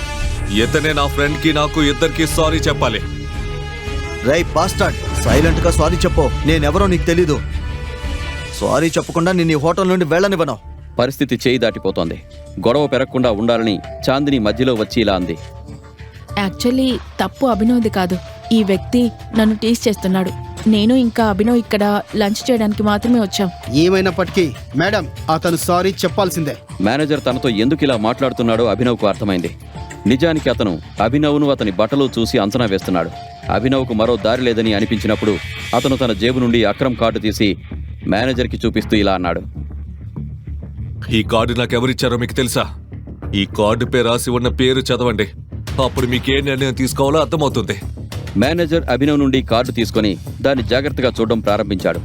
Speaker 5: ఇతనే నా ఫ్రెండ్కి నాకు ఇద్దరికి సారీ చెప్పాలి.
Speaker 8: రై బాస్టార్డ్, సైలెంట్ గా సారీ చెప్పు. నేనెవరో నీకు తెలీదు. సారీ చెప్పకుండా నేను ఈ హోటల్ నుండి వెళ్ళనివ్వను.
Speaker 11: పరిస్థితి చేయి దాటిపోతోంది. గొడవ పెరగకుండా ఉండాలని చాందిని మధ్యలో వచ్చి ఇలా అంది.
Speaker 4: యాక్చువల్లీ తప్పు అభినవ్ది కాదు. ఈ వ్యక్తి నన్ను టీస్ చేస్తున్నాడు. నేను ఇంకా అభినవ్ ఇక్కడ లంచ్ చేయడానికి మాత్రమే వచ్చాం.
Speaker 6: ఏమైనప్పటికీ మేడం, అతను సారీ చెప్పాల్సిందే.
Speaker 11: మేనేజర్ తనతో ఎందుకు ఇలా మాట్లాడుతున్నాడో అభినవ్కు అర్థమైంది. నిజానికి అతను అభినవ్ను అతని బట్టలు చూసి అంచనా వేస్తున్నాడు. అభినవ్కు మరో దారి లేదని అనిపించినప్పుడు అతను తన జేబు నుండి అక్రమ్ కార్డు తీసి మేనేజర్కి చూపిస్తూ ఇలా అన్నాడు.
Speaker 5: ఈ కార్డు నాకెవరిచ్చారో మీకు తెలుసా? ఈ కార్డుపై రాసి ఉన్న పేరు చదవండి. అప్పుడు మీకే నిర్ణయం తీసుకోవాలో అర్థమవుతుంది.
Speaker 11: మేనేజర్ అభినవ్ నుండి కార్డు తీసుకుని దాన్ని జాగ్రత్తగా చూడడం ప్రారంభించాడు.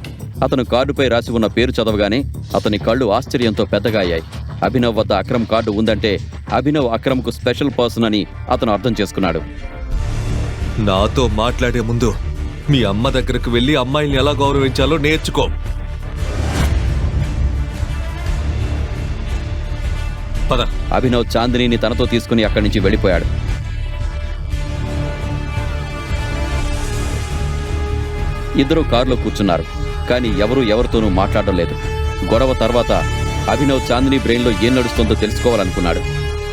Speaker 11: అతను కార్డుపై రాసి ఉన్న పేరు చదవగానే అతని కళ్ళు ఆశ్చర్యంతో పెద్దగా అయ్యాయి. అభినవ్ వద్ద అక్రమ్ కార్డు ఉందంటే అభినవ్ అక్రమ్కు స్పెషల్ పర్సన్ అని అతను అర్థం చేసుకున్నాడు.
Speaker 5: నాతో మాట్లాడే ముందు మీ అమ్మ దగ్గరకు వెళ్ళి అమ్మాయిల్ని ఎలా గౌరవించాలో నేర్చుకో. పద.
Speaker 11: అభినవ్ చాందినిని తనతో తీసుకుని అక్కడి నుంచి వెళ్ళిపోయాడు. ఇద్దరూ కారులో కూర్చున్నారు. కానీ ఎవరితోనూ మాట్లాడడం లేదు. గొడవ తర్వాత అభినవ్ చాందిని బ్రెయిన్లో ఏం నడుస్తుందో తెలుసుకోవాలనుకున్నాడు.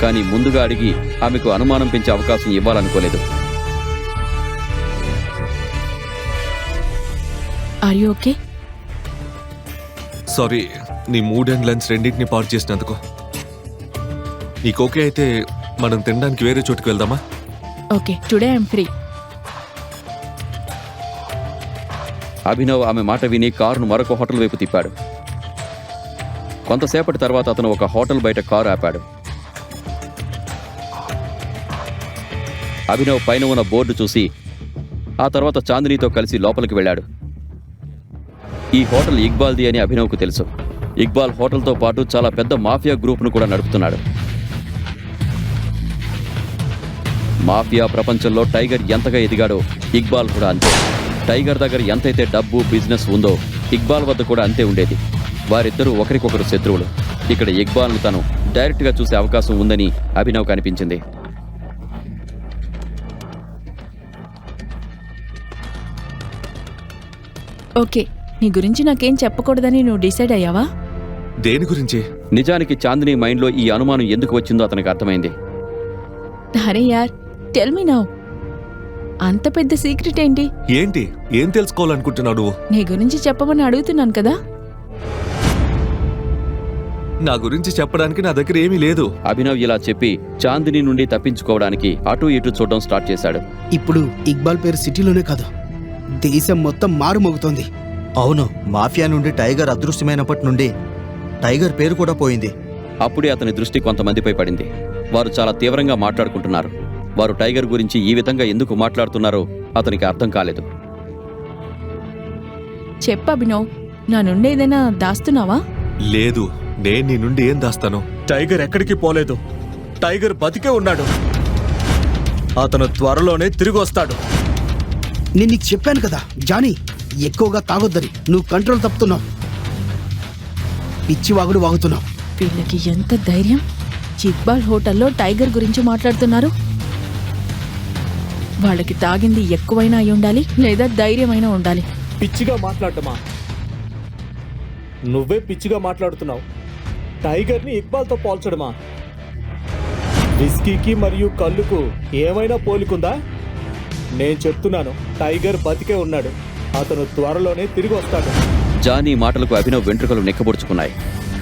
Speaker 11: కానీ ముందుగా అడిగి ఆమెకు అనుమానం పెంచే అవకాశం ఇవ్వాలనుకోలేదు.
Speaker 4: Are you okay?
Speaker 5: సారీ, నీ మూడ్ అండ్ లంచ్ రెండింటిని పాడు చేసినందుకు. నీకు ఓకే అయితే మనం తినడానికి వేరే చోటుకు వెళ్దామా?
Speaker 4: Okay, today I'm free.
Speaker 11: Abhinav ఆమె మాట విని కారును మరొక హోటల్ వైపు తిప్పాడు. కొంతసేపటి తర్వాత అతను ఒక హోటల్ బయట కారు ఆపాడు. అభినవ్ పైన ఉన్న బోర్డు చూసి ఆ తర్వాత చాందినితో కలిసి లోపలికి వెళ్ళాడు. ఈ హోటల్ ఇక్బాల్ది అని అభినవ్కు తెలుసు. ఇక్బాల్ హోటల్తో పాటు చాలా పెద్ద మాఫియా గ్రూప్ను కూడా నడుపుతున్నాడు. మాఫియా ప్రపంచంలో టైగర్ ఎంతగా ఎదిగాడో ఇక్బాల్ కూడా అంతే. టైగర్ దగ్గర ఎంతైతే డబ్బు బిజినెస్ ఉందో ఇక్బాల్ వద్ద కూడా అంతే ఉండేది. వారిద్దరూ ఒకరికొకరు శత్రువులు. ఇక్కడ ఇక్బాల్ను తను డైరెక్ట్గా చూసే అవకాశం ఉందని అభినవ్ కనిపించింది.
Speaker 4: ఓకే, నీ గురించి నాకేం చెప్పకూడదని నువ్వు డిసైడ్ అయ్యావా?
Speaker 5: దేని గురించి?
Speaker 11: నిజానికి చాందిని మైండ్లో ఈ అనుమానం ఎందుకు వచ్చిందో అతనికి అర్థమైంది.
Speaker 4: అరే యార్, టెల్ మీ నౌ. అంత పెద్ద సీక్రెట్ ఏంటి?
Speaker 5: ఏంటి? ఏం తెలుసుకోవాలనుకుంటున్నావు నువ్వు?
Speaker 4: నీ గురించి చెప్పమని అడుగుతున్నాను కదా.
Speaker 5: నా గురించి చెప్పడానికి నా దగ్గర ఏమీ లేదు.
Speaker 11: అభినవ్ ఇలా చెప్పి చాందిని నుండి తప్పించుకోవడానికి అటూ ఇటూ చూడడం స్టార్ట్ చేశాడు.
Speaker 6: ఇప్పుడు ఇక్బాల్ పేరు సిటీలోనే కాదు, దేశం మొత్తం మారుమోగుతోంది.
Speaker 8: అవును, మాఫియా నుండి టైగర్ అదృశ్యమైనప్పటి నుండి టైగర్ పేరు కూడా పోయింది.
Speaker 11: అప్పుడే అతని దృష్టి కొంతమందిపై పడింది. వారు చాలా తీవ్రంగా మాట్లాడుకుంటున్నారు. వారు టైగర్ గురించి ఈ విధంగా ఎందుకు మాట్లాడుతున్నారో అతనికి అర్థం కాలేదు.
Speaker 4: చెప్పు అభినవ్, నా నుండి ఏదైనా దాస్తున్నావా?
Speaker 5: లేదు, నేను నీ నుండి ఏం దాస్తాను?
Speaker 2: టైగర్ ఎక్కడికి పోలేదు. టైగర్ బతికే ఉన్నాడు. అతను త్వరలోనే తిరిగి వస్తాడు.
Speaker 6: నేను నీకు చెప్పాను కదా జానీ, ఎక్కువగా తాగొద్దని. నువ్వు కంట్రోల్ తప్పుతున్నావు, పిచ్చి వాగుడు వాగుతున్నావు.
Speaker 4: వీళ్ళకి ఎంత ధైర్యం! ఇక్బాల్ హోటల్లో టైగర్ గురించి మాట్లాడుతున్నారు. వాళ్ళకి తాగింది ఎక్కువైనా అయి ఉండాలి, లేదా ధైర్యమైనా ఉండాలి.
Speaker 2: పిచ్చిగా మాట్లాడటమా? నువ్వే పిచ్చిగా మాట్లాడుతున్నావు. టైగర్ని ఇక్బాల్తో పోల్చడమా? విస్కీకి మరియు కళ్ళుకు ఏమైనా పోలికుందా? నేను చెప్తున్నాను, టైగర్ బతికే ఉన్నాడు. అతను త్వరలోనే తిరిగి వస్తాడు.
Speaker 11: జానీ మాటలకు అభినవ్ వెంట్రుకలు నెక్కబొడుచుకున్నాయి.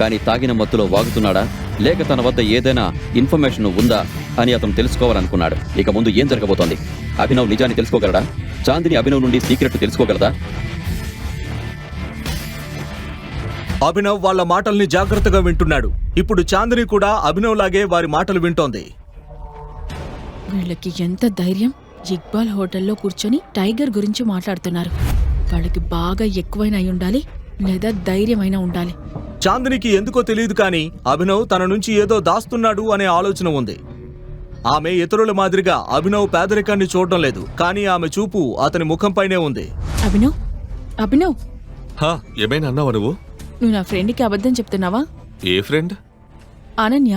Speaker 11: కానీ తాగిన మత్తులో వాగుతున్నాడా లేక తన వద్ద ఏదైనా ఇన్ఫర్మేషన్ ఉందా అని అతను తెలుసుకోవాలనుకున్నాడు. ఇక ముందు ఏం జరగబోతోంది? అభినవ్ నిజాన్ని తెలుసుకోగలడా? చాందిని అభినవ్ నుండి సీక్రెట్ తెలుసుకోగలదా?
Speaker 2: అభినవ్ వాళ్ళ మాటల్ని జాగ్రత్తగా వింటున్నాడు. ఇప్పుడు చాందిని కూడా అభినవ్ లాగే వారి మాటలు వింటోంది.
Speaker 4: వీళ్ళకి ఎంత ధైర్యం! ఇక్బాల్ హోటల్లో కూర్చొని టైగర్ గురించి మాట్లాడుతున్నారు. వాళ్ళకి బాగా ఎక్కువైనా అయి ఉండాలి, లేదా ధైర్యమైనా ఉండాలి.
Speaker 2: చాందినికి ఎందుకో తెలియదు కానీ అభినవ్ తన నుంచి ఏదో దాస్తున్నాడు అనే ఆలోచన ఉంది. ఆమె ఇతరుల మాదిరిగా అభినవ్ పేదరికాన్ని చూడడం లేదు, కానీ ఆమె చూపు అతని ముఖంపైనే ఉంది.
Speaker 4: అభినవ్, అభినవ్,
Speaker 5: ఏమైనా అన్నావా నువ్వు?
Speaker 4: నువ్వు నా ఫ్రెండ్కి అబద్ధం చెప్తున్నావా?
Speaker 5: ఏ ఫ్రెండ్?
Speaker 4: అనన్య.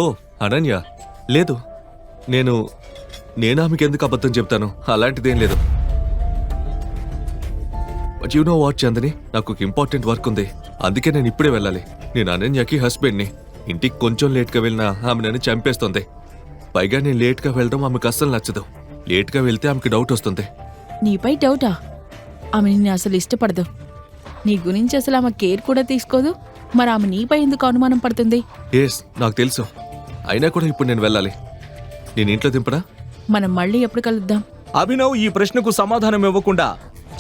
Speaker 5: ఓ అనన్య? లేదు, నేను ఆమెకి ఎందుకు అబద్ధం చెప్తాను? అలాంటిదేం లేదు. బట్ యు నో వాట్ చందని, నాకు ఒక ఇంపార్టెంట్ వర్క్ ఉంది, అందుకే నేను ఇప్పుడే వెళ్ళాలి. నేను అనన్యకి హస్బెండ్ని. ఇంటికి కొంచెం లేట్గా వెళ్ళినా ఆమె నన్ను చంపేస్తుంది. పైగా నేను లేట్గా వెళ్ళడం ఆమెకు అస్సలు నచ్చదు. లేట్గా వెళ్తే ఆమెకి డౌట్ వస్తుంది.
Speaker 4: నీపై డౌటా? ఆమె నిన్ను అసలు ఇష్టపడదు. నీ గురించి అసలు ఆమె కేర్ కూడా తీసుకోదు. మరి ఆమె నీపై ఎందుకు అనుమానం పడుతుంది?
Speaker 5: ఎస్, నాకు తెలుసు. అయినా కూడా ఇప్పుడు నేను వెళ్ళాలి. నేను ఇంట్లో దింపడా?
Speaker 4: మనం మళ్ళీ ఎప్పుడు కలుద్దాం?
Speaker 2: అభినవ్ ఈ ప్రశ్నకు సమాధానం ఇవ్వకుండా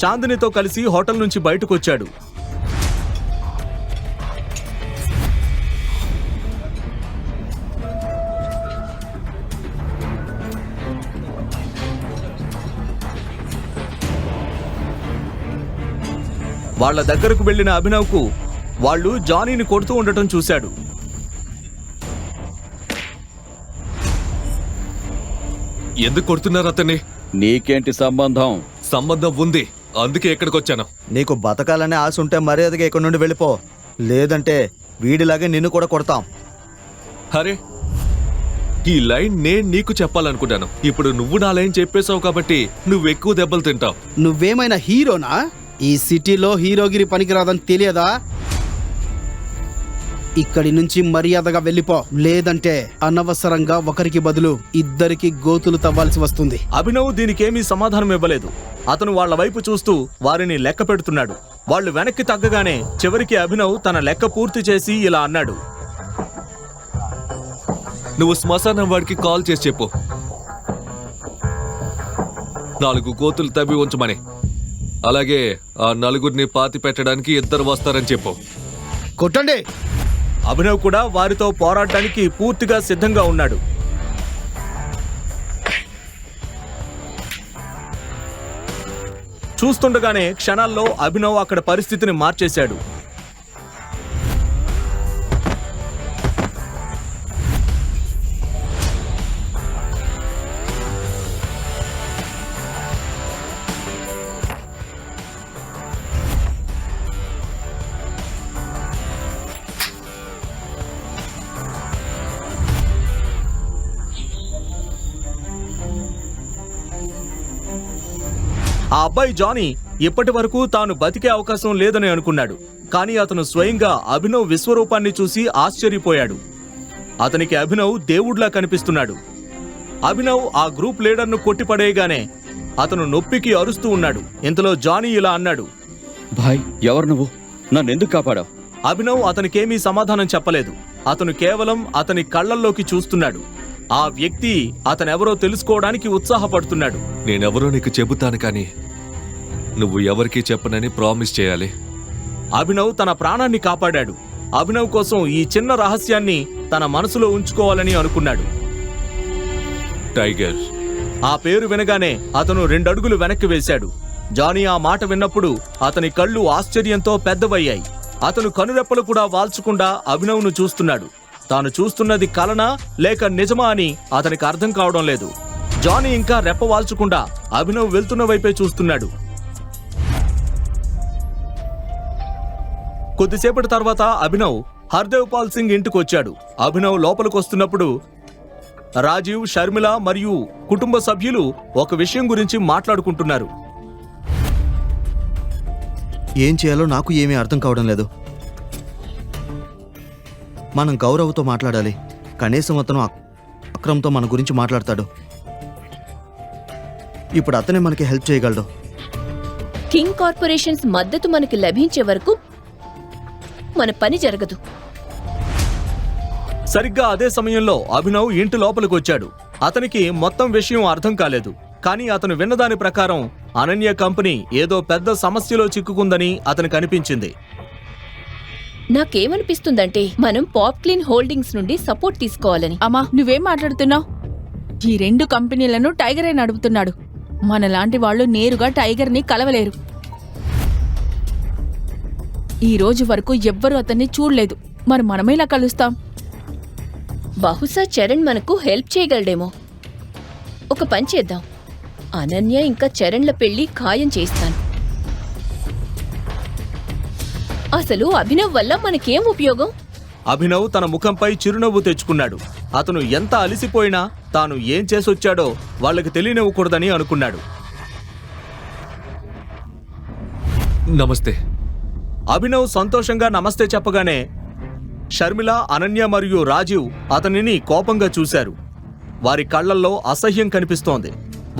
Speaker 2: చాందినితో కలిసి హోటల్ నుంచి బయటకొచ్చాడు. వాళ్ల దగ్గరకు వెళ్లిన అభినవ్కు వాళ్ళు జానీని కొడుతూ ఉండటం చూశాడు.
Speaker 5: ఎందుకు కొడుతున్నారు అతన్ని?
Speaker 11: నీకేంటి సంబంధం?
Speaker 5: సంబంధం ఉంది, అందుకే ఇక్కడికి వచ్చాను.
Speaker 8: నీకు బతకాలనే ఆశ ఉంటే మర్యాదగా ఇక్కడ నుండి వెళ్ళిపో, లేదంటే వీడిలాగే నిన్ను కూడా కొడతాం.
Speaker 5: అరే, ఈ లైన్ నేను నీకు చెప్పాలనుకుంటాను. ఇప్పుడు నువ్వు నా లైన్ చెప్పేశావు కాబట్టి నువ్వు ఎక్కువ దెబ్బలు తింటావు.
Speaker 6: నువ్వేమైనా హీరోనా? ఈ సిటీలో హీరోగిరి పనికిరాదని తెలియదా? ఇక్కడి నుంచి మర్యాదగా వెళ్ళిపో, లేదంటే అనవసరంగా ఒకరికి బదులు ఇద్దరికి గోతులు తవ్వాల్సి వస్తుంది.
Speaker 2: అభినవ్ దీనికేమీ సమాధానం ఇవ్వలేదు. అతను వాళ్ల వైపు చూస్తూ వారిని లెక్క పెడుతున్నాడు. వాళ్ళు వెనక్కి తగ్గగానే చివరికి అభినవ్ తన లెక్క పూర్తి చేసి ఇలా అన్నాడు.
Speaker 5: నువ్వు శ్మశానం వాడికి కాల్ చేసి చెప్పు 4 గోతులు తవ్వి ఉంచమని. అలాగే ఆ 4 పాతి పెట్టడానికి 2 వస్తారని చెప్పు.
Speaker 6: కొట్టండి.
Speaker 2: అభినవ్ కూడా వారితో పోరాడడానికి పూర్తిగా సిద్ధంగా ఉన్నాడు. చూస్తుండగానే క్షణాల్లో అభినవ్ అక్కడ పరిస్థితిని మార్చేశాడు. ఆ అబ్బాయి జానీ ఇప్పటి వరకు తాను బతికే అవకాశం లేదని అనుకున్నాడు. కానీ అతను స్వయంగా అభినవ్ విశ్వరూపాన్ని చూసి ఆశ్చర్యపోయాడు. అతనికి అభినవ్ దేవుడిలా కనిపిస్తున్నాడు. అభినవ్ ఆ గ్రూప్ లీడర్ను కొట్టిపడేయగానే అతను నొప్పికి అరుస్తూ ఉన్నాడు. ఇంతలో జానీ ఇలా అన్నాడు,
Speaker 11: భాయ్ ఎవరు నువ్వు? నన్నెందుకు కాపాడావు?
Speaker 2: అభినవ్ అతనికేమీ సమాధానం చెప్పలేదు. అతను కేవలం అతని కళ్ళల్లోకి చూస్తున్నాడు. ఆ వ్యక్తి అతనెవరో తెలుసుకోవడానికి ఉత్సాహపడుతున్నాడు.
Speaker 5: నేనెవరో నీకు చెబుతాను కానీ నువ్వు ఎవరికీ చెప్పనని ప్రామిస్ చేయాలి.
Speaker 2: అభినవ్ తన ప్రాణాన్ని కాపాడాడు. అభినవ్ కోసం ఈ చిన్న రహస్యాన్ని తన మనసులో ఉంచుకోవాలని అనుకున్నాడు.
Speaker 5: టైగర్.
Speaker 2: ఆ పేరు వినగానే అతను 2 అడుగులు వెనక్కి వేశాడు. జానీ ఆ మాట విన్నప్పుడు అతని కళ్ళు ఆశ్చర్యంతో పెద్దవయ్యాయి. అతను కనురెప్పలు కూడా వాల్చకుండా అభినవ్ను చూస్తున్నాడు. తాను చూస్తున్నది కలనా లేక నిజమా అని అతనికి అర్థం కావడం లేదు. జానీ ఇంకా రెప్ప వాల్చకుండా అభినవ్ వెళ్తున్న వైపే చూస్తున్నాడు. కొద్దిసేపటి తర్వాత అభినవ్ హర్దేవ్ పాల్ సింగ్ ఇంటికొచ్చాడు. అభినవ్ లోపలికొస్తున్నప్పుడు రాజీవ్, షర్మిల మరియు కుటుంబ సభ్యులు ఒక విషయం గురించి మాట్లాడుకుంటున్నారు.
Speaker 8: ఏం చేయాలో నాకు ఏమీ అర్థం కావడం లేదు. మనం గౌరవ్తో మాట్లాడాలి. కనీసం అతను అక్రమ్తో మన గురించి మాట్లాడతాడు. ఇప్పుడు అతనే మనకి హెల్ప్ చేయగలడు.
Speaker 12: కింగ్ కార్పొరేషన్స్ మద్దతు మనకి లభించే వరకు మన పని జరగదు.
Speaker 2: సరిగ్గా అదే సమయంలో అభినవ్ ఇంటి లోపలికి వచ్చాడు. అతనికి మొత్తం విషయం అర్థం కాలేదు. కానీ అతను విన్నదాని ప్రకారం అనన్య కంపెనీ ఏదో పెద్ద సమస్యలో చిక్కుకుందని అతనికి అనిపించింది.
Speaker 12: నాకేమనిపిస్తుందంటే మనం పాప్ క్లీన్ హోల్డింగ్స్ నుండి సపోర్ట్ తీసుకోవాలని.
Speaker 4: అమ్మా, నువ్వేం మాట్లాడుతున్నావు? ఈ 2 కంపెనీలను టైగరే నడుపుతున్నాడు. మనలాంటి వాళ్ళు నేరుగా టైగర్ని కలవలేరు. ఈ రోజు వరకు ఎవ్వరూ అతన్ని చూడలేదు. మరి మనమేలా కలుస్తాం?
Speaker 12: బహుశా చరణ్ మనకు హెల్ప్ చేయగలడేమో. ఒక పని చేద్దాం, అనన్య ఇంకా చరణ్ల పెళ్లి ఖాయం చేస్తాను. అసలు అభినవ్ వల్ల మనకేం ఉపయోగం?
Speaker 2: అభినవ్ తన ముఖంపై చిరునవ్వు తెచ్చుకున్నాడు. అతను ఎంత అలిసిపోయినా తాను ఏం చేసొచ్చాడో వాళ్ళకి తెలియనివ్వకూడదని అనుకున్నాడు.
Speaker 5: నమస్తే.
Speaker 2: అభినవ్ సంతోషంగా నమస్తే చెప్పగానే షర్మిల, అనన్య మరియు రాజీవ్ అతనిని కోపంగా చూశారు. వారి కళ్లల్లో అసహ్యం కనిపిస్తోంది.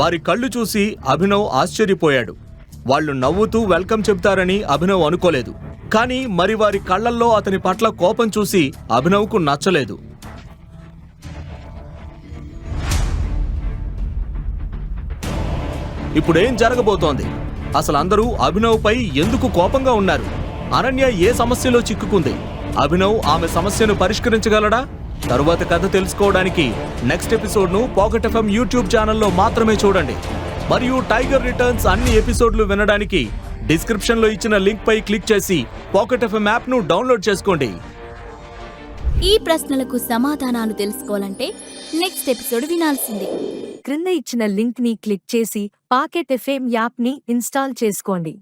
Speaker 2: వారి కళ్ళు చూసి అభినవ్ ఆశ్చర్యపోయాడు. వాళ్ళు నవ్వుతూ వెల్కమ్ చెబుతారని అభినవ్ అనుకోలేదు. కానీ మరి వారి కళ్లల్లో అతని పట్ల కోపం చూసి అభినవ్కు నచ్చలేదు. ఇప్పుడేం జరగబోతోంది? అసలు అందరూ అభినవ్పై ఎందుకు కోపంగా ఉన్నారు? అనన్య ఏ సమస్యలో చిక్కుకుంది? అభినవ్ ఆమె సమస్యను పరిష్కరించగలడా? తరువాత కథ తెలుసుకోవడానికి నెక్స్ట్ ఎపిసోడ్ను పాకెట్ ఎఫ్ఎం యూట్యూబ్ ఛానల్లో మాత్రమే చూడండి. మరియు టైగర్ రిటర్న్స్ అన్ని ఎపిసోడ్లు వినడానికి డిస్క్రిప్షన్లో ఇచ్చిన లింక్ పై క్లిక్ చేసి పాకెట్ ఎఫ్ఎం యాప్ను డౌన్లోడ్ చేసుకోండి.
Speaker 13: ఈ ప్రశ్నలకు సమాధానాలు తెలుసుకోవాలంటే నెక్స్ట్ ఎపిసోడ్ వినాల్సిందే.
Speaker 14: క్రింద ఇచ్చిన లింక్ ని క్లిక్ చేసి పాకెట్ ఎఫ్ఎం యాప్ ని ఇన్స్టాల్ చేసుకోండి.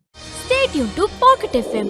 Speaker 13: Stay tune to pocket FM.